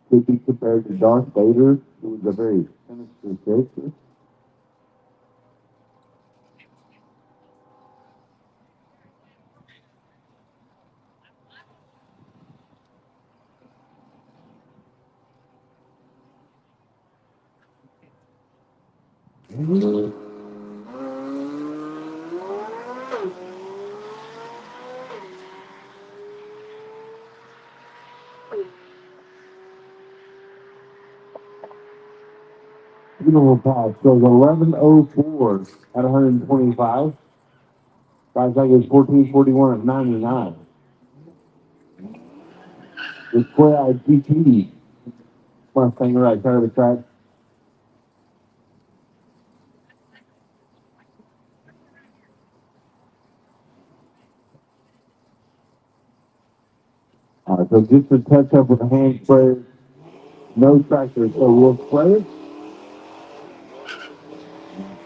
Could be compared to Darth Vader, who was a very sinister character. Funeral pass goes 1104 at 125. Guys, that goes 1441 at 99. The square eyed GT. Mustang right side of the track. So just to touch up with a hand sprayer, no tractor. So we'll spray it.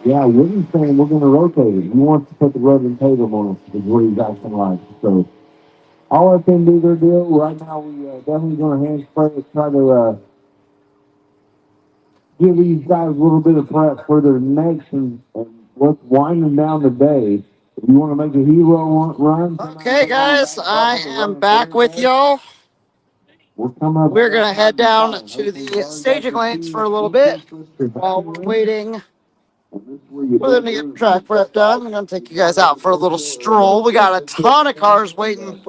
Yeah, Woody's saying we're going to rotate it. He wants to put the rub and tatum on it, is what he's asking like. So I'll let them do their deal. Right now, we definitely going to hand spray it, try to give these guys a little bit of prep for their next and what's winding down the day. If you want to make a hero run, Okay, guys, I am back with y'all. We're going to head down to the staging lanes for a little bit while we're waiting for them to get track prep done. I'm going to take you guys out for a little stroll. We got a ton of cars waiting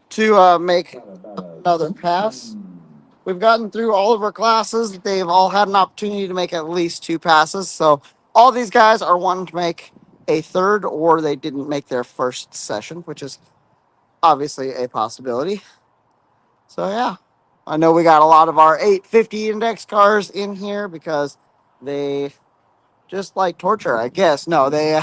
to make another pass. We've gotten through all of our classes. They've all had an opportunity to make at least 2 passes. So all these guys are wanting to make a third, or they didn't make their first session, which is obviously a possibility. So yeah, I know we got a lot of our 850 index cars in here because they just like torture, I guess. No, they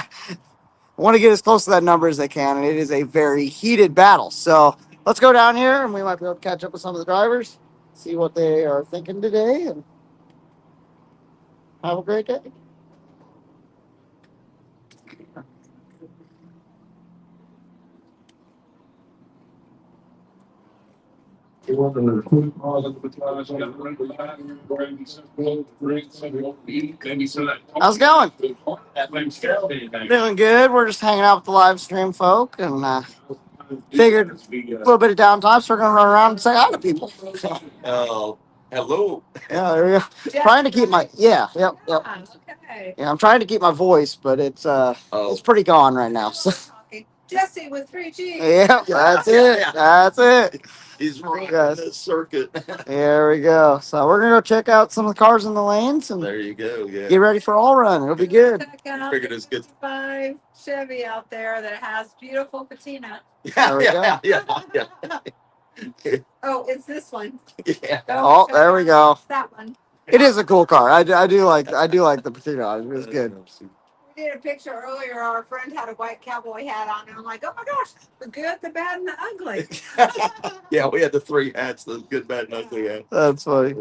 want to get as close to that number as they can, and it is a very heated battle. So let's go down here, and we might be able to catch up with some of the drivers, see what they are thinking today, and have a great day. How's it going? Doing good. We're just hanging out with the live stream folk, and figured a little bit of downtime, so we're gonna run around and say hi to people. Hello. Yeah, there we go. Trying to keep my yep. Okay. Yeah, I'm trying to keep my voice, but it's pretty gone right now. So Jesse with 3G. yeah, that's it. That's it. He's running Guys. the circuit. There we go. So we're gonna go check out some of the cars in the lanes and There you go. Yeah. get ready for all run. It'll be good. Check out Figured it's good. 5 Chevy out there that has beautiful patina. There we go. Yeah. Oh, it's this one. Yeah. Oh, there we go. That one. It is a cool car. I do like the patina. It was good. We did a picture earlier. Our friend had a white cowboy hat on, and I'm like, oh my gosh, the good, the bad, and the ugly. Yeah, we had the 3 hats, the good, bad, and ugly hat. That's funny.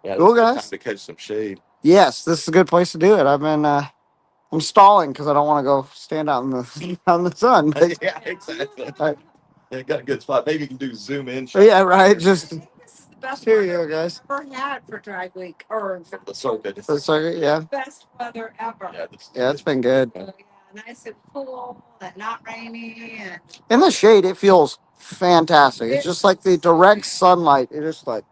Yeah, Cool, it's a good guys. time to catch some shade. Yes, this is a good place to do it. I'm stalling because I don't want to go stand out in the on the sun. Yeah, exactly. Right. Yeah, got a good spot. Maybe you can do zoom in. But yeah, right. I Just think this is the best here weather you go, guys. we've ever had for drag week, or The circuit. For the circuit, yeah. best weather ever. Yeah, it's been good. So, yeah, nice and cool, and not rainy, and In the shade, it feels fantastic. It's just like the direct sunlight. It just like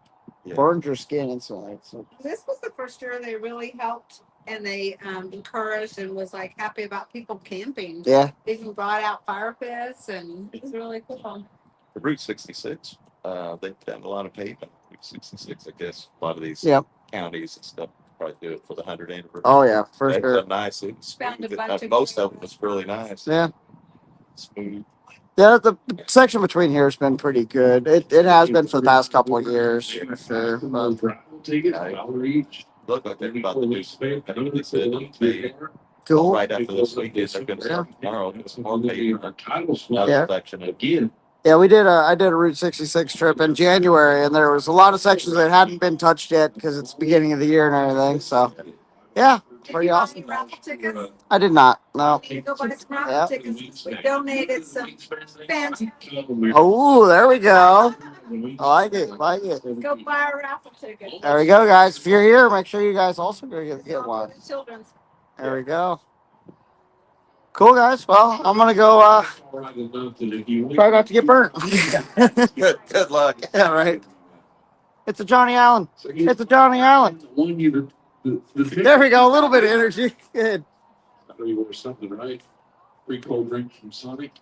burns your skin instantly. So. This was the first year they really helped and they encouraged and was like happy about people camping. Yeah. They even brought out fire pits and it was really cool. The Route 66, they've done a lot of pavement. Route 66, I guess. A lot of these counties and stuff probably do it for the 100th anniversary. Oh yeah, for They've sure. done nice. It was Found a smooth. bunch of Most of them was really nice. Yeah. Smooth. Yeah, the section between here has been pretty good. It has been for the past couple of years, for sure. But, Look like they're about to do they said they cool. right after this weekend they're going to start tomorrow. It's more pavement. Another section again. Yeah, I did a Route 66 trip in January, and there was a lot of sections that hadn't been touched yet because it's the beginning of the year and everything. So, yeah, pretty awesome. Raffle tickets? I did not. No. You go buy some raffle tickets. We donated some fans. Oh, there we go. I like it. Like it. Go buy a raffle ticket. There we go, guys. If you're here, make sure you guys also go get one. Children's. There we go. Cool, guys. Well, I'm gonna go try not to get burnt. Good luck. Yeah, right. It's a Johnny Allen. It's a Johnny Allen. There we go. A little bit of energy. Good. Or something, right? Free cold drink from Sonic.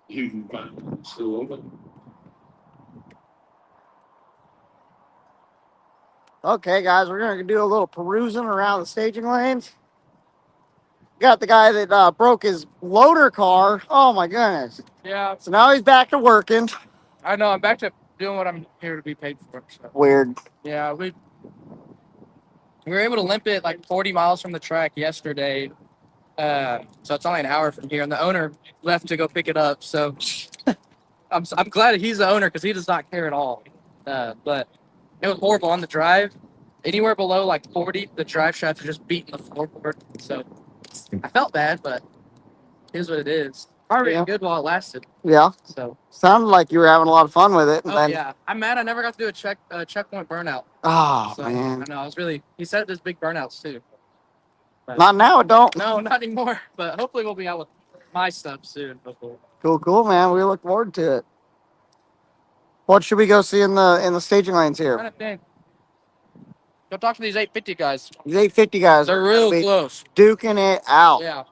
You can find it still open. Okay, guys, we're gonna do a little perusing around the staging lanes. Got the guy that broke his loader car. Oh my goodness. Yeah, So now he's back to working. I know. I'm back to doing what I'm here to be paid for. So. Weird. Yeah, we were able to limp it like 40 miles from the track yesterday. So it's only an hour from here, and the owner left to go pick it up. So I'm glad he's the owner because he does not care at all. But it was horrible on the drive. Anywhere below like 40, the drive shaft is just beating the floorboard. So I felt bad, but here's what it is. Car ran good while it lasted. Yeah. So Sounded like you were having a lot of fun with it. And then, yeah, I'm mad I never got to do a checkpoint burnout. Oh So, man. I know I was really. He said there's big burnouts too. But Not now, it don't. no, not anymore. But hopefully we'll be out with my stuff soon. Hopefully. Cool, man. We look forward to it. What should we go see in the staging lanes here? Trying to think. Go talk to these 850 guys. These 850 guys They're are real gonna be close. duking it out. Yeah.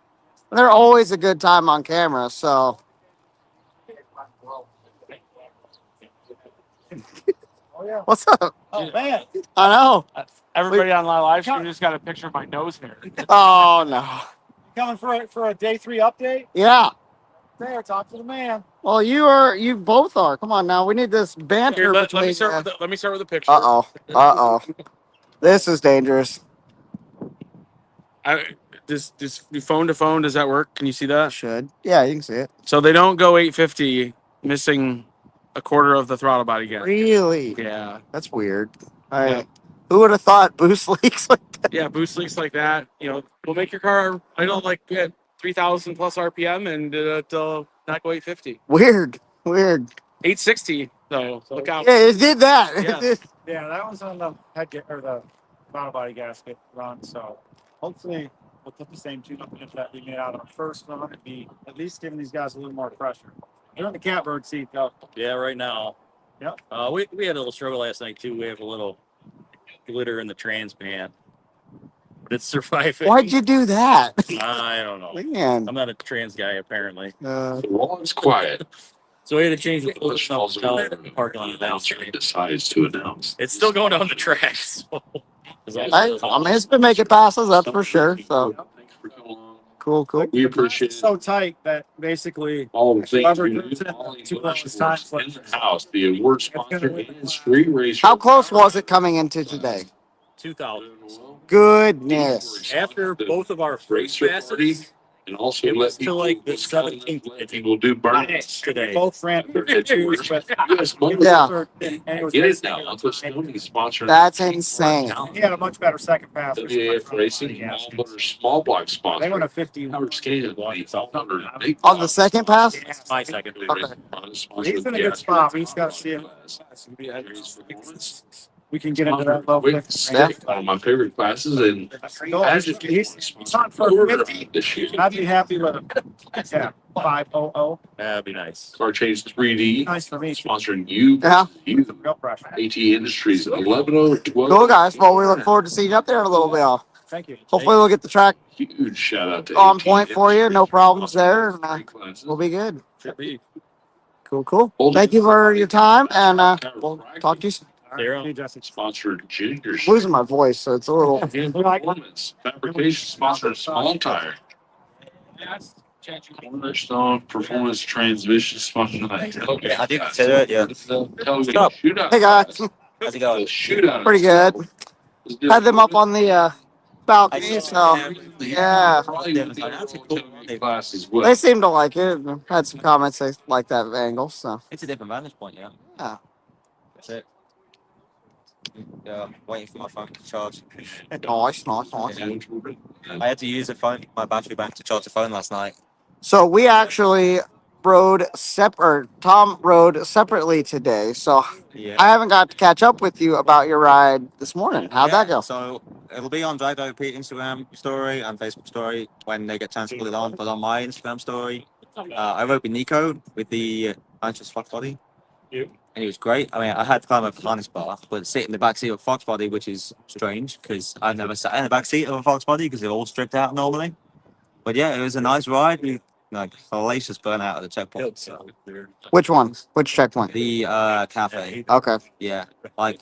They're always a good time on camera, so. What's up? Oh man! I know. Everybody on my live stream just got a picture of my nose hair. Oh no. Coming for a day 3 update. Yeah. There, talk to the man. Well, you both are. Come on now. We need this banter Here, let between. me start. Let me start with a picture. Uh-oh. This is dangerous. This phone to phone, does that work? Can you see that? Should. Yeah, you can see it. So they don't go 850, missing a quarter of the throttle body gap. Really? Yeah. That's weird. All right. Yeah. Who would have thought boost leaks like that? Yeah, boost leaks like that. Will make your car idle like at 3,000 plus RPM and it'll not go 850. Weird. 860 though. Look out. Yeah, it did that. Yeah. Yeah, that was on the the throttle body gasket run. So hopefully we'll put the same tune up that we made out on our first run and be at least giving these guys a little more pressure. They're in the catbird seat though. Yeah, right now. Yep. We had a little struggle last night too. We have a little glitter in the trans pan, but it's surviving. Why'd you do that? I don't know. Man. I'm not a trans guy apparently. The wall's quiet. So we had to change the full Falls over there. parking lot Announcer decides to announce. It's still going down the tracks. So. I mean, it's been making passes, that's for sure. So Thanks for coming along. cool. We appreciate It's so tight that basically all the things Whoever we do. gets it, All the 2 months awards time in slips. the house, the award sponsor and street racer. How close was it coming into today? 2,000. Goodness. After both of our first Racer party, passes, and also it let was till people like the what's coming up, 17th. let people do burnouts today. both ran 52s, but Yes, Yeah. and it was Get it basically- now. Uncle Stoney sponsoring. That's insane. He had a much better second pass. WAF Racing, small block sponsor. They went a 50. Howard Scan, On the second pass? That's my second. Okay. He's in a good spot. We just got to see him. we can get into that low With 50s. stick, one of my favorite classes, and He's on for 50. this year. I'd be happy with him. Yeah, 500. That'd be nice. Car Change 3D, Nice for me. sponsoring you. Yeah. Real pressure. AT Industries 11:12. Cool, guys. Well, we look forward to seeing you up there in a little bit. Thank you. Hopefully, we'll get the track Huge shout out to on AT point for you. No Industries. problems there. And, Great classes. we'll be good. Should be. Cool. Thank you for your time, and we'll talk to you soon. Zero. Hey, Jesse. Sponsored Ginger I'm losing my voice, so it's a little. and Performance. Fabrication sponsored Small Tire. Cornerstone Performance Transmission sponsored Yeah, I do consider it, yeah. Television Stop. shootout. Hey, guys. How's it The going? shootout. Pretty good. Had them up on the balcony, I so saw yeah. Probably That's a cool class as well. They seem to like it. Had some comments they like that angle, so It's a different vantage point, yeah. yeah. That's it. Yeah, waiting for my phone to charge. Nice. I had to use my battery bank to charge the phone last night. So we actually Tom rode separately today, so Yeah. I haven't got to catch up with you about your ride this morning. How'd that go? So it'll be on Drive Over Pete Instagram story and Facebook story when they get a chance to put it on. But on my Instagram story, I rode with Nico with the Manchester Fox Body. And it was great. I mean, I had to climb up the harness bar, but sit in the back seat of a Fox Body, which is strange because I've never sat in the back seat of a Fox Body because they're all stripped out normally. But yeah, it was a nice ride. We like hellacious burnout at the checkpoint. So. Which one? Which checkpoint? The cafe. Okay. Yeah, like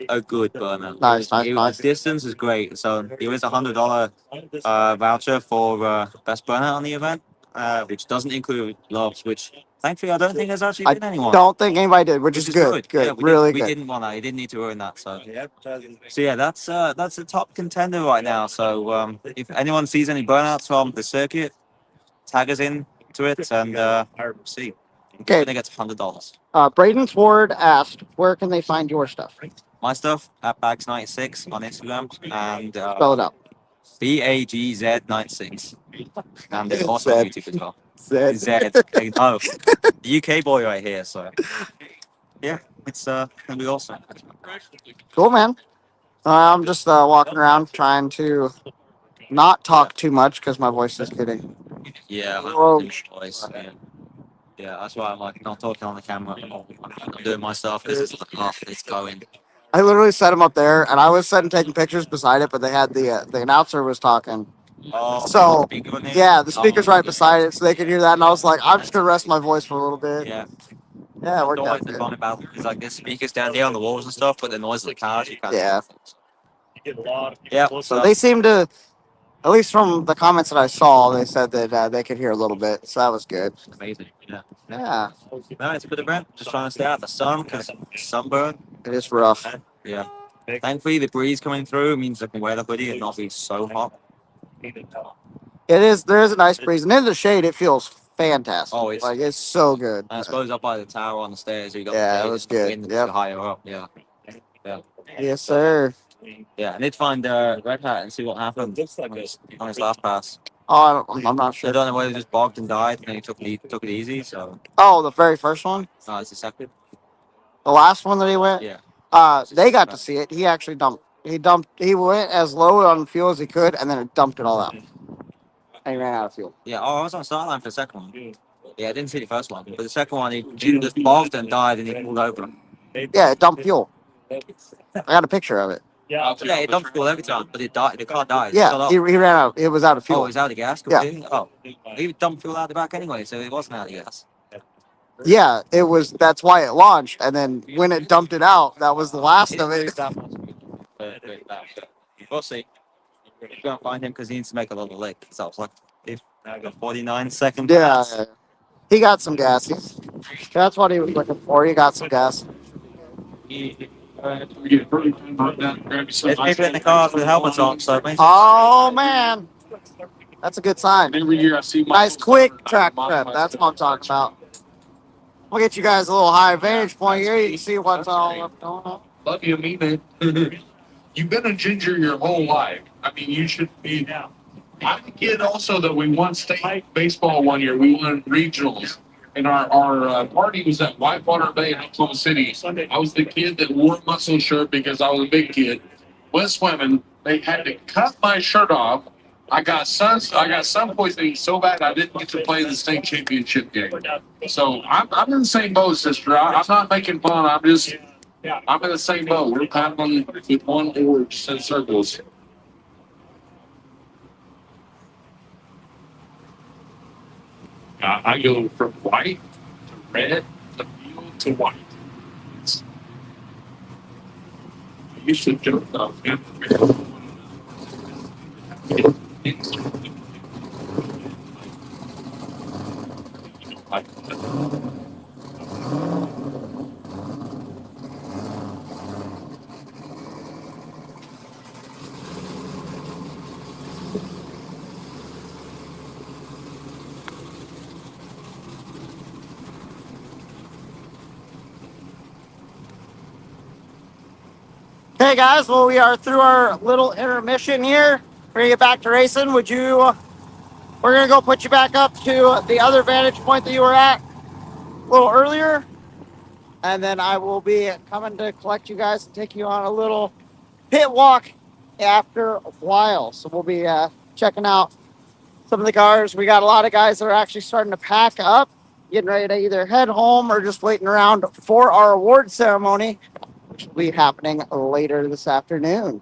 a good burnout. Nice. The distance is great. So there is $100 voucher for best burnout on the event, which doesn't include gloves, which thankfully I don't think there's actually been anyone. Don't think anybody did, which is good. Good. Yeah, really we good. didn't want that. He didn't need to earn that. So yeah, that's a top contender right now. So if anyone sees any burnouts from the circuit, tag us in to it and see. Okay. I think it's $100. Braden Sword asked, where can they find your stuff? My stuff at Bags96 on Instagram and Spell it out. BAGZ96. And there's also Zed. on YouTube as well. Zed. No, the UK boy right here. So yeah, it's gonna be awesome. Cool, man. I'm just walking around trying to not talk too much because my voice is getting. Yeah, Whoa. voice. Yeah, that's why I'm like not talking on the camera. I'm doing my stuff because it's like, it's going. I literally set him up there, and I was sitting taking pictures beside it, but they had the announcer was talking. Oh, So yeah, the speaker's right yeah. beside it, so they could hear that. And I was like, I'm just gonna rest my voice for a little bit. Yeah. Yeah, it worked Always out the good. fun about it is like there's speakers down here on the walls and stuff, but the noise of the cars you can't. Yeah. Yeah. So they seemed to, at least from the comments that I saw, they said that they could hear a little bit, so that was good. Amazing. Yeah. Yeah, No, it's a good event. Just trying to stay out of the sun because sunburn. it is rough. Yeah. Thankfully, the breeze coming through means I can wear the hoodie and not be so hot. It is. There is a nice breeze, and in the shade, it feels fantastic. Oh, it's- like it's so good. And I suppose up by the tower on the stairs, you got Yeah, the it was the good. wind that's Yep. higher up. Yeah. Yes, sir. Yeah, I need to find Red Hat and see what happened on his last pass. Oh, I'm not I sure. don't know whether he just bogged and died and then he took it easy. So Oh, the very first one, it's the second. the last one that he went. Yeah. They got to see it. He actually dumped. He went as low on fuel as he could, and then it dumped it all out. And he ran out of fuel. Yeah. Oh, I was on start line for the second one. Yeah, I didn't see the first one, but the second one he just bogged and died and he pulled over. Yeah, it dumped fuel. I got a picture of it. Yeah, it dumped fuel every time, but it died. The car died. Yeah, he ran out. It was out of Oh, fuel. it was out of gas completely? Oh, he dumped fuel out the back anyway, so it wasn't out of gas. Yeah, it was. That's why it launched, and then when it dumped it out, that was the last of it. We'll see. We're gonna find him because he needs to make a little lick. So I was like, 49 seconds. Yeah, he got some gas. That's what he was looking for. He got some gas. There's people in the cars with helmets on, so maybe. Oh man, that's a good sign. Every year I see Nice quick track prep. That's what I'm talking about. We'll get you guys a little higher vantage point here. You can see what's all up going on. Love you, mean it. You've been a ginger your whole life. I mean, you should be. I'm a kid also that we won state baseball one year. We won regionals. And our party was at Whitewater Bay in Oklahoma City. I was the kid that wore a muscle shirt because I was a big kid. Went swimming. They had to cut my shirt off. I got sun poisoning so bad I didn't get to play the state championship game. So I'm in the same boat, sister. I'm not making fun. I'm in the same boat. We're paddling with one oar in circles. I go from white to red to blue to white. I used to jump off. Hey guys, well we are through our little intermission here. We're gonna get back to racing. We're gonna go put you back up to the other vantage point that you were at a little earlier. And then I will be coming to collect you guys and take you on a little pit walk after a while. So we'll be checking out some of the cars. We got a lot of guys that are actually starting to pack up, getting ready to either head home or just waiting around for our award ceremony, which will be happening later this afternoon.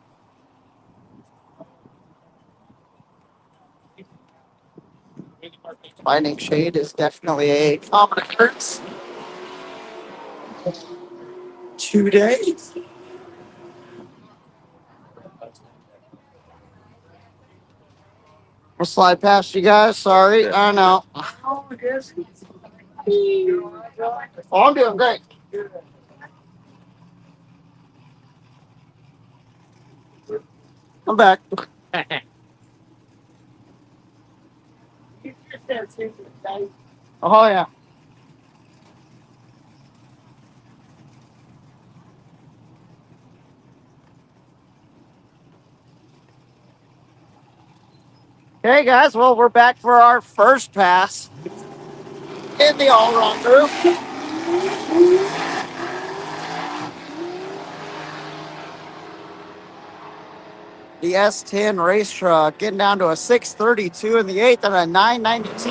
Finding shade is definitely a common occurrence today. We'll slide past you guys. Sorry, I know. Oh, I'm doing great. I'm back. Oh yeah. Hey guys, well we're back for our first pass in the all-around group. The S10 race truck getting down to a 632 in the 8th and a 992.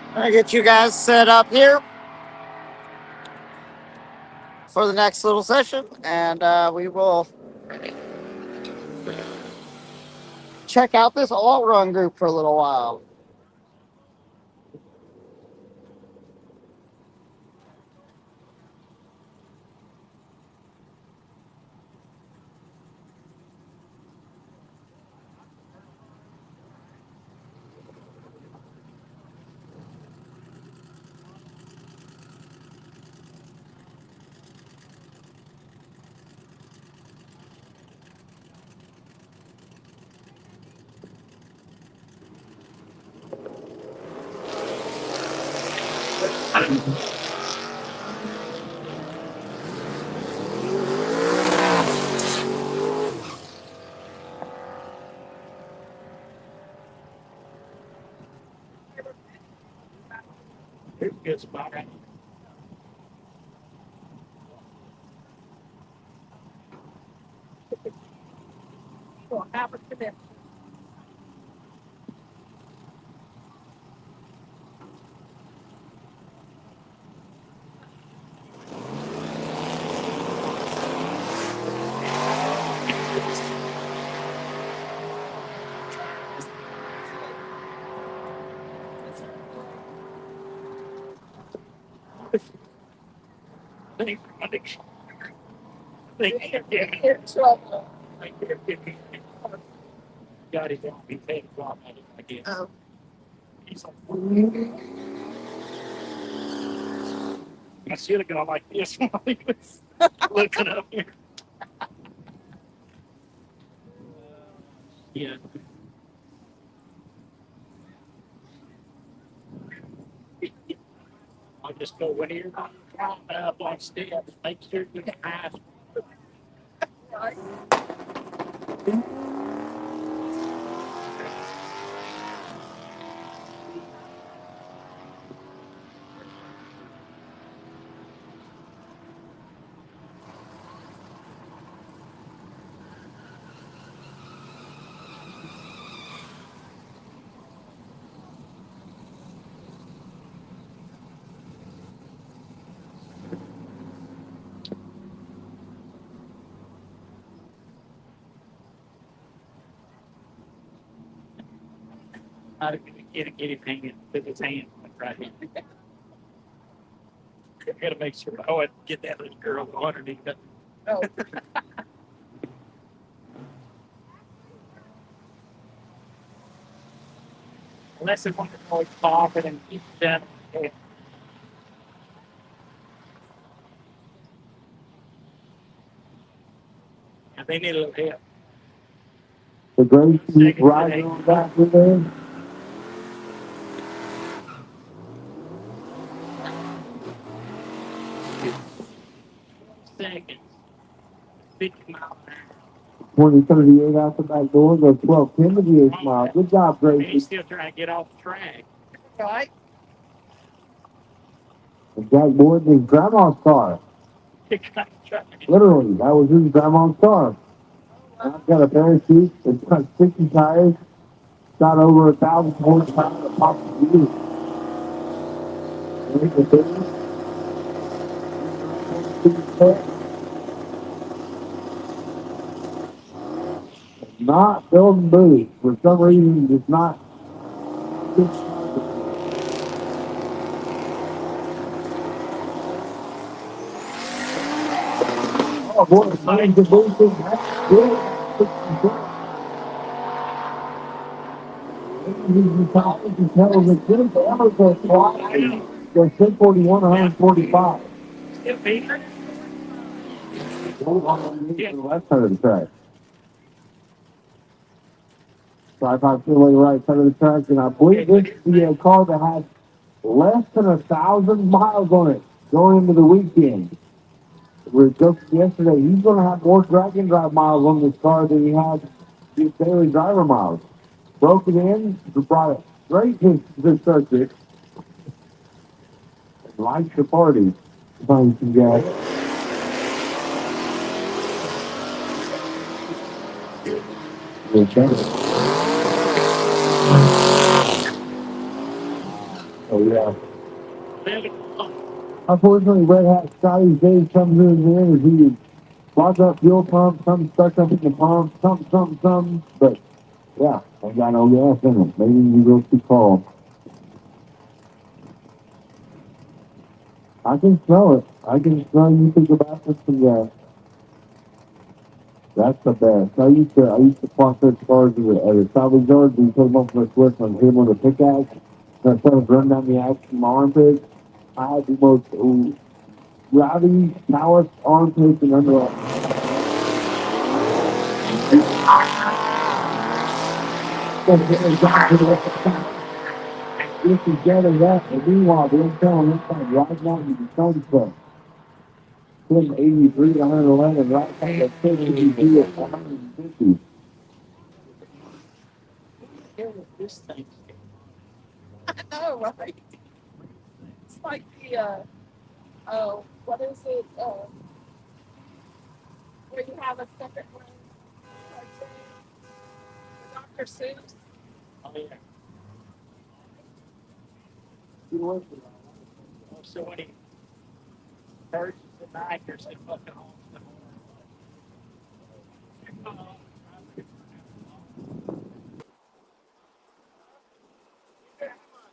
I'm gonna get you guys set up here for the next little session, and we will check out this all-run group for a little while. guess. Oh. He's like, I should have gone like this while he was looking up here. Yeah. I'll just go when you're not climbing up on steps. Make sure you get eyes. Right. How to get his hand with his hand right here. Gotta make sure. Oh, I get that little girl underneath it. Oh. Unless they want to always pop it and keep it down. Yeah. And they need a little help. The great rider on back there. Seconds. 50 miles an hour. 2038 out the back door, go 1210 to the 8th mile. Good job, And he's Gracie. still trying to get off the track. Right. And Jack Boyd is grandma's car. Literally, that was his grandma's car. And I've got a parachute. It's got 60 tires. Got over 1,000 horsepower to pop the wheels. Not building boots. For some reason, it's not. Oh boy, it's not the boots. They're 1041, 145. Still featuring? The left side of the track. So I thought to the right side of the track, and I believe this is the car that has less than 1,000 miles on it going into the weekend. We were joking yesterday, he's going to have more drag and drive miles on this car than he has his daily driver miles. Broke it in, brought it straight to the circuit, and liked the party. Thanks, guys. Oh, yeah. Unfortunately, Red Hat Scotty's day comes in there and he clogged up fuel pump, something stuck up in the pump, something. But, yeah, I got no gas in it. Maybe you go too cold. I can smell it. I can smell you think about this some gas. That's the best. I used to park those cars at a salvage yard and put them up for a twist on him with a pickaxe. And instead of running down the axe from my armpits, I had the most rowdy, calloused armpits and under. This together that, and meanwhile, they're telling us like right now you can tell stuff. 83 to 111, right now that's 52 at 150. This thing. I know, right? It's like the what is it? Where you have a second one, cartoon, Dr. Seuss. Oh, yeah. So when he purges the night, there's a fucking home.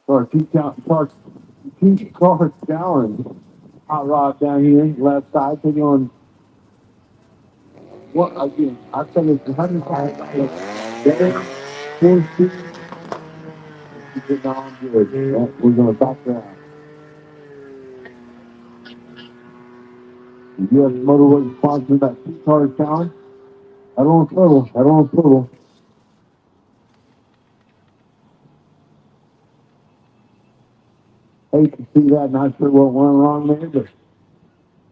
Or keep cars down. Hot rod down here, left side, taking on what again? I said it's 100 times. There, 4 speed, Getting on good. Yeah, we're gonna back that out. The U.S. Motorway sponsored that two-car challenge. I don't total. I don't total. Hate to see that. Not sure what went wrong there, but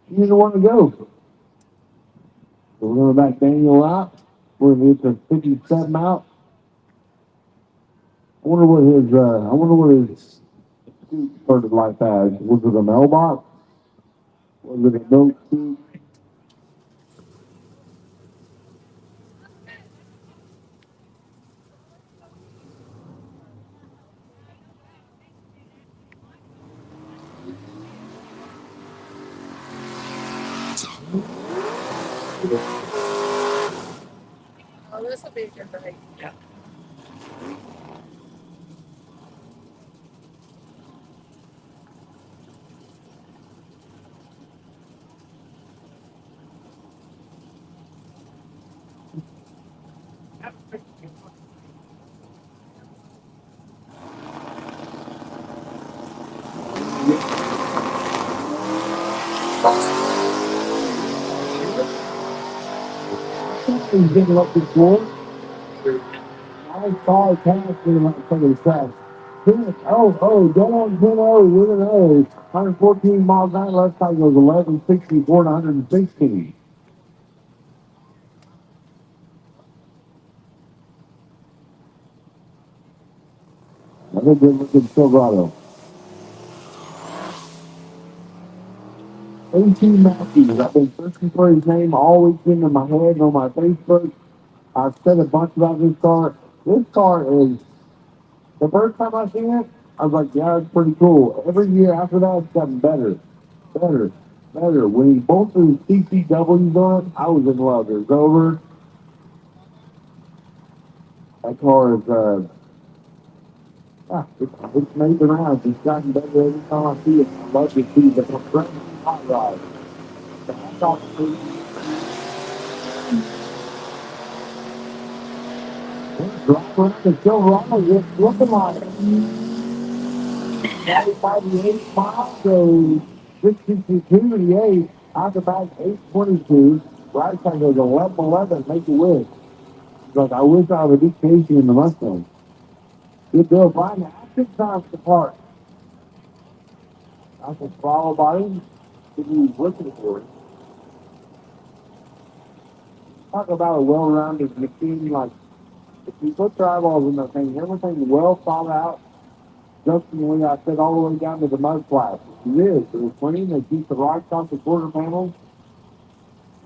he didn't want to go. So we're gonna back Daniel out. We're gonna get the 57 out. I wonder what his scoop started life as. Was it a mailbox? Was it a milk scoop? Oh, this will be a good race. He's getting up this floor. I saw it pass me like something fast. Dead on 10-0, winning O. 114 miles an hour, left side goes 1164 to 116. Another good looking Silverado. 18 Matthews. I've been searching for his name all weekend in my head and on my Facebook. I've said a bunch about this car. This car is, the first time I seen it, I was like, yeah, it's pretty cool. Every year after that, it's gotten better, better, better. When he bolted his CCWs on it, I was in love. It's over. That car is, it's made the rounds. It's gotten better every time I see it. I love to see the progressive hot rod. I thought drive around the Silverado, it's looking like 98 miles, so 62 to the 8, out the back 822, right side goes 1111, make a wish. Like, I wish I would be Casey in the Mustang. Good deal, find the active times to park. I can follow by him if he's looking for it. Talk about a well-rounded machine, like, if you put your eyeballs in that thing, everything well thought out. Justin Lee, I said all the way down to the mud flaps. It is. It was clean. They keep the rocks off the quarter panels.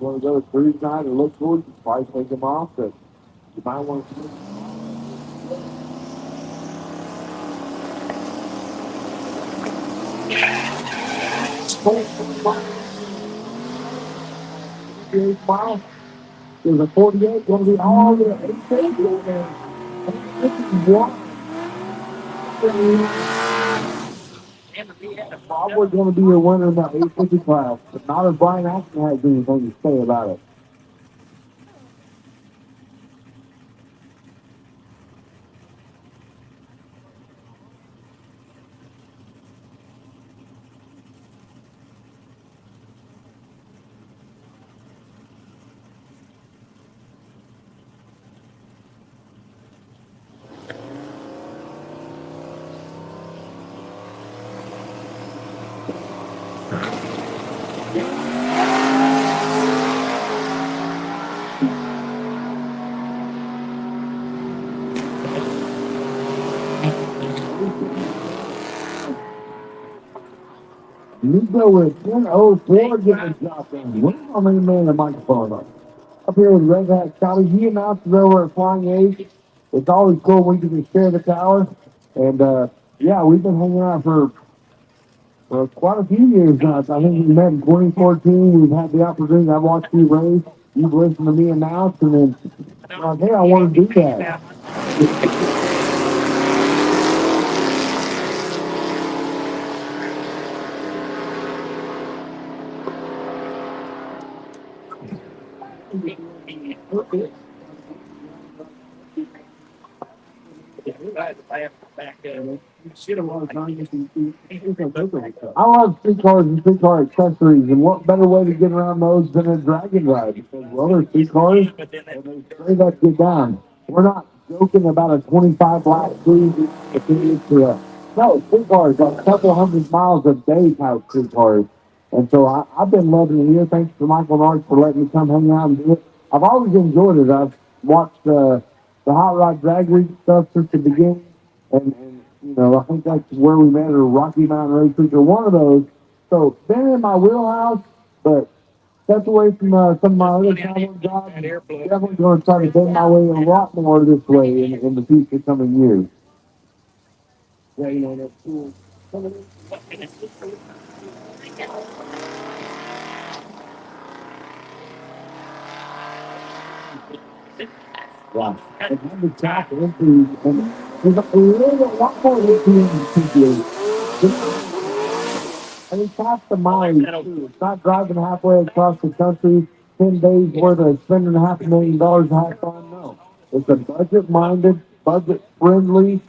You want to go to cruise night or look for it, you probably take them off, but you might want to. 48 miles. There's a 48 going to be all the 850 over there. 851. Probably going to be a winner in that 850 class, but not if Brian Ashton has anything to say about it. You go with 10:04 getting the job done. Where's my main man the microphone up? Up here with Red Hat Scotty. He announced it over at Flying Ace. It's always cool when you can share the tower. And yeah, we've been hanging out for quite a few years now. I think we met in 2014. We've had the opportunity. I've watched you race. You've listened to me announce, and then like, hey, I want to do that. I love street cars and street car accessories, and what better way to get around those than a dragon ride? Because, well, they're street cars, and they straight up get down. We're not joking about a 25 lap cruise. No, street cars are a couple hundred miles a day type street cars. And so I've been loving it here. Thanks to Michael and Art for letting me come hang out and do it. I've always enjoyed it. I've watched the Hot Rod Drag Week stuff since the beginning. And you know, I think that's where we met, or Rocky Mountain Race Week, or one of those. So been in my wheelhouse, but stepped away from some of my other traveling jobs. Definitely going to try to bend my way a lot more this way in the future coming years. Yeah, you know, that's cool. Yeah. And then the track into, and there's a lot more into the and it's half the mileage too. It's not driving halfway across the country, 10 days worth of spending $500,000 to have fun. No. It's a budget-minded, budget-friendly,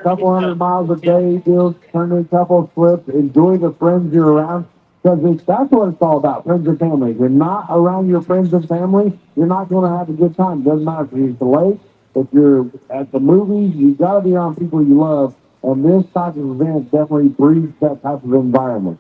couple hundred miles a day deal, turn in a couple of flips, enjoy the friends you're around. Because that's what it's all about, friends and family. If you're not around your friends and family, you're not going to have a good time. Doesn't matter if you're at the lake, if you're at the movies, you got to be around people you love. And this type of event definitely breeds that type of environment.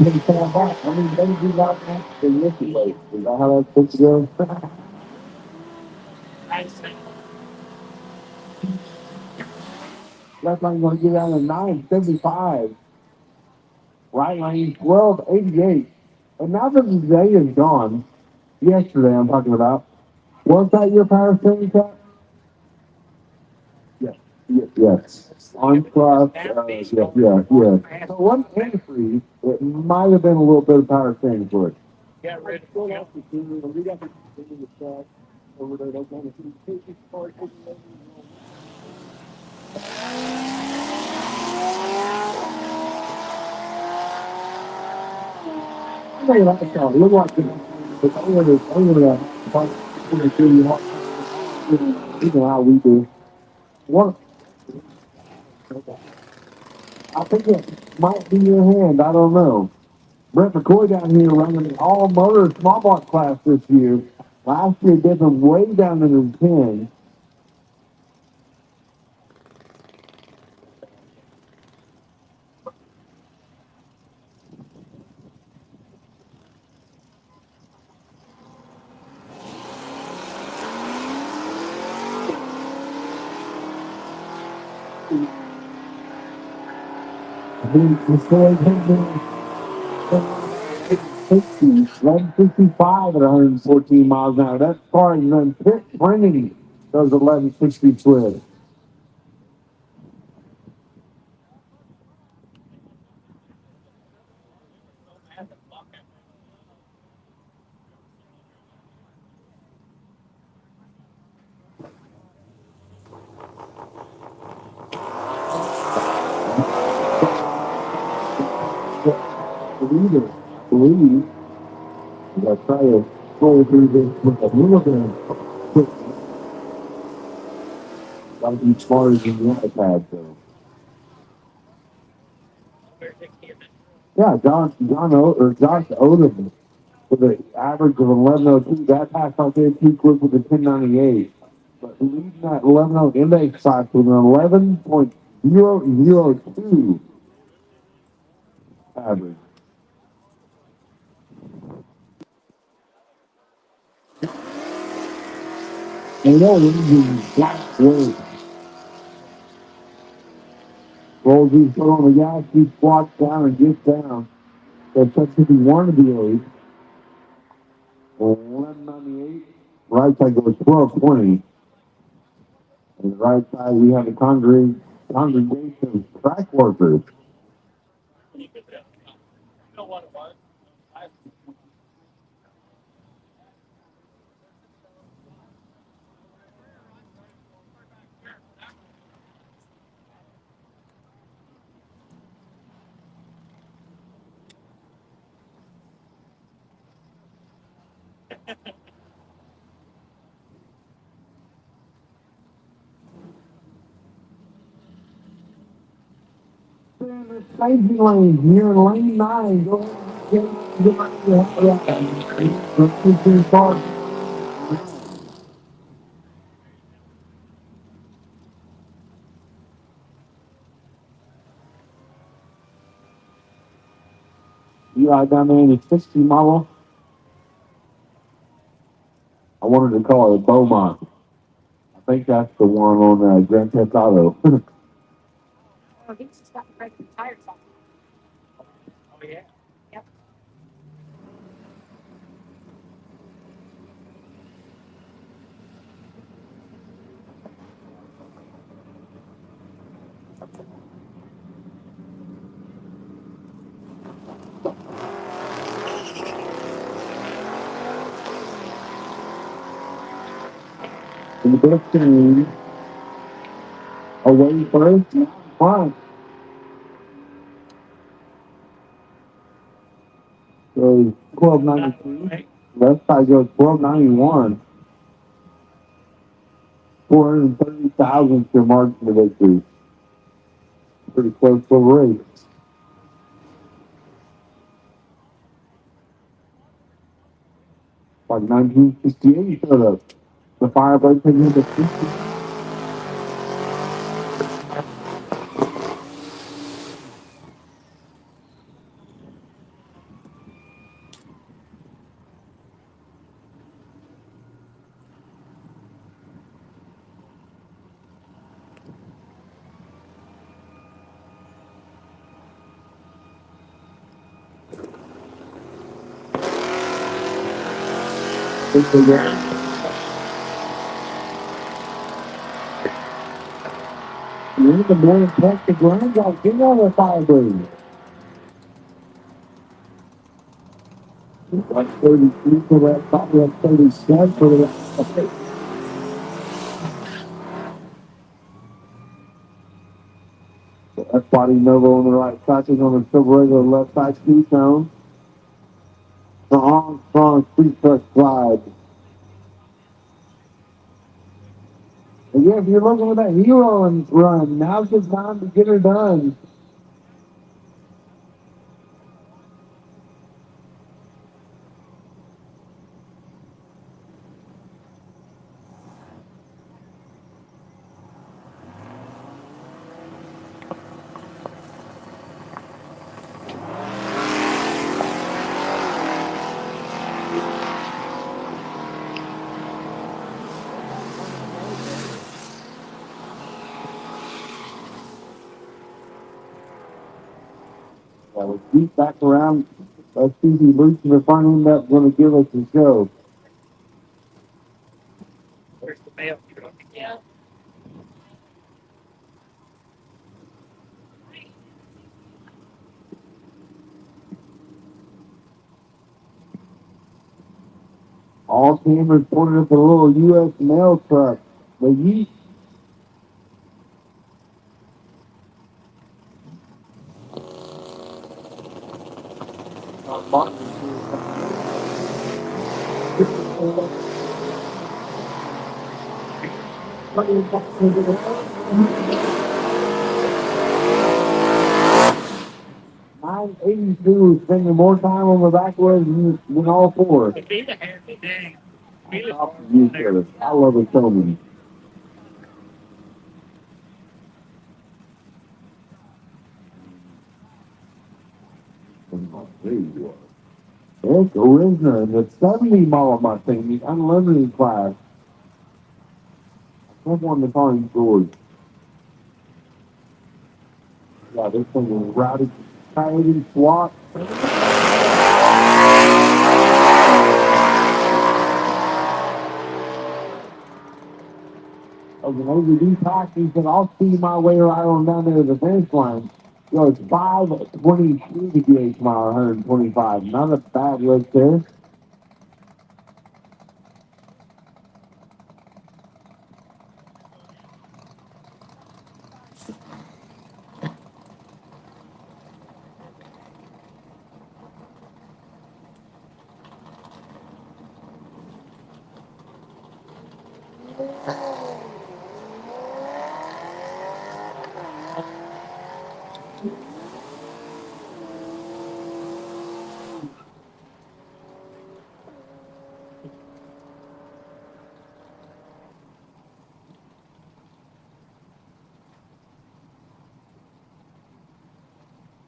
I mean, they do not have to manipulate. Is that how that's supposed to go? Left lane going to get down to 975. Right lane 1288. And now that the day is gone, yesterday I'm talking about, was that your power steering cut? Yes. Yes. On cross, yeah. So one antifreeze, it might have been a little bit of power steering fluid. Yeah, ready. We got the track over there. They kind of I know you like the song. Look like it. But I'm gonna show you how we do. One, I think it might be your hand. I don't know. Brett McCoy down here running the all motor small block class this year. Last year did them way down in the 10. I think McCoy hit me 1165 at 114 miles an hour. That car is run pit printing those 1160 twists. I believe, I try to go through this with a little bit of quick, got to be smarter than the iPad, so. Yeah, Josh Odom with an average of 1102. That pass out there too quick with the 1098. But leading that 11 index class with an 11.002 average. And that is black weight. Rolls his foot on the gas, he squats down and gets down. That's such if he wanted to be late. 1198. Right side goes 1220. On the right side, we have a congregation of track workers. Safety lane here in lane 9. Go ahead and get cars. You ride down there in the 60 model. I wanted to call it Beaumont. I think that's the one on Grand Theft Auto. Oh, he's just got to break the tires off. Oh yeah. Yep. In the 15, away first, front. So 1292. Left side goes 1291. 430,000 to margin of victory. Pretty close to the race. Like 1968 for the Firebird taking the 50. You're the morning touch the ground, y'all get on the Firebird. Like 33 for that, probably like 37 for that. That's body Novo on the right side, on the silver regular left side ski tone. Strong street truck slide. And yeah, if you're looking for that hero and run, now's the time to get her done. Let's beat back around. Let's see if Luke in the front end up going to give us a show. Where's the mail truck? Yeah. All cameras pointed at the little U.S. mail truck. The Yeet. $982 spending more time on the back road than all four. I love it so much. There you are. It's original in the 70 model Mustang, the unlimited class. That's one of the car in George. Yeah, this thing is routed, coyote, SWAT. Of an OVD package, and I'll see my way right on down there to the finish line. You know, it's 5:22 to the 8 mile, 125. Not a bad lift there.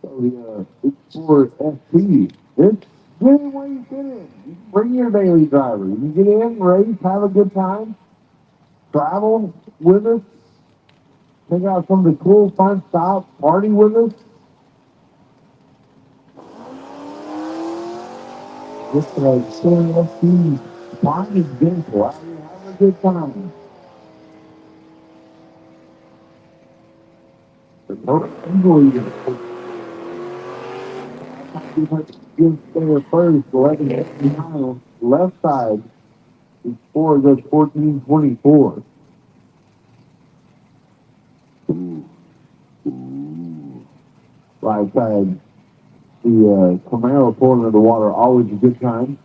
So the Explorer ST. It's really where you get in. You can bring your daily driver. You can get in, race, have a good time, travel with us, check out some of the cool, fun stops, party with us. Just Explorer ST, fine example. Out here having a good time. The most easily give there first, 11 left side. Explorer goes 1424. Right side, the Camaro pulling into the water, always a good time.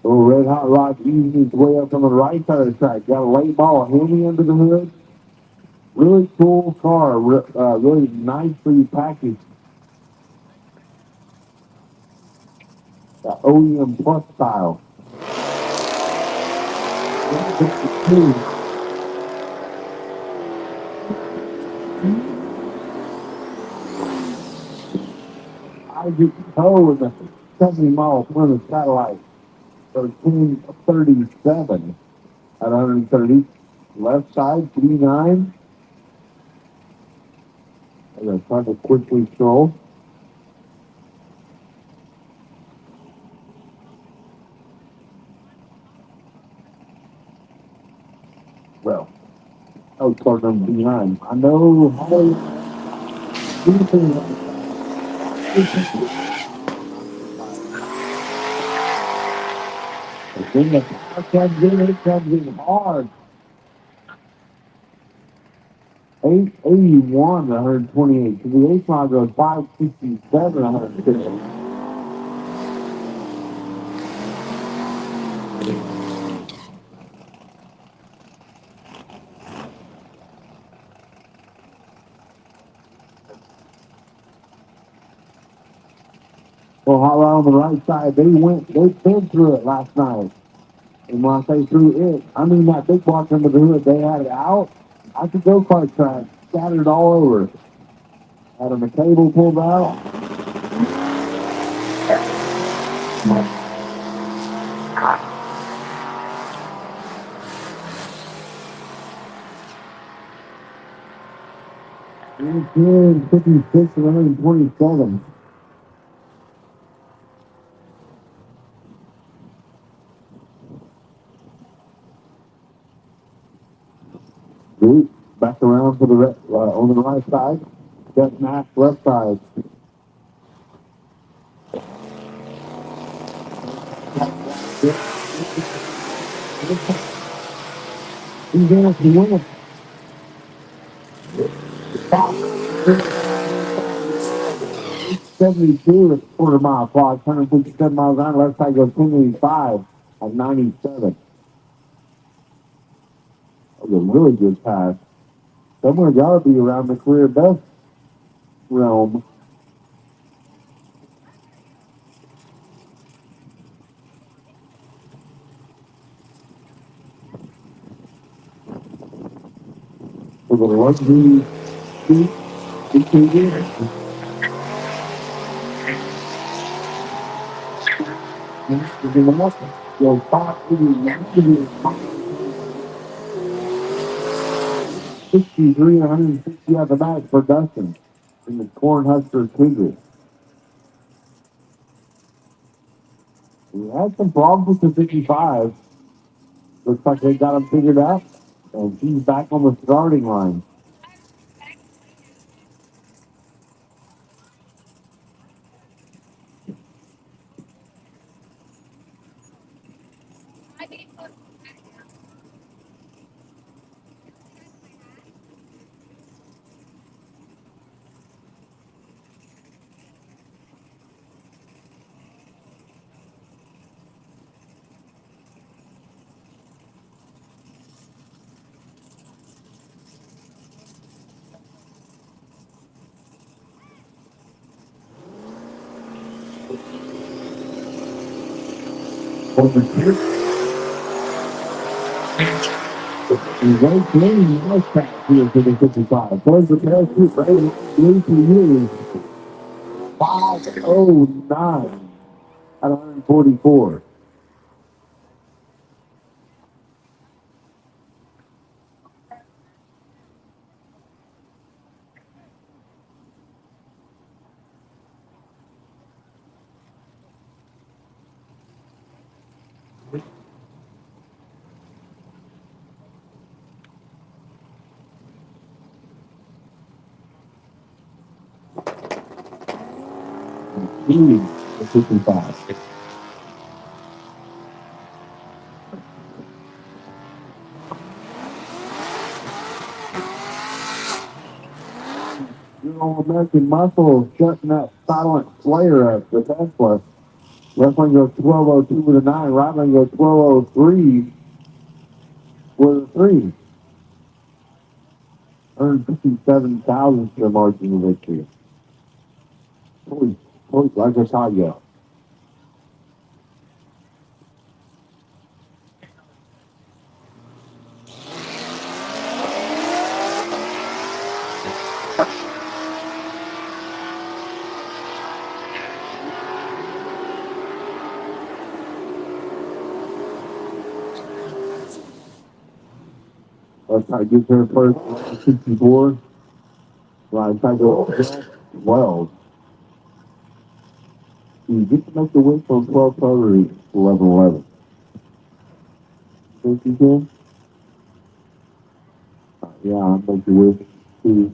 Little red hot rod easing its way up on the right side of the track. Got a late ball handy under the hood. Really cool car, really nicely packaged. OEM Plus style. I just tow with a 70-mile Plymouth Satellite. 1337 at 130. Left side, 39. I'm going to try to quickly stroll. Well, that was car number 9. I know how when the car comes in, it comes in hard. 881 to 128. So the H line goes 567 to 150. Well, how on the right side, they've been through it last night. And when I say through it, I mean that big block under the hood, they had it out. I could go kart track, scattered all over. Had a cable pulled out. And 56 and 127. Group back around to the on the right side. Death match left side. He's in it to win it. 72 at quarter-mile clock, 157 miles an hour. Left side goes 1085 at 97. That was a really good pass. Somewhere got to be around the career best realm. For the luxury seat, You'll talk to you 63, 160 at the back for Dustin in the Cornhusker Cougar. We had some problems with the 55. Looks like they got him figured out, and he's back on the starting line. Over here. And Ray Green was back here for the 55. Boys, the parachute, Ray Green for you. 509 out of 144. Green for 55. Your old American Muscle shutting that silent slayer up, the Tesla. Left one goes 1202 with a 9. Right one goes 1203 with a 3. 157,000 to the margin of victory. Holy, like I saw you. Let's try to get there first. 64. Right, try to go 12. You get to make the win from 12 to 11. Think you can? Yeah, I'll make the win. See.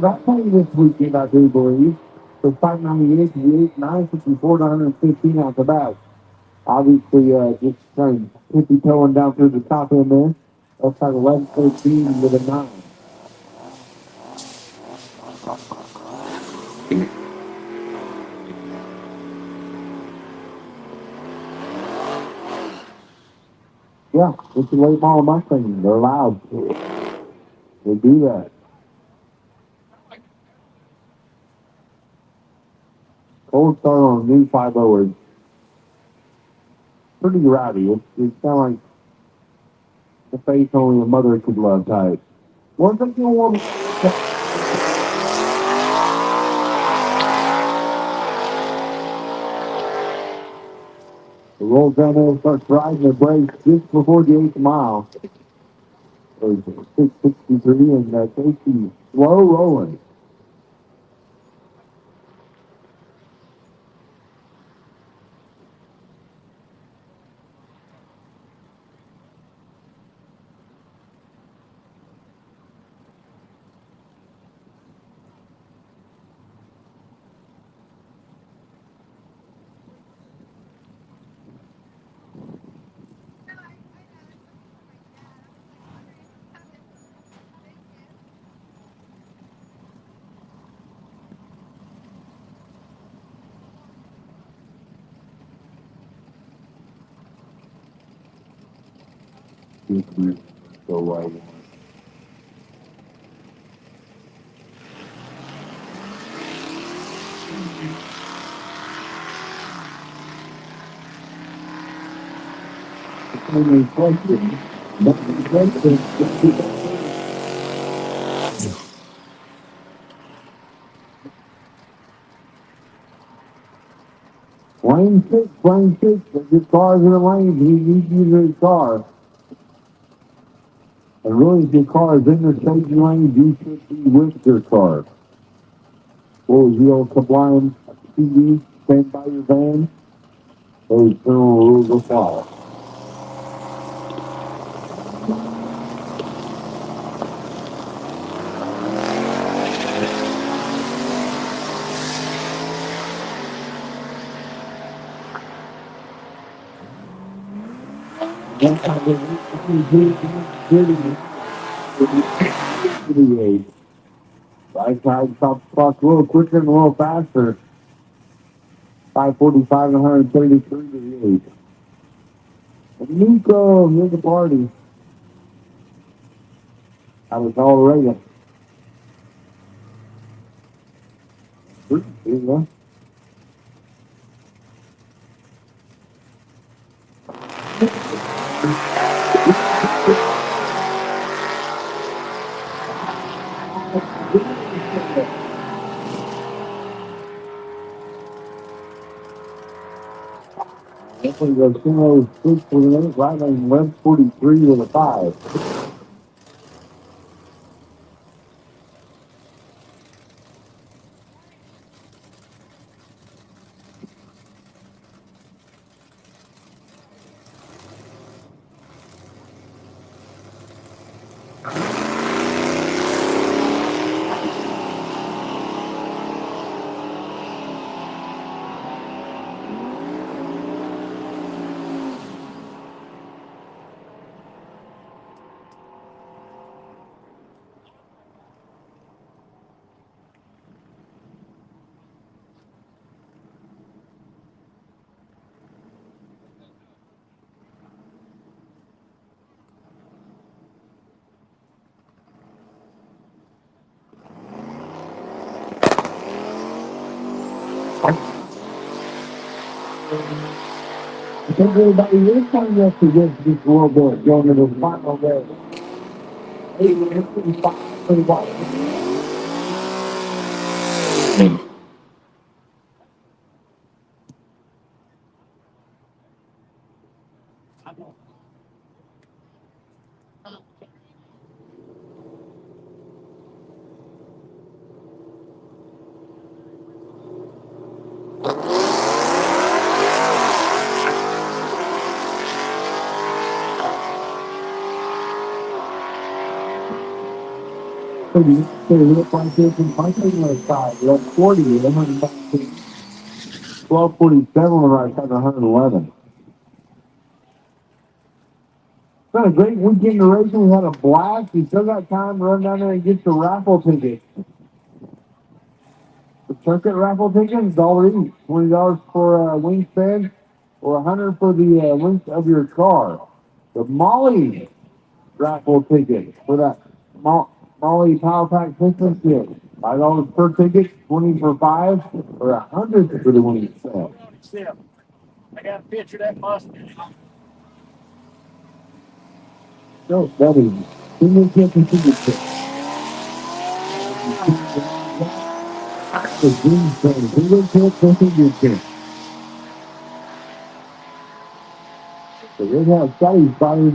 Got plenty this weekend, I do believe. So 598, 954 to 115 out the back. Obviously, just kind of tippy toeing down through the top end there. That's like 11-13 with a 9. Yeah, it's a late model Mustang. They're loud. They do that. Cold start on a new 5.0 is pretty rowdy. It's kind of like the face only a mother could love type. One thing you want the rolls down there, starts riding the brakes just before the 8th mile. There's 663 and Casey slow rolling. So right. Lane 6, but your car's in the lane. He needs you to his car. And really, if your car is in the safety lane, you should be with your car. What was the old Sublime TV? Stand by your van. Those general rules apply. I tried to stop the clock a little quicker and a little faster. 5:45 and 133 to the 8. And Nico, here's the party. I was all ready. Here you go. Definitely goes 206 with an 8, right on 143 with a 5. I think everybody is coming up to this world board going to the final day. 8:55. So you look like this in my thing on the side. You have 40, 119. 1247 on the right side, 111. It's been a great weekend of racing. We had a blast. You still got time to run down there and get the raffle tickets. The circuit raffle tickets, $1 each. $20 for a wingspan or $100 for the length of your car. The Molly raffle ticket for that Molly Power Pack Christmas gift. $5 per ticket, 20 for 5, or 100 for the wingspan. I got a picture of that Mustang. No, that is. Who will get the ticket? The wingspan. Who will get the ticket? So they have Scotty's buying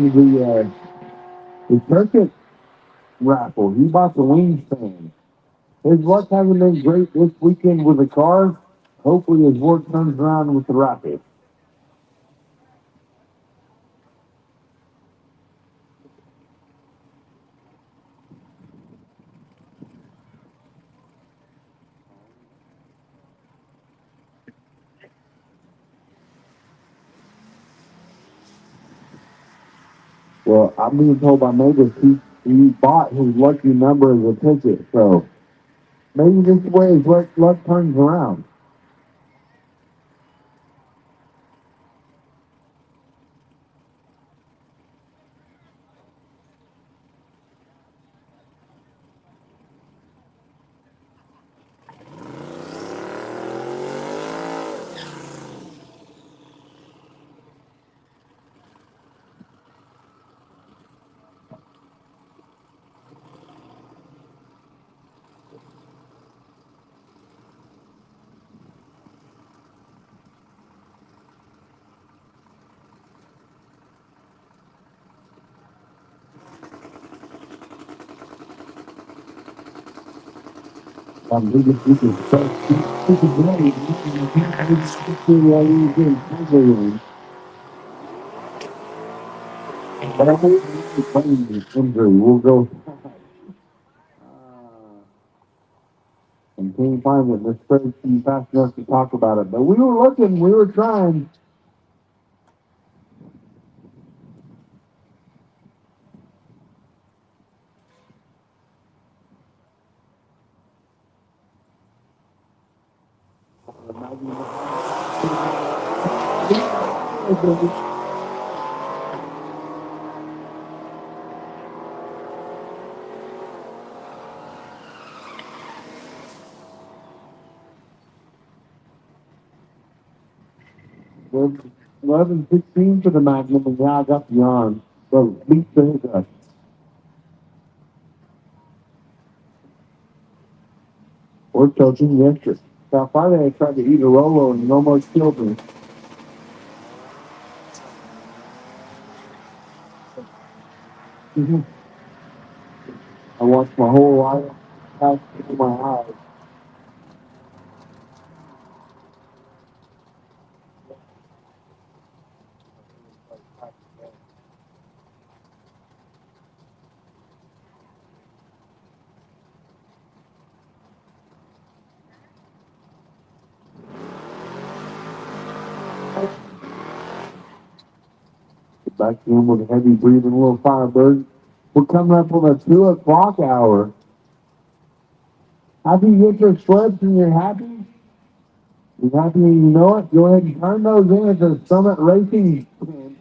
the circuit raffle. He bought the wingspan. His luck hasn't been great this weekend with the car. Hopefully his work turns around with the raffle. Well, I'm being told by neighbors he bought his lucky number as a ticket, so maybe this way his luck turns around. I'm thinking you can start to blade. But I think the playing injury will go. And can't find it. This spreadsheet fast enough to talk about it. But we were looking, we were trying. Well, 11-16 for the Magnum, and now I got the arm. So beat the hiccup. Or coaching the extra. Now Friday I tried to eat a Rolo and it almost killed me. I watched my whole life pass through my eyes. Get back to him with a heavy breathing little firebird. We're coming up on a 2 o'clock hour. After you get your sweats and you're happy and you know it, go ahead and turn those in at the Summit Racing pen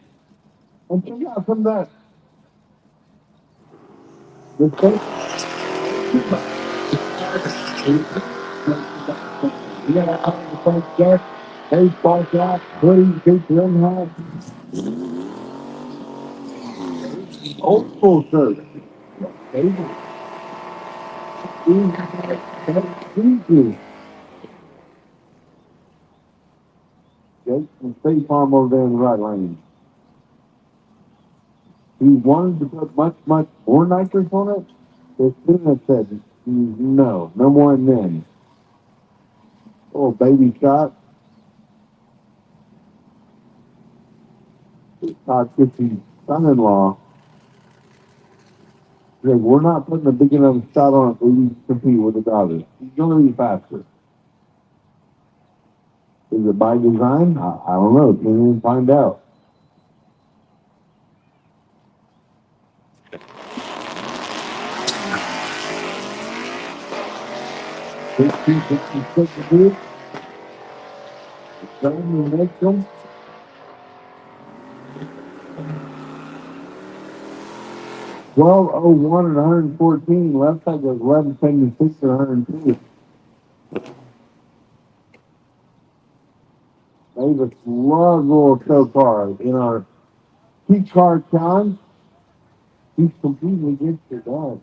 and check out some of that. The you got to the front step, baseball cap, hoodies, big rim hat, old school shirt. Baby. Easy. Jake from State Farm over there in the right lane. He wanted to put much more nitrous on it. As soon as said, no more than then. Oh, baby shot. Todd Kitchen's son-in-law said, we're not putting a big enough shot on it for you to compete with the Dodgers. He's going to be faster. Is it by design? I don't know. Can't even find out. The next one. 12:01 and 114. Left side goes 11:76 and 102. Davis loves little show cars. In our key car challenge, he's competing against your dad.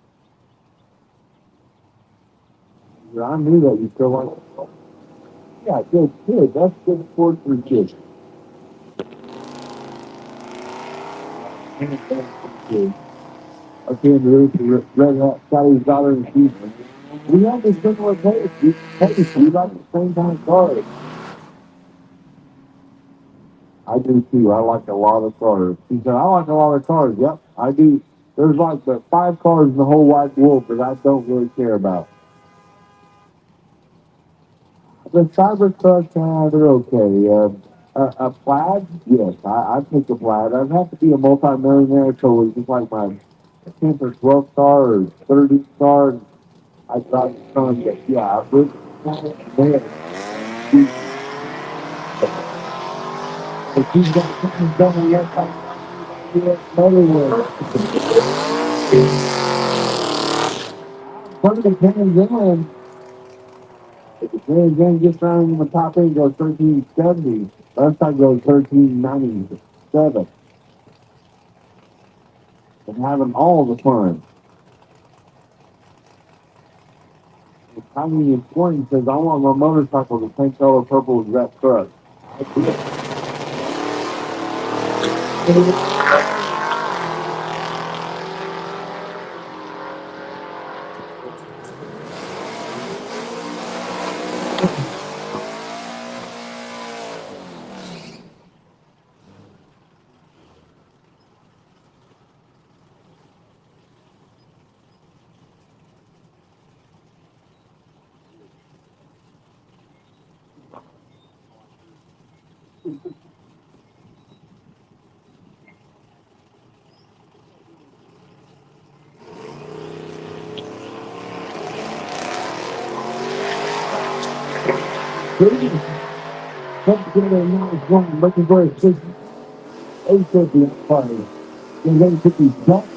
I knew that you feel like, yeah, good kid. That's good sport for kids. Okay, the Red Hot Scotty's daughter and she. We have this similar taste. We like the same kind of cars. I do too. I like a lot of cars. She said, I like a lot of cars. Yep, I do. There's like the 5 cars in the whole wide world that I don't really care about. The Cybertruck, they're okay. A Plaid? Yes, I'd take a Plaid. I'd have to be a multi-millionaire, so it's just like my 10th or 12th car or 30th car. I'd drive the sun, but yeah, if she's got something done yet, I'd do it another way. One of the Grand Am, if the Grand Am gets around in the top end, goes 1370. Left side goes 1397. And having all the fun. Tommy in 20 says, I want my motorcycle the same color purple as that truck. put together a nice one, looking for a 6, 850 party. Then they put these trucks.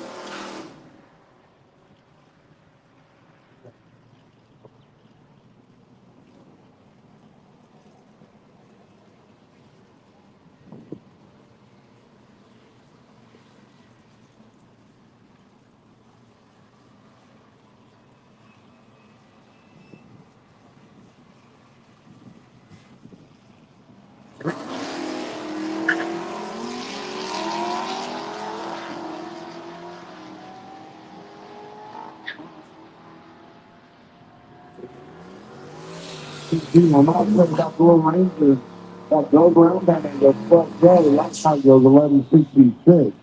I'm not putting that little Ranger that goes around that and goes fuck that. Last time goes 1166.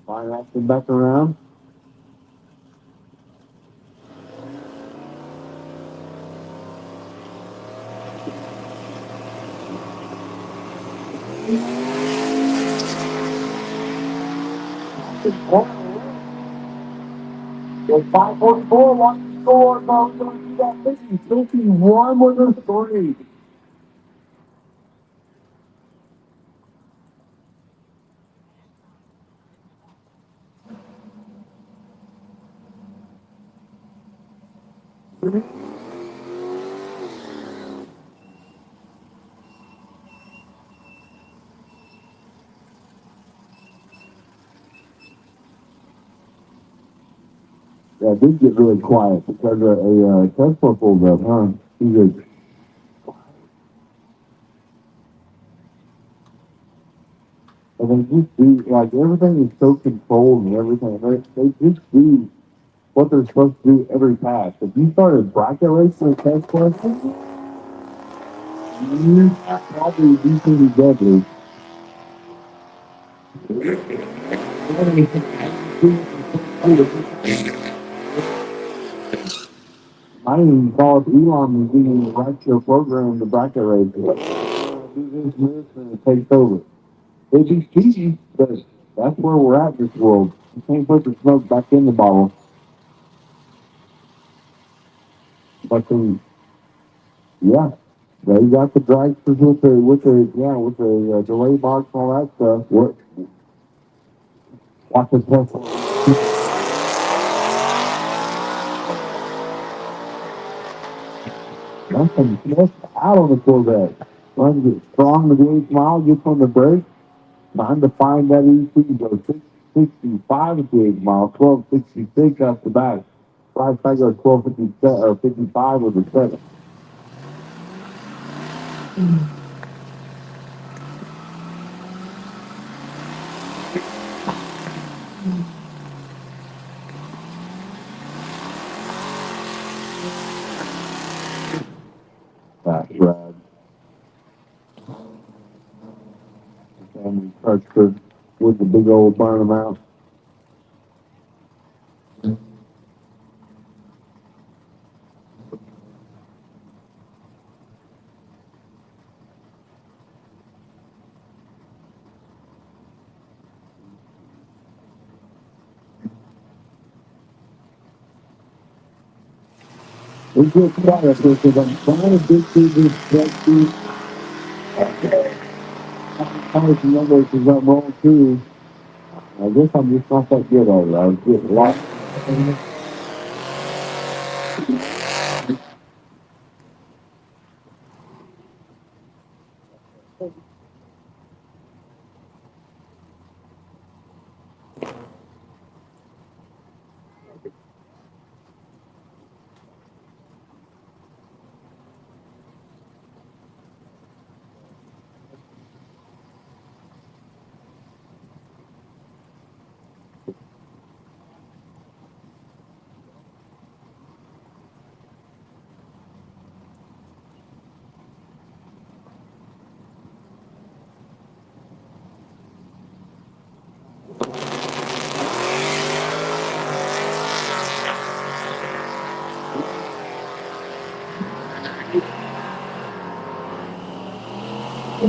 Fine, acting back around. It's 544, watch the score, bro. We're going to do that 50. 51 with a 3. Yeah, it did get really quiet because a Tesla pulled up, huh? He's like, and they just do, like, everything is so controlled and everything. They just do what they're supposed to do every pass. If you started bracket racing a Tesla, you probably be pretty deadly. I even called Elon and getting the right to program the bracket race. Do this and this, and it takes over. It'd be cheesy, but that's where we're at in this world. You can't put the smoke back in the bottle. But then, yeah, they got the drivers with the delay box and all that stuff. Watch the Tesla. Nothing just out on the Corvette. Trying to get strong to the 8th mile, gets on the brake. Trying to find that EC, go 665 at the 8th mile, 1266 off the back. Right side goes 1257 or 55 with the 7. That's right. Family touched with the big old burn out. It's good quiet because I'm trying to get through this sexy. I'm some numbers because I'm wrong too. I guess I'm just not that good at it. I was getting lost. I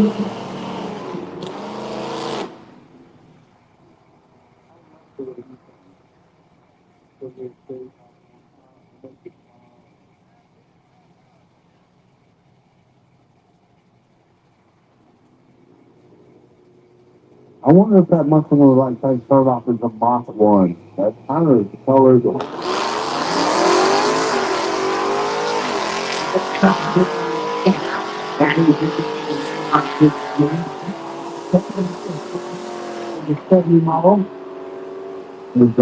wonder if that Mustang was like say start off as a Mach 1. That's kind of the color. The 70 model is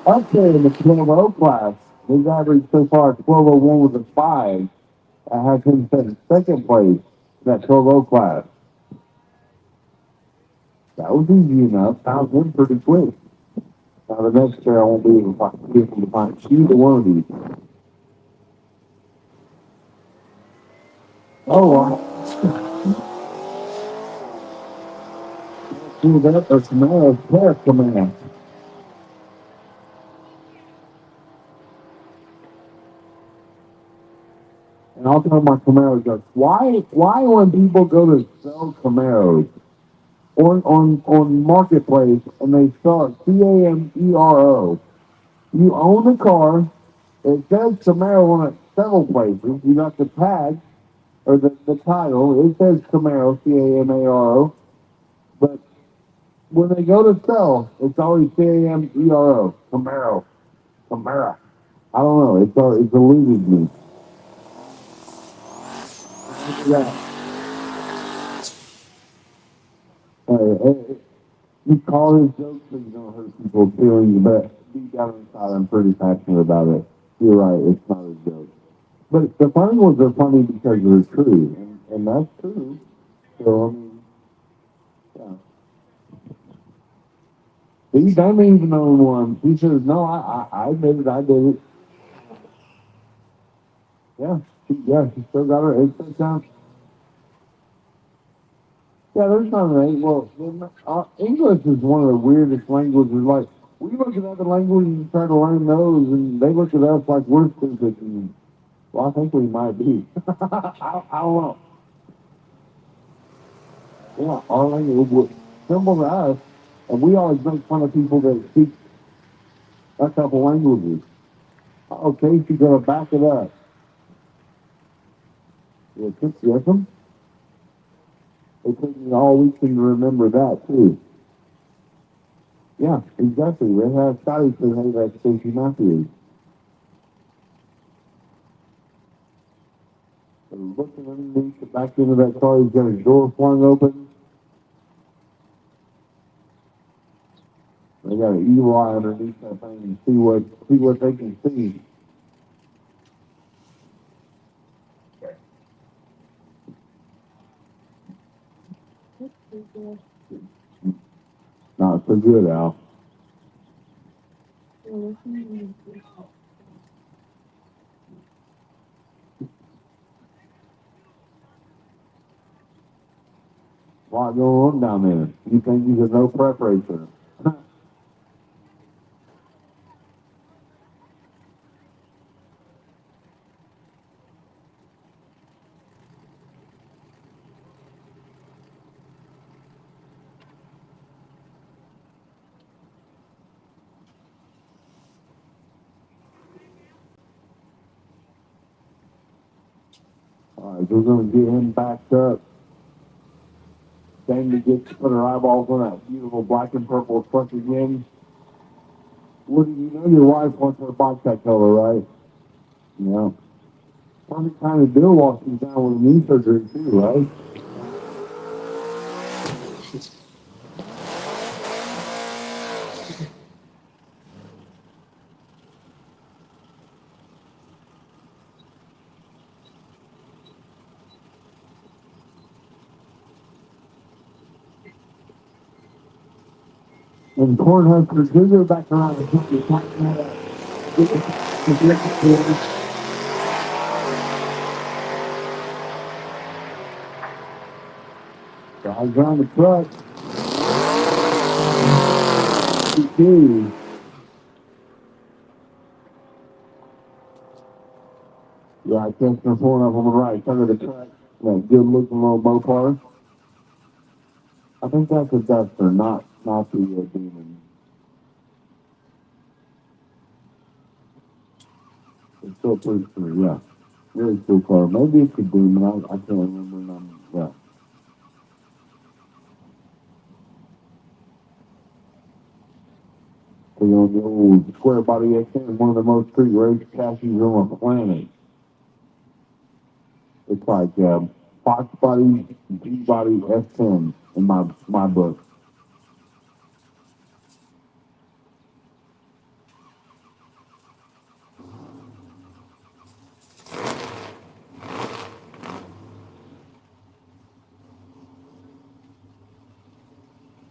up there in the 12.0 class. His average so far 12.01 was a 5. I have him set in second place in that 12.0 class. That was easy enough. Found him pretty quick. Now the next year I won't be able to find either one of these. Oh, I see that. That's Camaro's test command. And I'll tell my Camaro goes, why when people go to sell Camaros on Marketplace and they start Camero, you own the car, it says Camaro on it several places. You got the tag or the title, it says Camaro, Camaro, but when they go to sell, it's always Camero, Camaro. I don't know, it's eluded me. Yeah. You call his jokes so you don't hurt people's feelings, but deep down inside, I'm pretty passionate about it. You're right, it's not a joke. But the funny ones are funny because they're true, and that's true. So, I mean, yeah. He doesn't even own one. He says, no, I did it, I did it. Yeah, she still got her 8%. Yeah, there's not an eight. Well, English is one of the weirdest languages. Like, we look at other languages and try to learn those, and they look at us like we're stupid. And, well, I think we might be. I don't know. Yeah, our language was simple to us, and we always make fun of people that speak a couple languages. Okay, she's gonna back it up. Yeah, yes, them. It took me all weekend to remember that too. Yeah, exactly. They have Scotty say, hey, that's Stacey Matthews. And looking underneath the back end of that car, he's got his door flung open. They got an EY underneath that thing and see what they can see. Not so good, Al. A lot going on down there. You think you can no prep racer? All right, we're gonna get him backed up. Jamie gets to put her eyeballs on that beautiful black and purple truck again. Woody, you know your wife wants her bike that color, right? Yeah. Perfect kind of deal while she's down with a knee surgery too, right? And Cornhusker Digger back around and put your talking that up. Drives around the truck. Okay. Yeah, I can't pulling up on the right side of the track. That good looking little Mopar. I think that's a Duster, not the Demon. It's still pretty cool, yeah. Really cool car. Maybe it's a Demon. I can't remember the number. Yeah. You know, the old square body S10 is one of the most pretty race chassis on the planet. It's like Fox body, G body S10 in my book.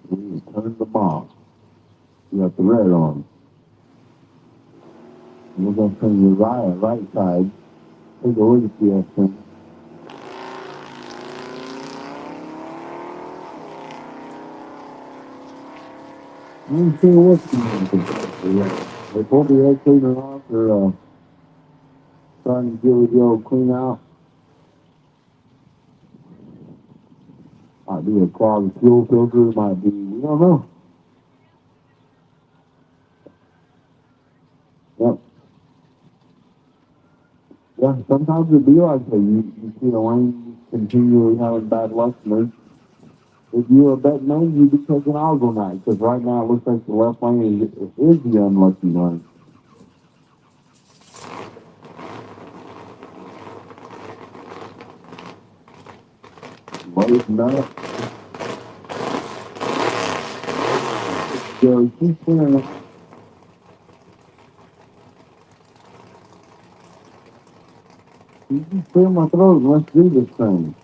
We turn the box. You got the red on. And we're gonna turn your right side. Take a look at the S10. I ain't sure what's going on. They pulled the air cleaner off. They're trying to give it the old clean out. Might be a clogged fuel filter. Might be, we don't know. Yep. Yeah, sometimes it be like that. You see the lane continually having bad luck. And if you're a bet man, you'd be taking odds on that. Because right now it looks like the left lane is the unlucky lane. Late nut. So keep clearing it. You just clear my throat and let's do this thing.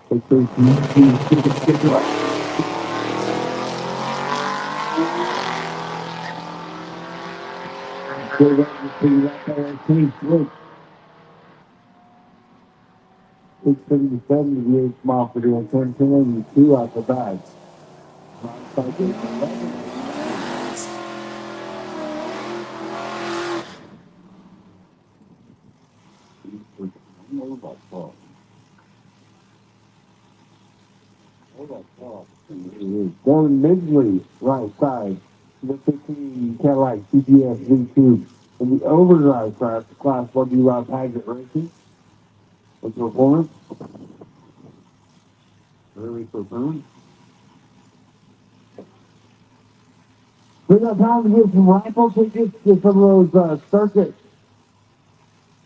Take those stick right. Go back and see that there change switch. 677 to 8 mile per day, 1082 out the back. Going midway, right side. The 15 Cadillac CGS V2. In the overdrive class, what do you Paget Racing? What's your performance? Early performance. We got time to get some rifle tickets, get some of those circuit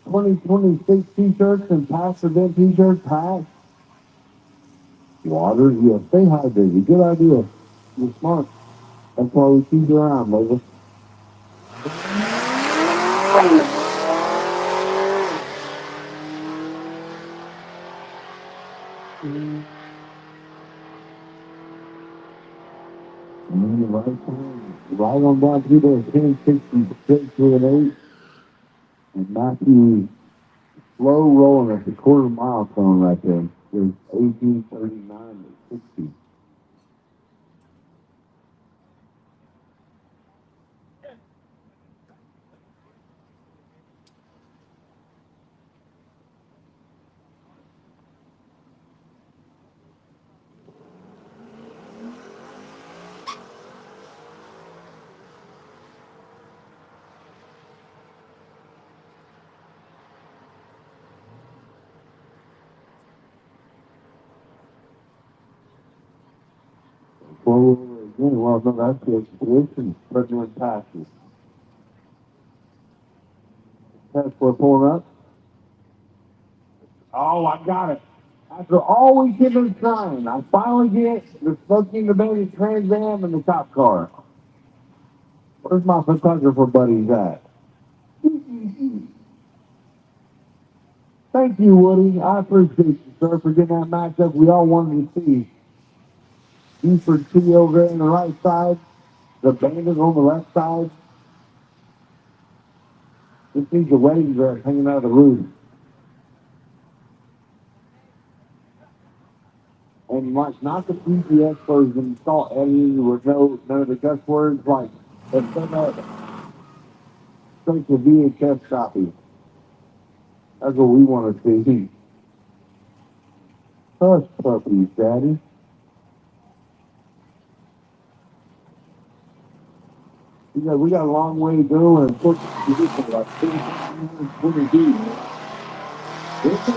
2026 t-shirts and pass the event t-shirts, pass. Water, yeah, stay hydrated. Good idea. You're smart. That's why we keep you around, baby. And then the right on down through there, 1066 to an 8. And Matthew, slow rolling at the quarter milestone right there. There's 1839 to 60. Well, no, that's the expedition. President passes. Tesla pulling up. Oh, I got it. After all weekend of trying, I finally get the smoking the baby Trans Am and the cop car. Where's my photographer buddies at? Thank you, Woody. I appreciate you, sir, for getting that matchup we all wanted to see. Buford T over there on the right side, the Bandit on the left side. This needs a wedding dress hanging out of the roof. And like not the PPS version, it's all editing with none of the cuss words like Let's send that straight to VHS copy. That's what we want to see. Hush puppies, Daddy. We got a long way to go and put like 20 feet. It's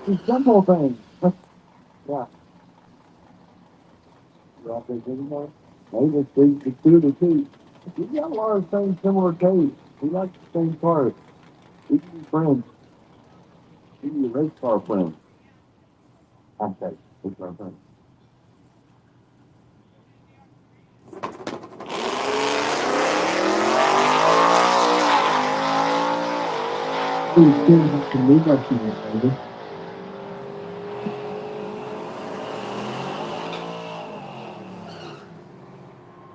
a simple thing. Yeah. You out there getting that? Maybe it's two to two. We got a lot of same similar tastes. We like the same cars. We can be friends. We can be race car friends. Okay, it's our friend. We still have to move our feet, baby.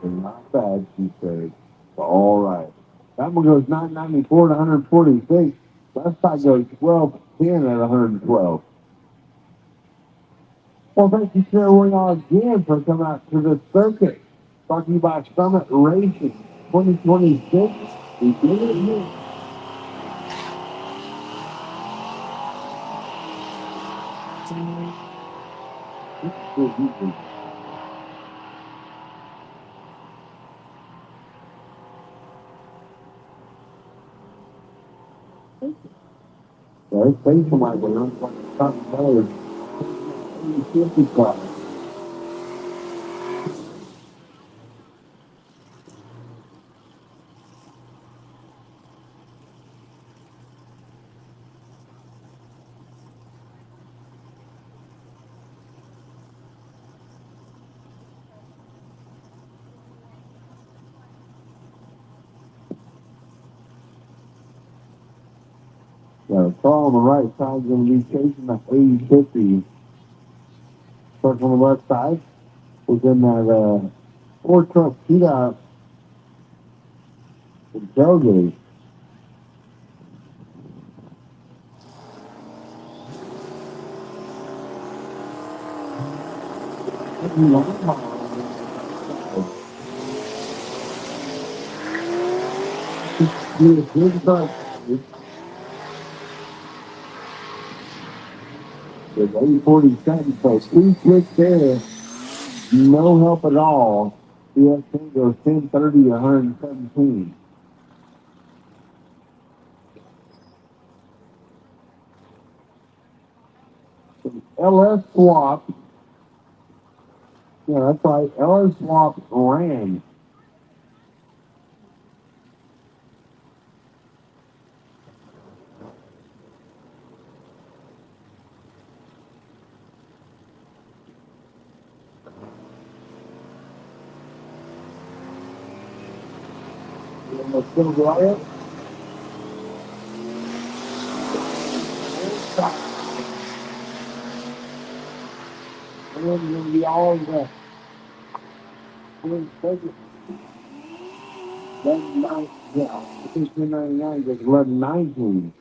They're not bad, she said. All right. That one goes 994 to 146. Left side goes 1210 at 112. Well, thank you to everyone all again for coming out to the circuit. Brought to you by Summit Racing 2026. We did it here. There's space for my winner. Something better. 50 class. The car on the right side is going to be chasing the 8050. Truck on the left side was in that Ford truck heat out in tailgate. There's 847, so 3 clicks there, no help at all. ES10 goes 1030 to 117. LS swap, yeah, that's right, LS swap ran. Let's go right. And then you're going to be all the 11, yeah, 1099 goes 1119.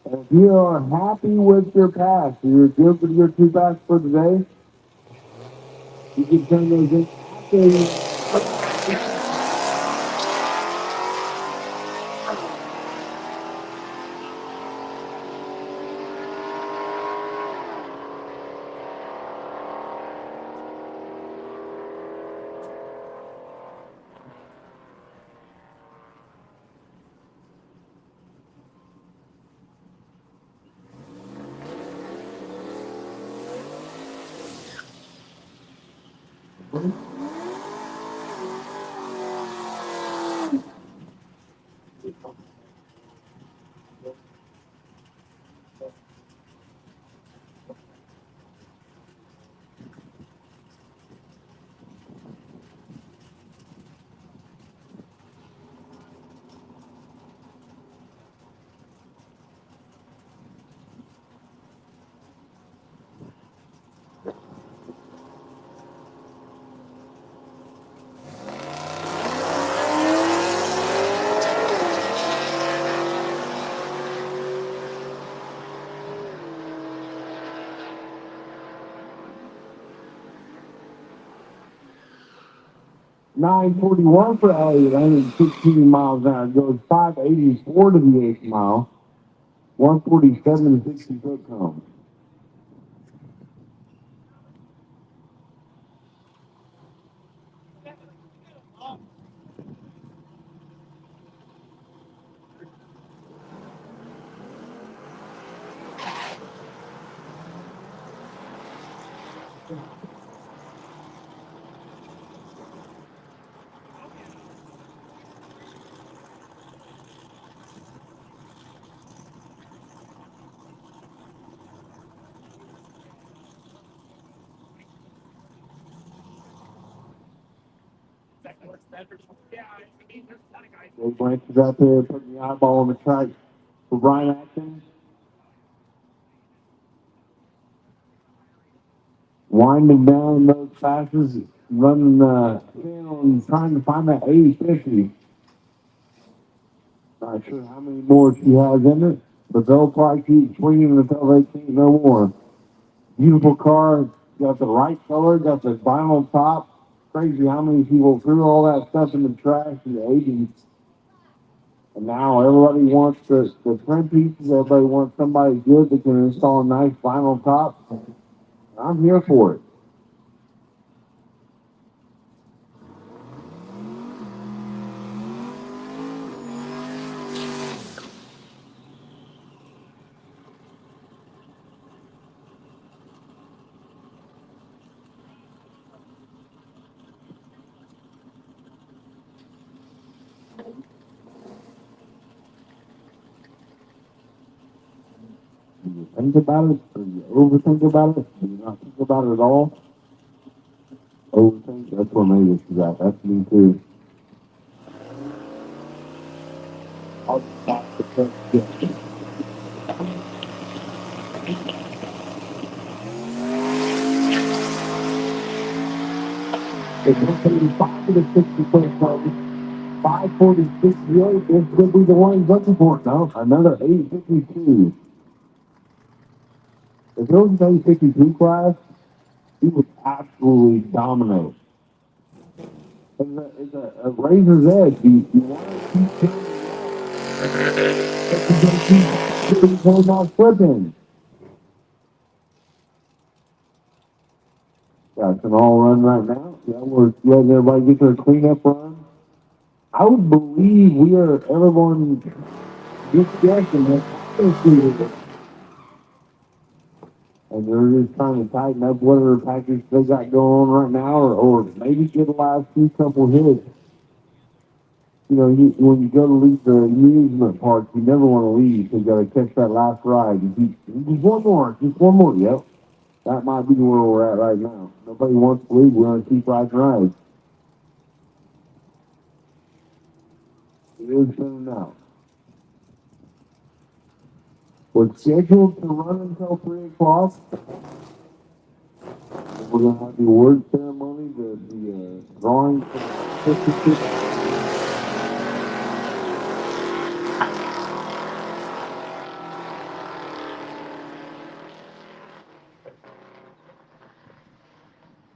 If you are happy with your pass, you're good with your 2 packs for today, you can turn those in after. 941 for Elliott, 116 miles an hour. Goes 584 to the 8th mile. 147 to 60 foot cone. Jay Blanch is out there putting the eyeball on the track for Brian Atkins. Winding down those passes, running in on trying to find that 80-50. Not sure how many more she has in it, but they'll probably keep swinging until they can't no more. Beautiful car, got the right color, got the vinyl top. Crazy how many people threw all that stuff in the trash in the 80s. And now everybody wants the trim pieces, everybody wants somebody good that can install a nice vinyl top. I'm here for it. Do you think about it? Or do you overthink about it? Do you not think about it at all? Overthink? That's where maybe this is at. That's me too. I'll stop the first step. It's 175 to the 60-foot club. 546 this could be the one he's looking for. No, another 852. If it was an 852 class, he would absolutely dominate. It's a razor's edge. You want to keep but you're going not flipping. That's an all run right now. Yeah, we're letting everybody get their cleanup run. I would believe we are everyone just guessing that and they're just trying to tighten up whatever package they got going on right now, or maybe get the last few couple hits. You know, when you go to leave the amusement park, you never want to leave because you got to catch that last ride. Just one more, just one more. Yep, that might be where we're at right now. Nobody wants to leave. We're going to keep riding rides. It is soon out. We're scheduled to run until 3 o'clock. We're going to have the award ceremony, the drawing for the 56.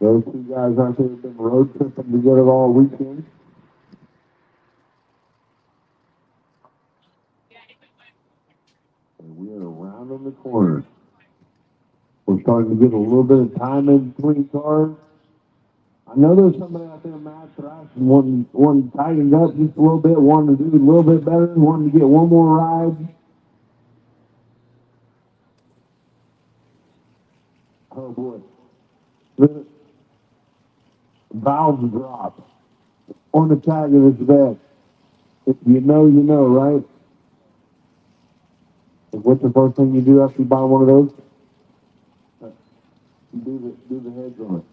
Those two guys out there have been road tripping together all weekend. And we are around the corner. We're starting to get a little bit of time in between cars. I know there's somebody out there mad thrashing, wanting to tighten up just a little bit, wanting to do a little bit better, wanting to get one more ride. Oh boy. The valves drop on the tag of this vet. If you know, you know, right? What's the first thing you do after you buy one of those? You do the heads on it.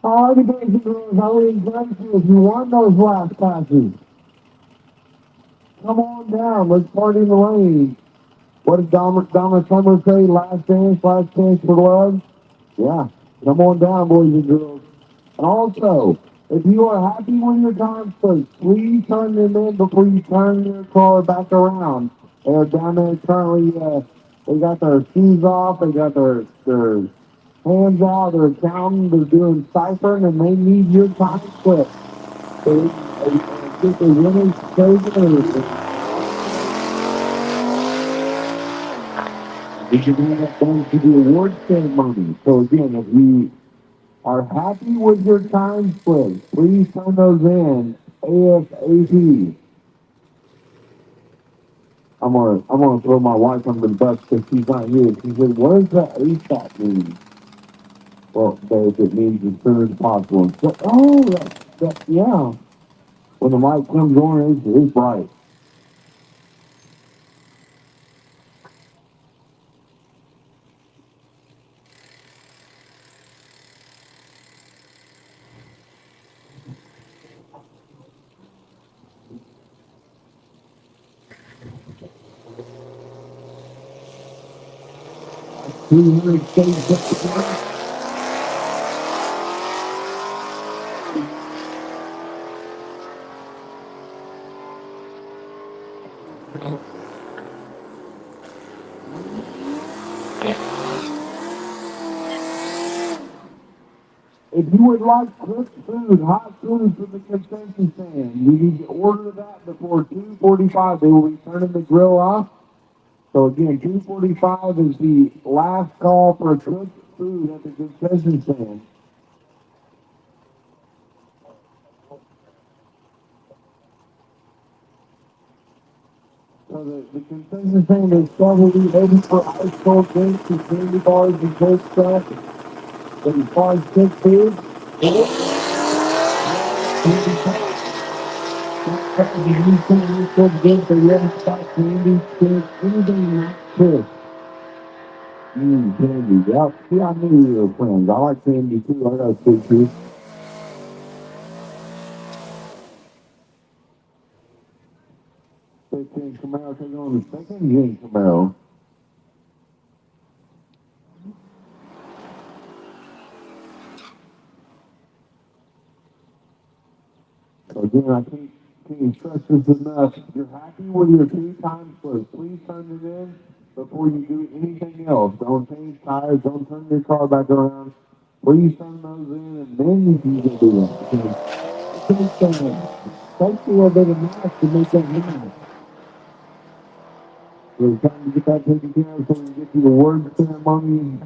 All the boys and girls, I would invite you if you want those last passes. come on down. Let's party in the lane. What did Donald Summer say? Last chance for love? Yeah. Come on down, boys and girls. And also, if you are happy with your time split, please turn them in before you turn your car back around. They are down there currently, they got their shoes off, they got their hands out, they're counting, they're doing ciphering, and they need your time split. So get the winners chosen. We can bring that down to the award ceremony. So again, if you are happy with your time split, please turn those in ASAP. I'm gonna throw my wife under the bus because she's not here. She said, "What does that ASAP mean?" Well, Dave, it means as soon as possible. So, yeah. When the light comes on, it's bright. If you would like cooked food, hot food from the concession stand, you need to order that before 2:45. They will be turning the grill off. So again, 2:45 is the last call for cooked food at the concession stand. So the concession stand is probably ready for ice cold drinks and candy bars and cold stuff. But as far as cooked food, candy, anything not cooked. Candy. Yep. See, I knew you were friends. I like candy too. I got sweet tooth. Second Camaro taking on the second gen Camaro. So again, I can't stress this enough. If you're happy with your 2 time split, please turn it in before you do anything else. Don't change tires. Don't turn your car back around. Please turn those in, and then you can go do that. Takes a little bit of math to make that happen. We're trying to get that taken care of so we can get to the word ceremony,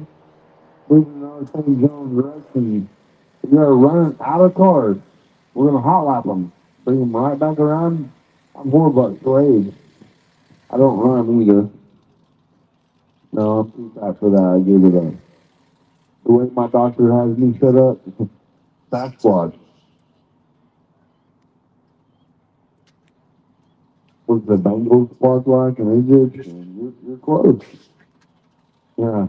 moving in our same zone direction. We are running out of cars. We're going to hot lap them, bring them right back around. I'm $4 for age. I don't run either. No, I'm too fat for that. I gave it up. The way my doctor has me set up, Sasquatch. What's the Bengals squad like? And they did. You're close. Yeah.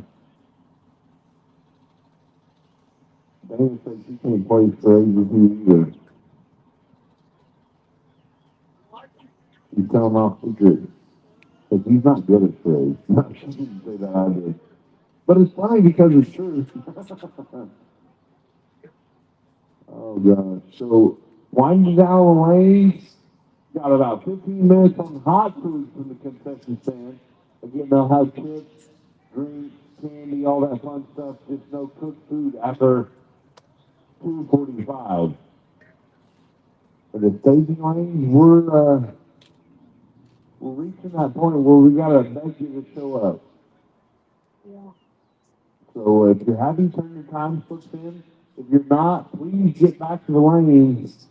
Dana said she can't play strays with you either. She's telling off secret. But he's not good at strays. She didn't say that I did. But it's funny because it's true. Oh gosh. So winding down the lanes. Got about 15 minutes on hot food from the concession stand. Again, they'll have chips, drinks, candy, all that fun stuff. Just no cooked food after 2:45. For the staging lanes, we're reaching that point where we gotta beg you to show up. So if you're happy, turn your time slips in. If you're not, please get back to the lanes.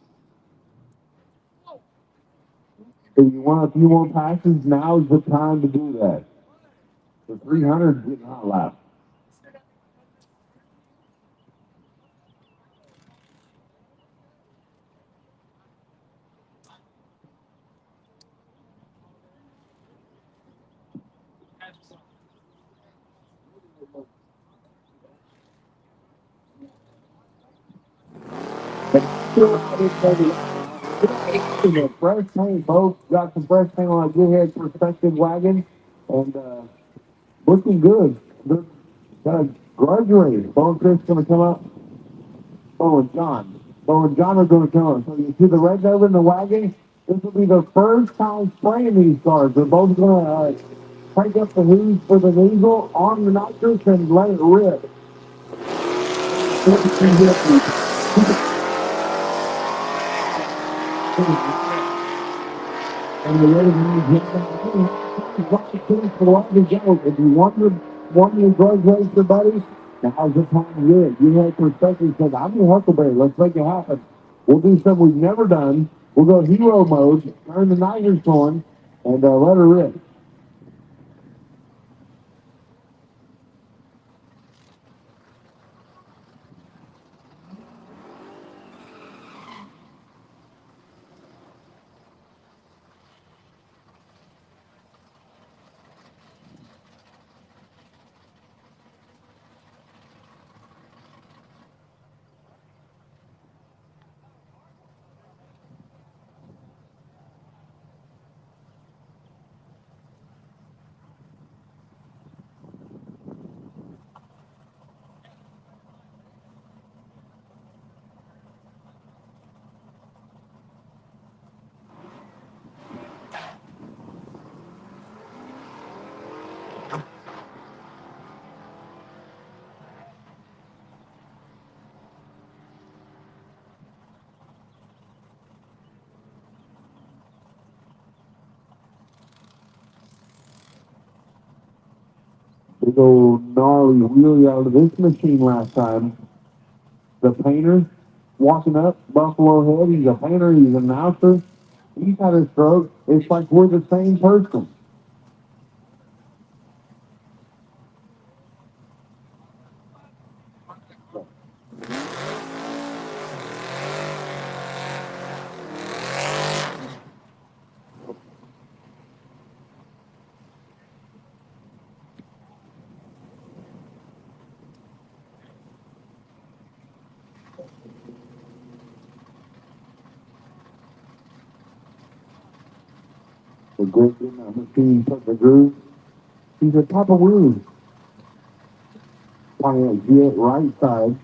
If you want a few more passes, now is the time to do that. The 300 is getting hot lap. looking at fresh paint. Both got some fresh paint on a good head perspective wagon, and looking good. They're gonna graduate. Bo and Chris gonna come up. Bo and John. Bo and John are gonna come up. So you see the red over in the wagon. This will be the first time spraying these cars. They're both gonna crank up the hooves for the diesel, arm the nitrous, and let it rip. And the other one if you want to drug race your buddies, now's the time to do it. You had perspective said, I'm your Huckleberry, let's make it happen. We'll do something we've never done. We'll go hero mode, turn the nitrous on, and let her rip. Big old gnarly wheelie out of this machine last time. The painter walking up, Buffalo Head, he's a painter, he's an announcer. He's had a stroke. It's like we're the same person. The grip in that machine put the groove. He's a top of wheels. Pontiac Jet right side.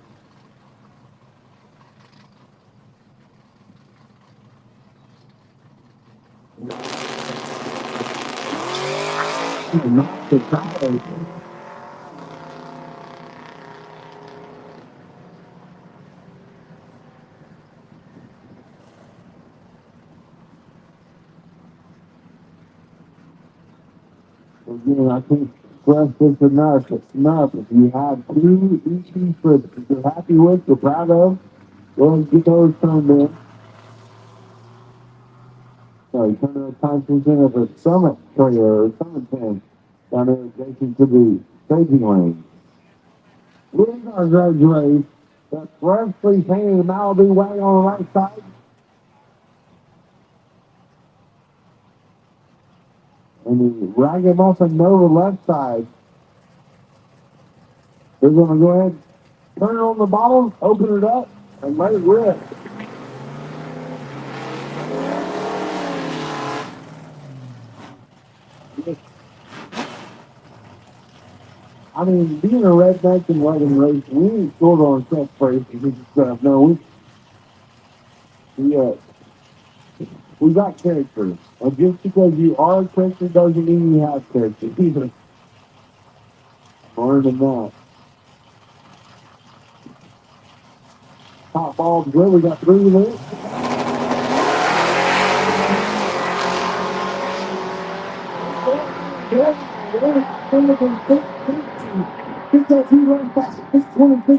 He's not the tire. Again, I can't stress this enough. It's enough. If you have two EP strips that you're happy with, you're proud of, go ahead and get those turned in. Sorry, turn the conscience in of a summit trailer or summit tent down there adjacent to the staging lane. With our graduate, the freshly painted Malibu wagon on the right side. And the Ragamuffin Nova left side. They're going to go ahead, turn on the bottles, open it up, and let it rip. I mean, being a redneck and wagon race, we ain't short on catchphrases and stuff. No, we got character. And just because you are a character doesn't mean you have character either. More than that. Top ball good. We got three there.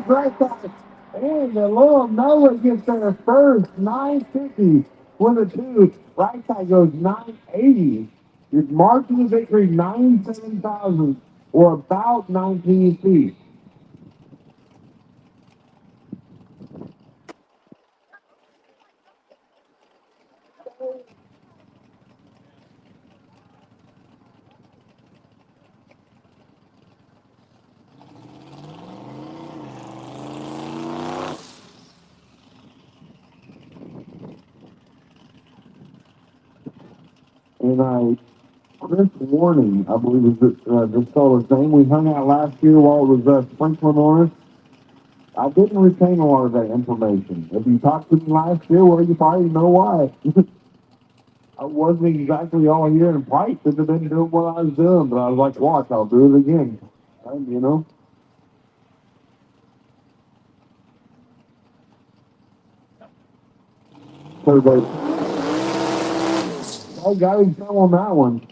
Right side. And the little Noah gets there first, 950 with a two. Right side goes 980. You're marking the victory 97,000 or about 19 feet. and Chris Warning, I believe is just called his name. We hung out last year while it was sprinkling on us. I didn't retain a lot of that information. If you talked to me last year, well, you probably know why. I wasn't exactly all here in Pike should have been doing what I was doing, but I was like, watch, I'll do it again. And, you know. So I got him some on that one.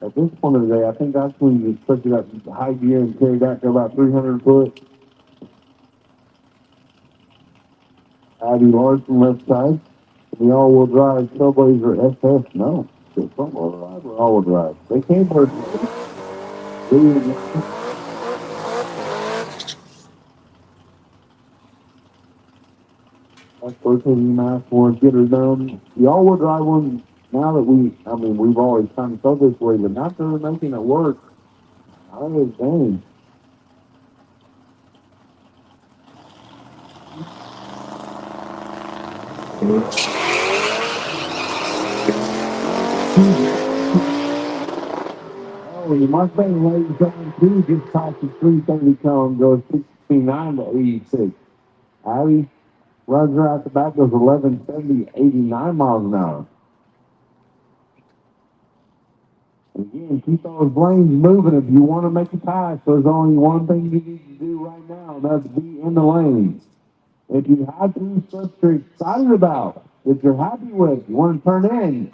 At this point of the day, I think that's when you took it up high gear and carried that to about 300 foot. Abby Larson left side. The all-wheel drive Trailblazer SS. No, it's front-wheel drive or all-wheel drive. They came for that's first thing you ask for, get her done. The all-wheel drive one, now that we've always kind of felt this way, but now that they're making it work, I was dang. Oh, the Mustang lays down too, just tops the 330 cone, goes 69 to 86. Abby runs her out the back, goes 1170, 89 miles an hour. Again, keep those lanes moving if you want to make a pass. There's only one thing you need to do right now, and that's be in the lanes. If you have two stuff you're excited about, that you're happy with, you want to turn in,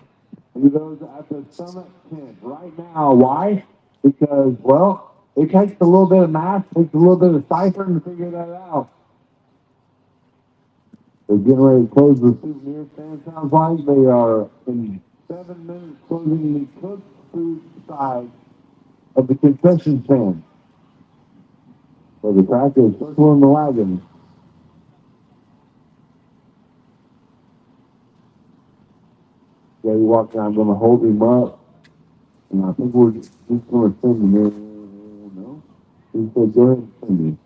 do those at the summit tent right now. Why? Because, well, it takes a little bit of math, takes a little bit of ciphering to figure that out. They're getting ready to close the souvenir stand, sounds like. They are in 7 minutes closing the cooked food side of the concession stand. So the tractor is circling the wagon. Gary walked down, I'm going to hold him up. And I think we're just going to send him in. No? He said, go ahead and send him.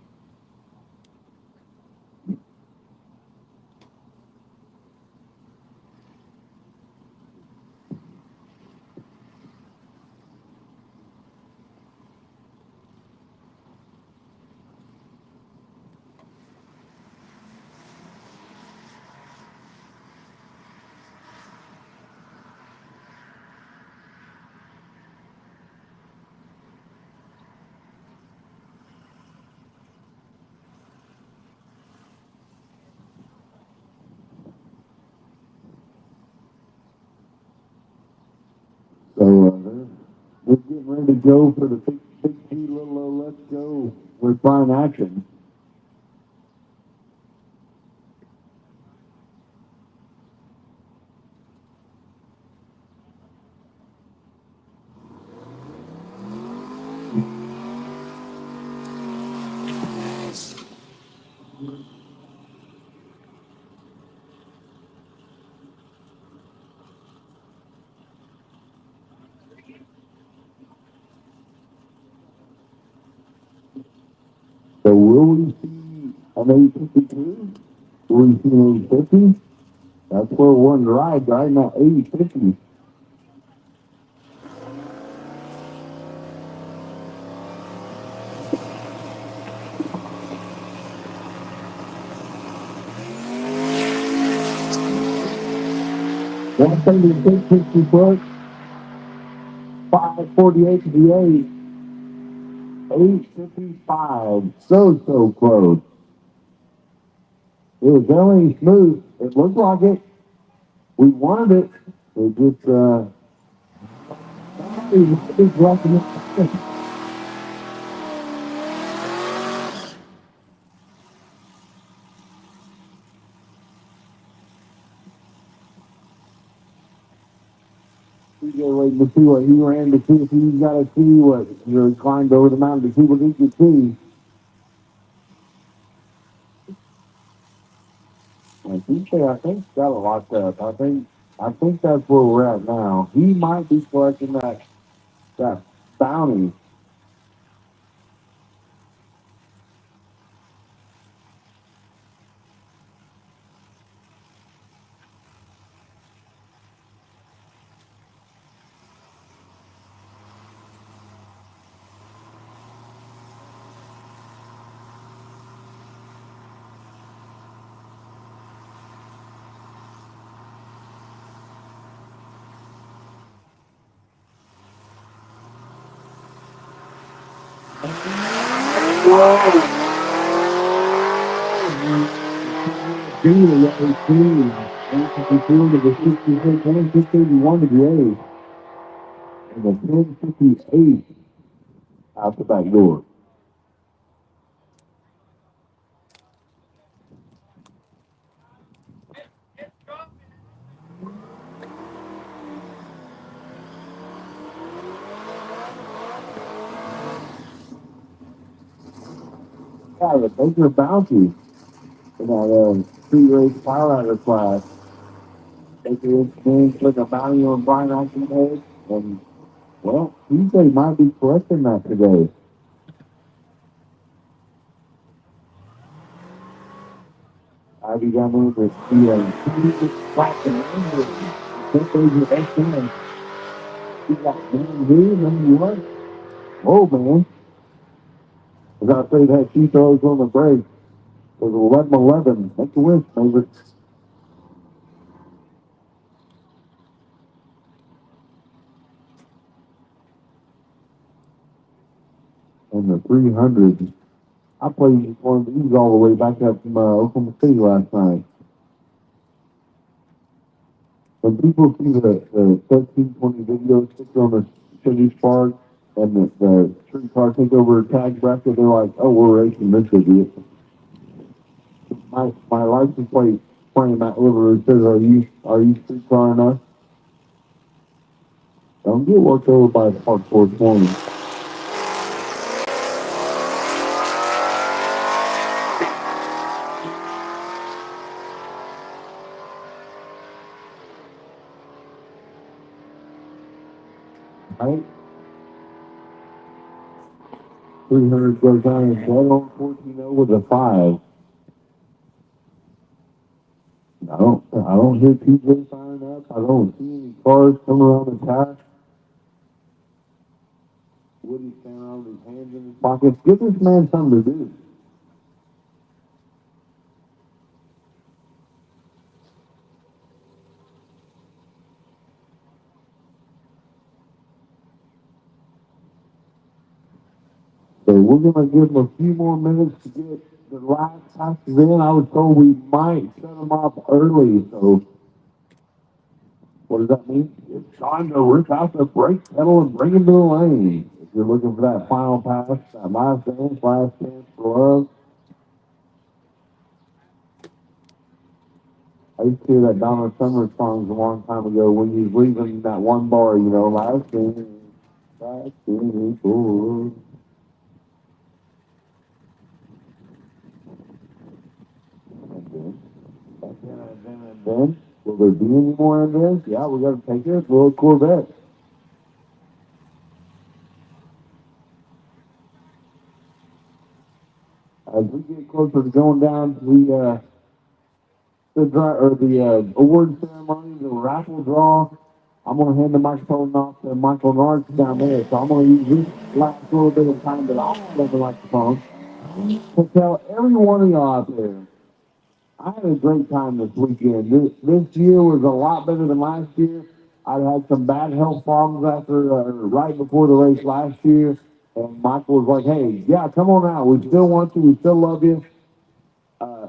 So they're getting ready to go for the big G little O let's go refine action. So will we see an 852? Will we see an 850? That's where we're wanting to ride, right now, 850. One 60 foot, 548 to the 855. So close. It was definitely smooth. It looked like it. We wanted it. It just, somebody's blocking it. We go waiting to see what he ran to see if he's got to see what you climbed over the mountain to see what he could see. I think got a lot up. I think that's where we're at now. He might be collecting that bounty. The 66 and 681 to the A. And the 1058 out the back door. Yeah, the Baker Bounty in that street race power outer class. Baker is putting a bounty on Brian Acton's head. And, well, TJ might be collecting that today. Ivy down there with the black and angry. He got number one. Oh, man. As I say, that she throws on the break. It was 11-11. That's a win, favorite. And the 300. I played one of these all the way back up from Oklahoma City last night. When people see the 1320 video sticker on the Chevy Spark and the street car take over tag bracket, they're like, oh, we're racing this idiot. My license plate frame that liver says, are you street car enough? Don't get worked over by the Park 420. Right? 300 goes down and right on 14-0 with a 5. I don't hear TJ firing up. I don't see any cars coming around the track. Woody standing around with his hands in his pockets. Give this man something to do. So we're going to give him a few more minutes to get the last passes in. I was told we might set them up early. So what does that mean? It's time to rip out the brake pedal and bring him to the lane. If you're looking for that final pass, that last chance for love. I used to hear that Donna Summer songs a long time ago when he was leaving that one bar, last thing, cool. And then, will there be any more of this? Yeah, we got to take this little Corvette. As we get closer to going down to the award ceremony, the raffle draw, I'm going to hand the microphone off to Michael Nards down there. So I'm going to use this last little bit of time that I'll have the microphone to tell every one of y'all out there, I had a great time this weekend. This year was a lot better than last year. I had some bad health problems right before the race last year. And Michael was like, hey, yeah, come on out. We still want you. We still love you.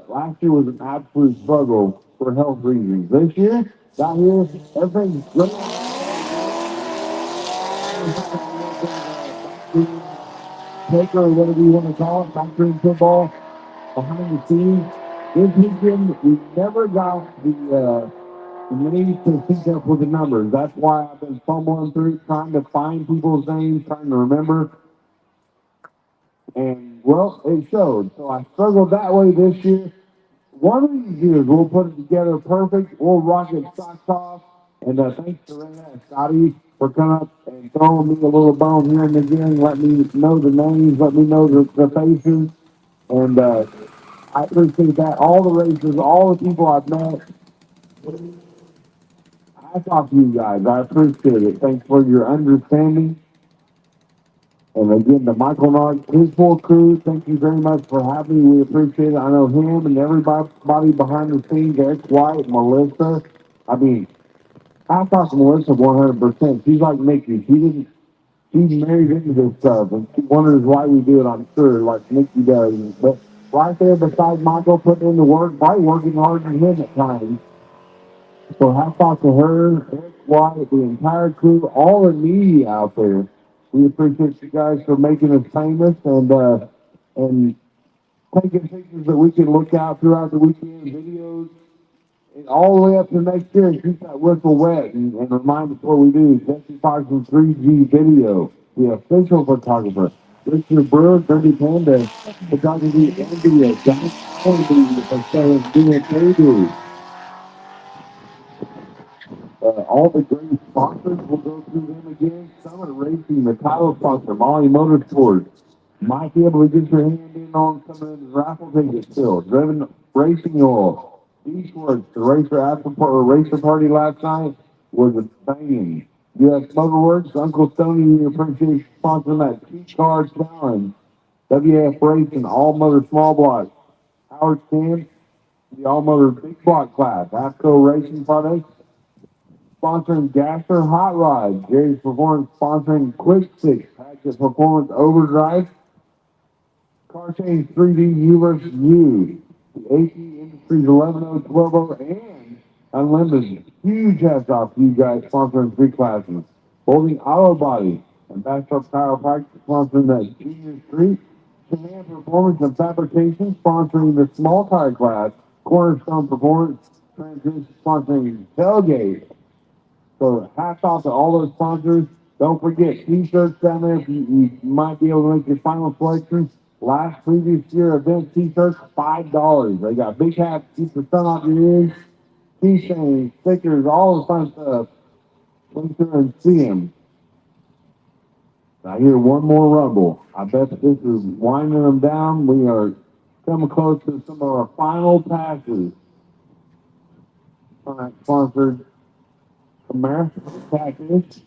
Last year was an absolute struggle for health reasons. This year, got here, everything's great. Taker, or whatever you want to call it, factory football, behind the scenes. This weekend, we never got the need to sync up with the numbers. That's why I've been fumbling through, trying to find people's names, trying to remember. And, well, it showed. So I struggled that way this year. One of these years, we'll put it together perfect. We'll rock it socks off. And thanks to Renee and Scotty for coming up and throwing me a little bone here and again. Let me know the names. Let me know the faces. And I appreciate that. All the races, all the people I've met. I talk to you guys. I appreciate it. Thanks for your understanding. And again, to Michael Nard, his full crew, thank you very much for having me. We appreciate it. I know him and everybody behind the scenes, Eric White, Melissa. I mean, I talk to Melissa 100%. She's like Mickey. she's married into this stuff, and she wonders why we do it, I'm sure, like Nikki does. But right there beside Michael putting in the work, probably working harder than him at times. So hats off to her, Eric White, the entire crew, all the media out there. We appreciate you guys for making us famous and taking pictures that we can look out throughout the weekend, videos, and all the way up to next year and keep that whistle wet and remind us what we do. Jesse Parsons 3G Video, the official photographer. Richard Brewer, Dirty Panda, photography and video. John Allenby, for doing what they do. All the great sponsors, we'll go through them again. Summit Racing, the title sponsor, Molly Motorsports. Might be able to get your hand in on some of the raffle tickets still. Driven Racing Oil. Eastwards, the racer party last night was a banging. US Motorworks, Uncle Stoney, we appreciate sponsoring that T-Car Challenge. WAF Racing, All Motor Small Block. Howard Stamp, the All Motor Big Block class. AFCO Racing Products, sponsoring Gasser Hot Rod. Gary's Performance sponsoring Quick Six. Package Performance Overdrive. Car Change 3D U versus U. The AP Industries 11012 and Unlimited. Huge hats off to you guys sponsoring three classes. Holding Auto Body and Backup Chiropractic sponsoring that Junior Street. Command Performance and Fabrication sponsoring the small tire class. Cornerstone Performance Transmission sponsoring Tailgate. So hats off to all those sponsors. Don't forget T-shirts down there. If you might be able to make your final selection. Last previous year event T-shirts, $5. They got big hats, keep the sun off your ears, keychains, stickers, all the fun stuff. Come through and see them. I hear one more rumble. I bet this is winding them down. We are coming close to some of our final passes. All right, sponsored American Package.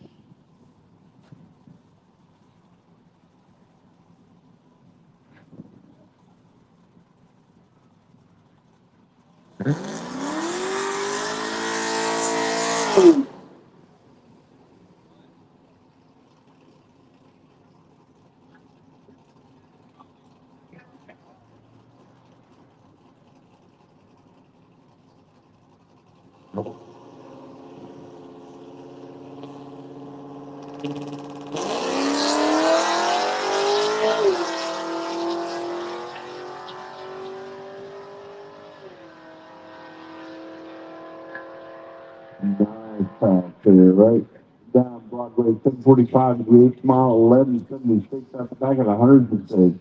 Nice pass there, right down Broadway, 745 to the 8th mile, 1176 up the back at 106.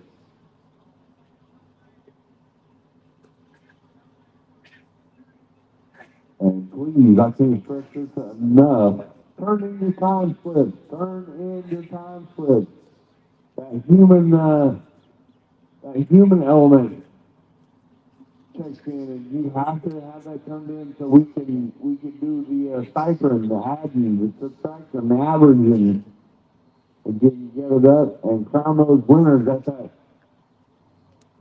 And please, I can't stress this enough. Turn in your time slips. Turn in your time slips. That human element checks in, and you have to have that turned in so we can do the ciphering, the adding, the subtraction, the averaging, and get it up and crown those winners at that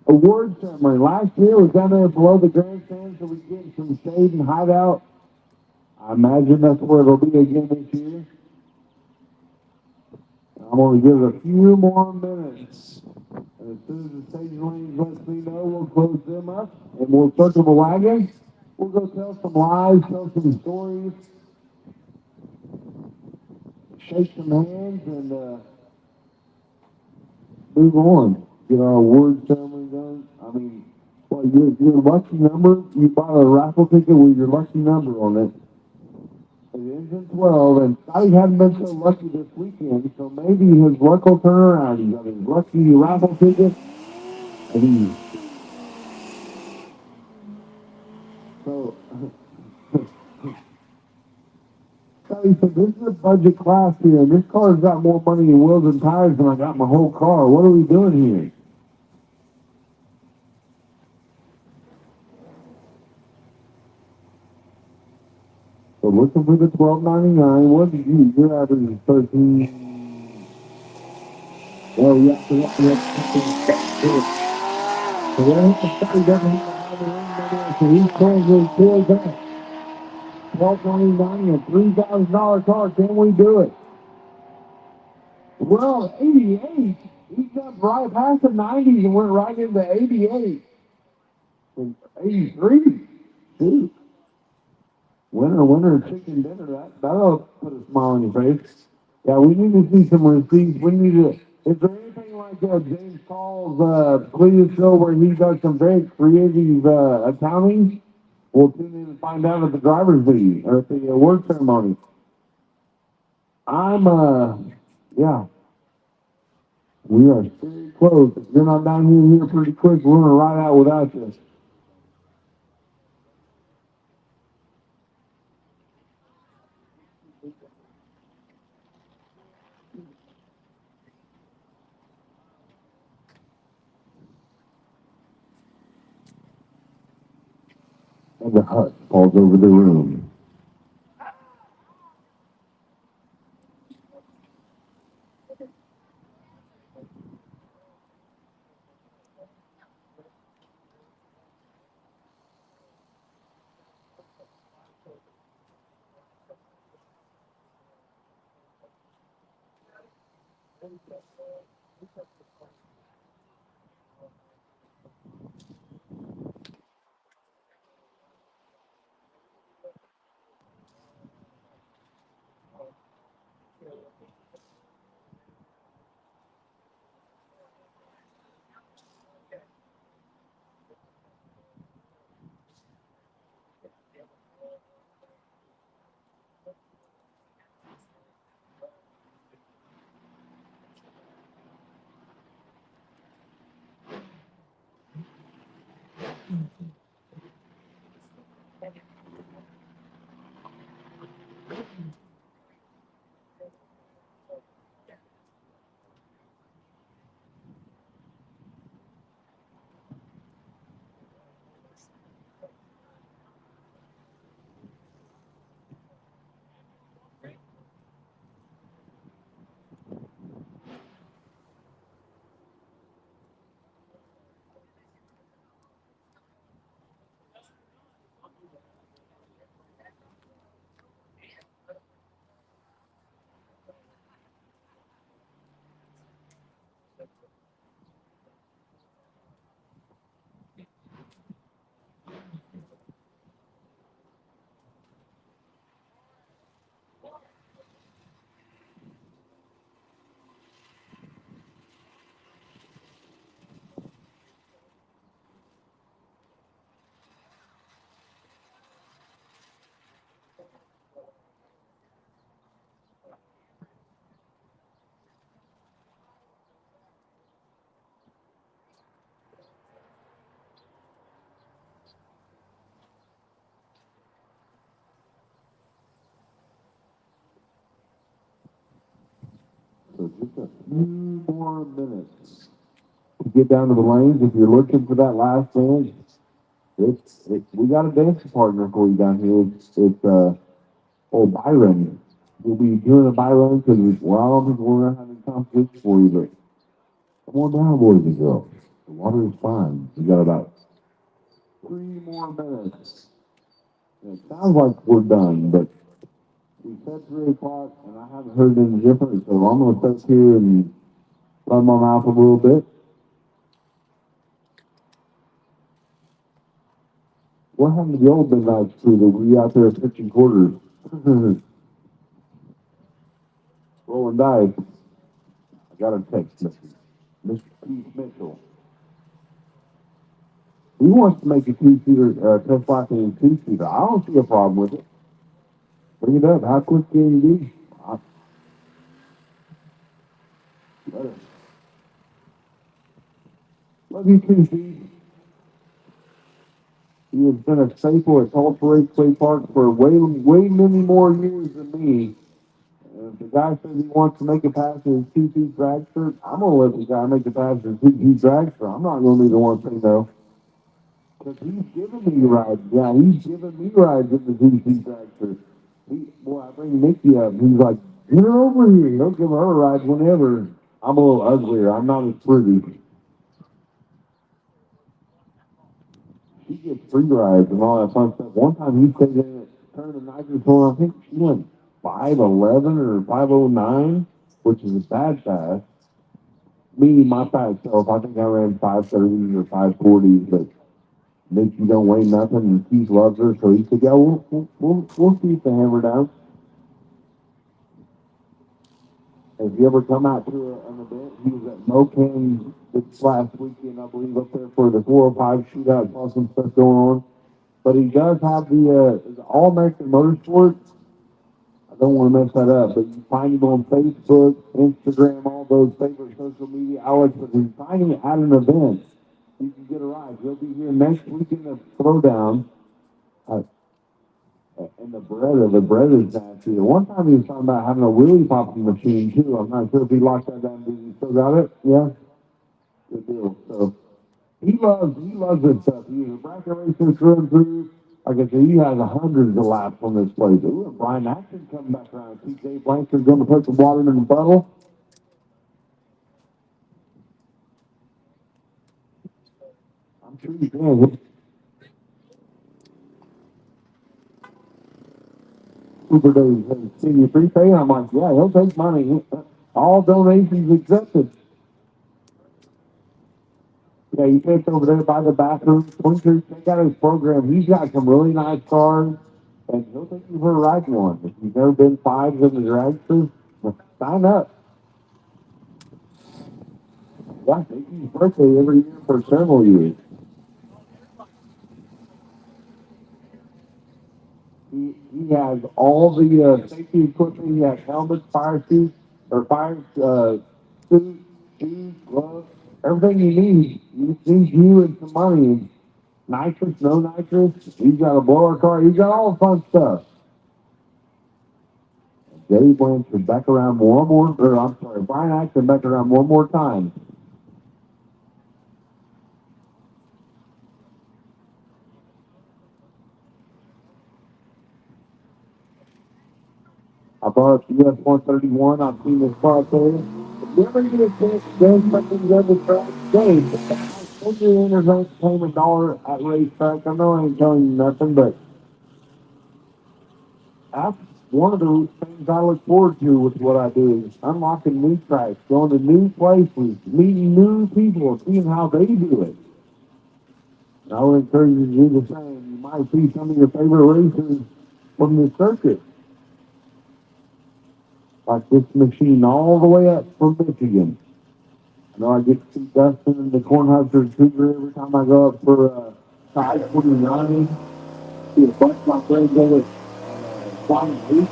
award ceremony. Last year was down there below the grandstand, so we get some shade and hideout. I imagine that's where it'll be again this year. I'm going to give it a few more minutes. And as soon as the stage lanes lets me know, we'll close them up and we'll circle the wagon. We'll go tell some lies, tell some stories, shake some hands, and move on. Get our award ceremony done. I mean, well, your lucky number, you bought a raffle ticket with your lucky number on it. It ends in 12, and Scotty hadn't been so lucky this weekend, so maybe his luck will turn around. He got his lucky raffle ticket, and he. So, Scotty said, this is a budget class here, and this car's got more money in wheels and tires than I got my whole car. What are we doing here? So looking for the $12.99. What did you? Your average is 13. Oh yeah, so Scotty doesn't have the ring number, so he's trying to pull that. $12.99 and $3,000 car. Can we do it? Well, 88. He jumped right past the 90s and went right into 88. And 83. Dude. Winner, chicken dinner. That'll put a smile on your face. Yeah, we need to see some receipts. We need to. Is there anything like James Paul's Cletus show where he does some very creative accounting? We'll tune in and find out at the driver's meeting or at the award ceremony. Yeah, we are very close. If you're not down here pretty quick, we're gonna ride out without you. And the hut falls over the room. So just a few more minutes to get down to the lanes. If you're looking for that last dance, we got a dancing partner for you down here. It's old Byron. We'll be doing a Byron because well, I don't think we're gonna have any competition for you, but come on down, boys and girls. The water is fine. We got about 3 more minutes. And it sounds like we're done, but we said 3 o'clock, and I haven't heard any different, so I'm gonna sit here and run my mouth a little bit. What happened to the old midnight crew that we out there pitching quarters? Rolling dice. I got a text message. Mr. Keith Mitchell. He wants to make a two-seater, test flight in a two-seater. I don't see a problem with it. Bring it up. How quick can you be? Let us. Love you too, Steve. He has been a staple at Tulsa Raceway Park for way many more years than me. If the guy says he wants to make a pass in his two-seat dragster, I'm going to let the guy make a pass in his two-seat dragster. I'm not going to be the one to say no. Because he's giving me rides. Yeah, he's giving me rides in the two-seat dragster. Boy, I bring Nikki up. He's like, get her over here. He'll give her rides whenever. I'm a little uglier. I'm not as pretty. She gets free rides and all that fun stuff. One time he stayed in it, turned the nitrous on. I think she went 5'11" or 5'09". which is a bad fast. Me, my fast self, I think I ran 530s or 540s, but Nikki don't weigh nothing, and Keith loves her, so he said, yeah, we'll keep the hammer down. If you ever come out to an event, he was at Mocan this last weekend, I believe, up there for the 405 shootout, saw some stuff going on. But he does have the All-American Motorsports. I don't want to mess that up, but you can find him on Facebook, Instagram, all those favorite social media outlets. But if you find him at an event, you can get a ride. He'll be here next week in the throwdown. And the bread is nasty. One time he was talking about having a wheelie popping machine too. I'm not sure if he locked that down. Did he still got it? Yeah, good deal. So he loves this stuff. He's a bracket racer through and through. Like I said, he has hundreds of laps on this place. Ooh, and Brian Action coming back around. See Dave Blanchard's going to put some water in the bottle. I'm sure you can. Super Dave has senior prepay. I'm like, yeah, he'll take money. All donations accepted. Yeah, you can over there by the bathroom. Pointer, check out his program. He's got some really nice cars, and he'll take you for a ride in one. If you've never been fives in the dragster, sign up. Yeah, take his birthday every year for several years. He has all the safety equipment. He has helmets, fire suits, or fire suits, shoes, gloves, everything you need. He just needs you and some money. Nitrous, no nitrous. He's got a blower car. He's got all the fun stuff. Dave Blanchard back around one more, or I'm sorry, Brian Action back around one more time. I brought up US 131. I've seen this car there. If you ever get a chance to go something to the track, Dave, send your entertainment dollar at racetrack. I know I ain't telling you nothing, but that's one of the things I look forward to with what I do is unlocking new tracks, going to new places, meeting new people, seeing how they do it. And I would encourage you to do the same. You might see some of your favorite racers from the circuit, like this machine all the way up from Michigan. I know I get to see Dustin and the Cornhusker Cougar every time I go up for I-29. See a bunch of my friends over at Flying Beach.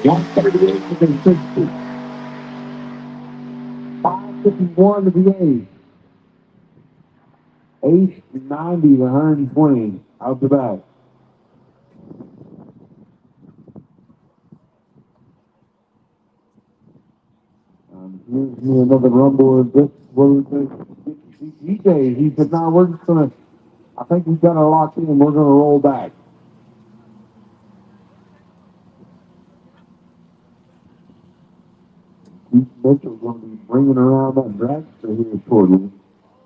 138 to the 60. 551 to the 8. 890 to 120 out the back. Here's me another rumble of this. What do we think? DJ, he said, no, we're just going to, I think we've got it locked in. We're going to roll back. Keith Mitchell's going to be bringing around that dragster here shortly.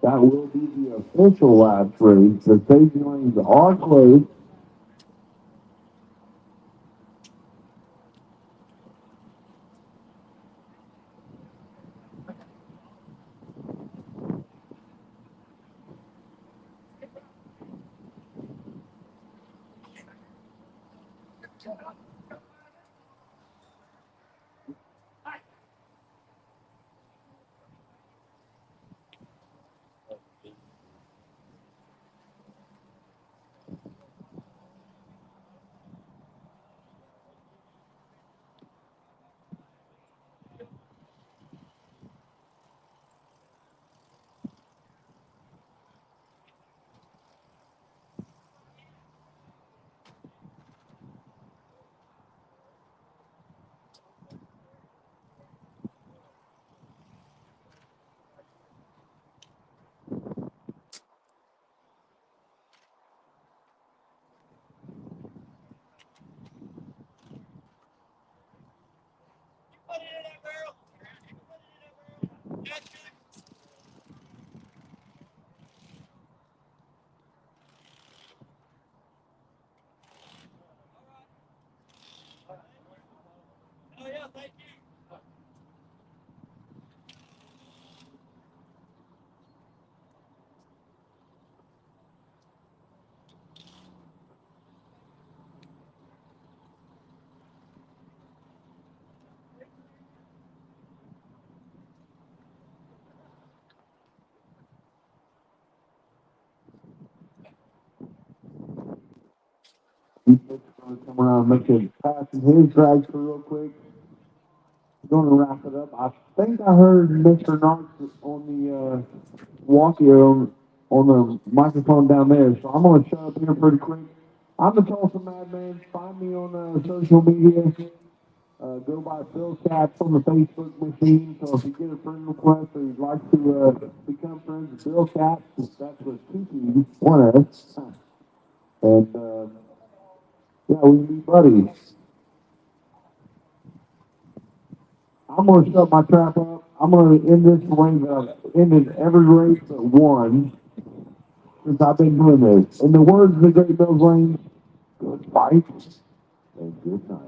That will be the official last race. The staging lanes are closed. He's going to come around and make a pass in his drag for real quick. Going to wrap it up. I think I heard Mr. Knox on the walkie on the microphone down there. So I'm going to shut up here pretty quick. I'm the Tulsa Madman. Find me on social media. Go by Bill Cats on the Facebook machine. So if you get a friend request or you'd like to become friends with Bill Cats, that's with two P's, one S. And yeah, we can be buddies. I'm going to shut my trap up. I'm going to end this the way that I've ended every race but one since I've been doing this. In the words of the great Bill Lane, good fight and good night.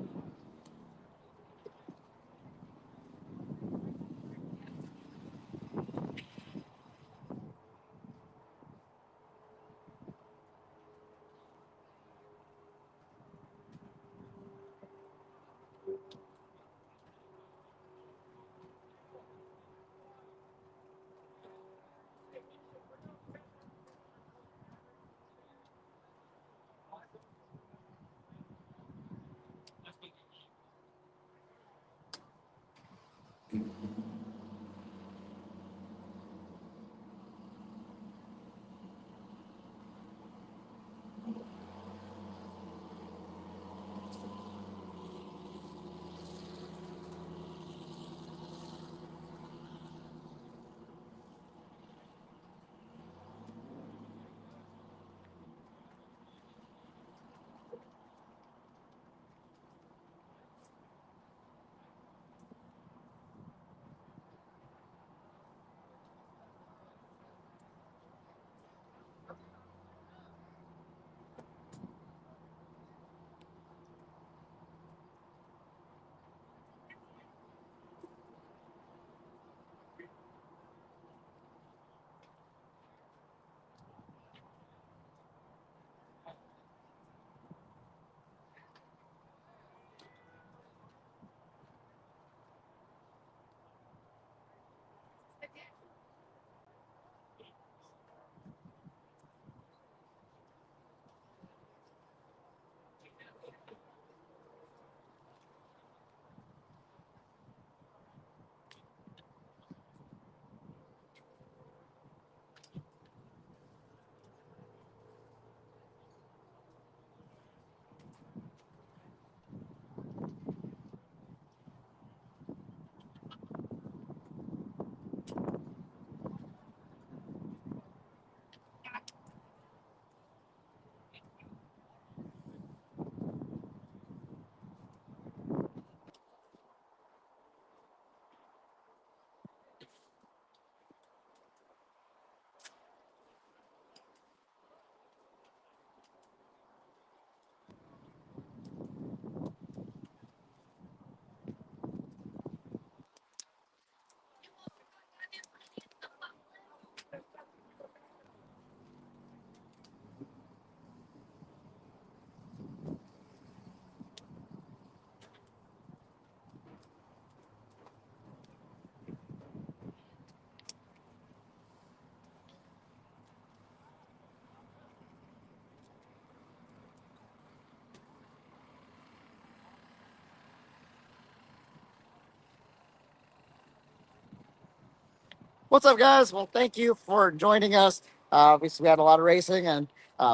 What's up, guys? Well, thank you for joining us. Obviously, we had a lot of racing, and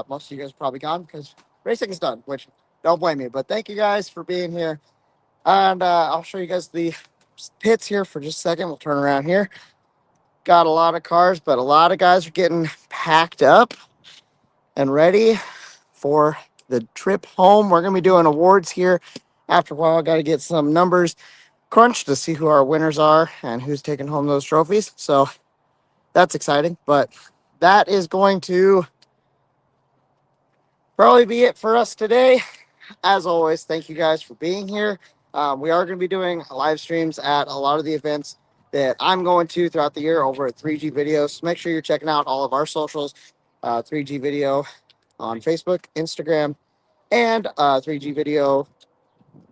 most of you guys are probably gone because racing is done, which don't blame me. But thank you guys for being here. And I'll show you guys the pits here for just a second. We'll turn around here. Got a lot of cars, but a lot of guys are getting packed up and ready for the trip home. We're going to be doing awards here. After a while, I got to get some numbers crunched to see who our winners are and who's taking home those trophies. So that's exciting, but that is going to probably be it for us today. As always, thank you guys for being here. We are going to be doing live streams at a lot of the events that I'm going to throughout the year over at 3G Videos. So make sure you're checking out all of our socials, 3G Video on Facebook, Instagram, and 3G Video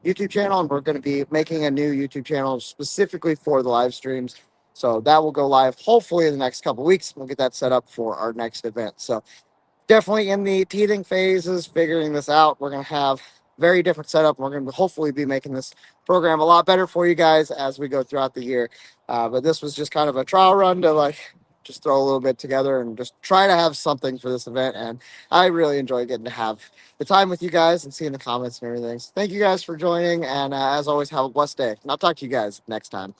YouTube channel. And we're going to be making a new YouTube channel specifically for the live streams. So that will go live hopefully in the next couple weeks. We'll get that set up for our next event. So definitely in the teething phases, figuring this out. We're going to have very different setup. We're going to hopefully be making this program a lot better for you guys as we go throughout the year. But this was just kind of a trial run to like just throw a little bit together and just try to have something for this event. And I really enjoy getting to have the time with you guys and seeing the comments and everything. So thank you guys for joining. And as always, have a blessed day. And I'll talk to you guys next time.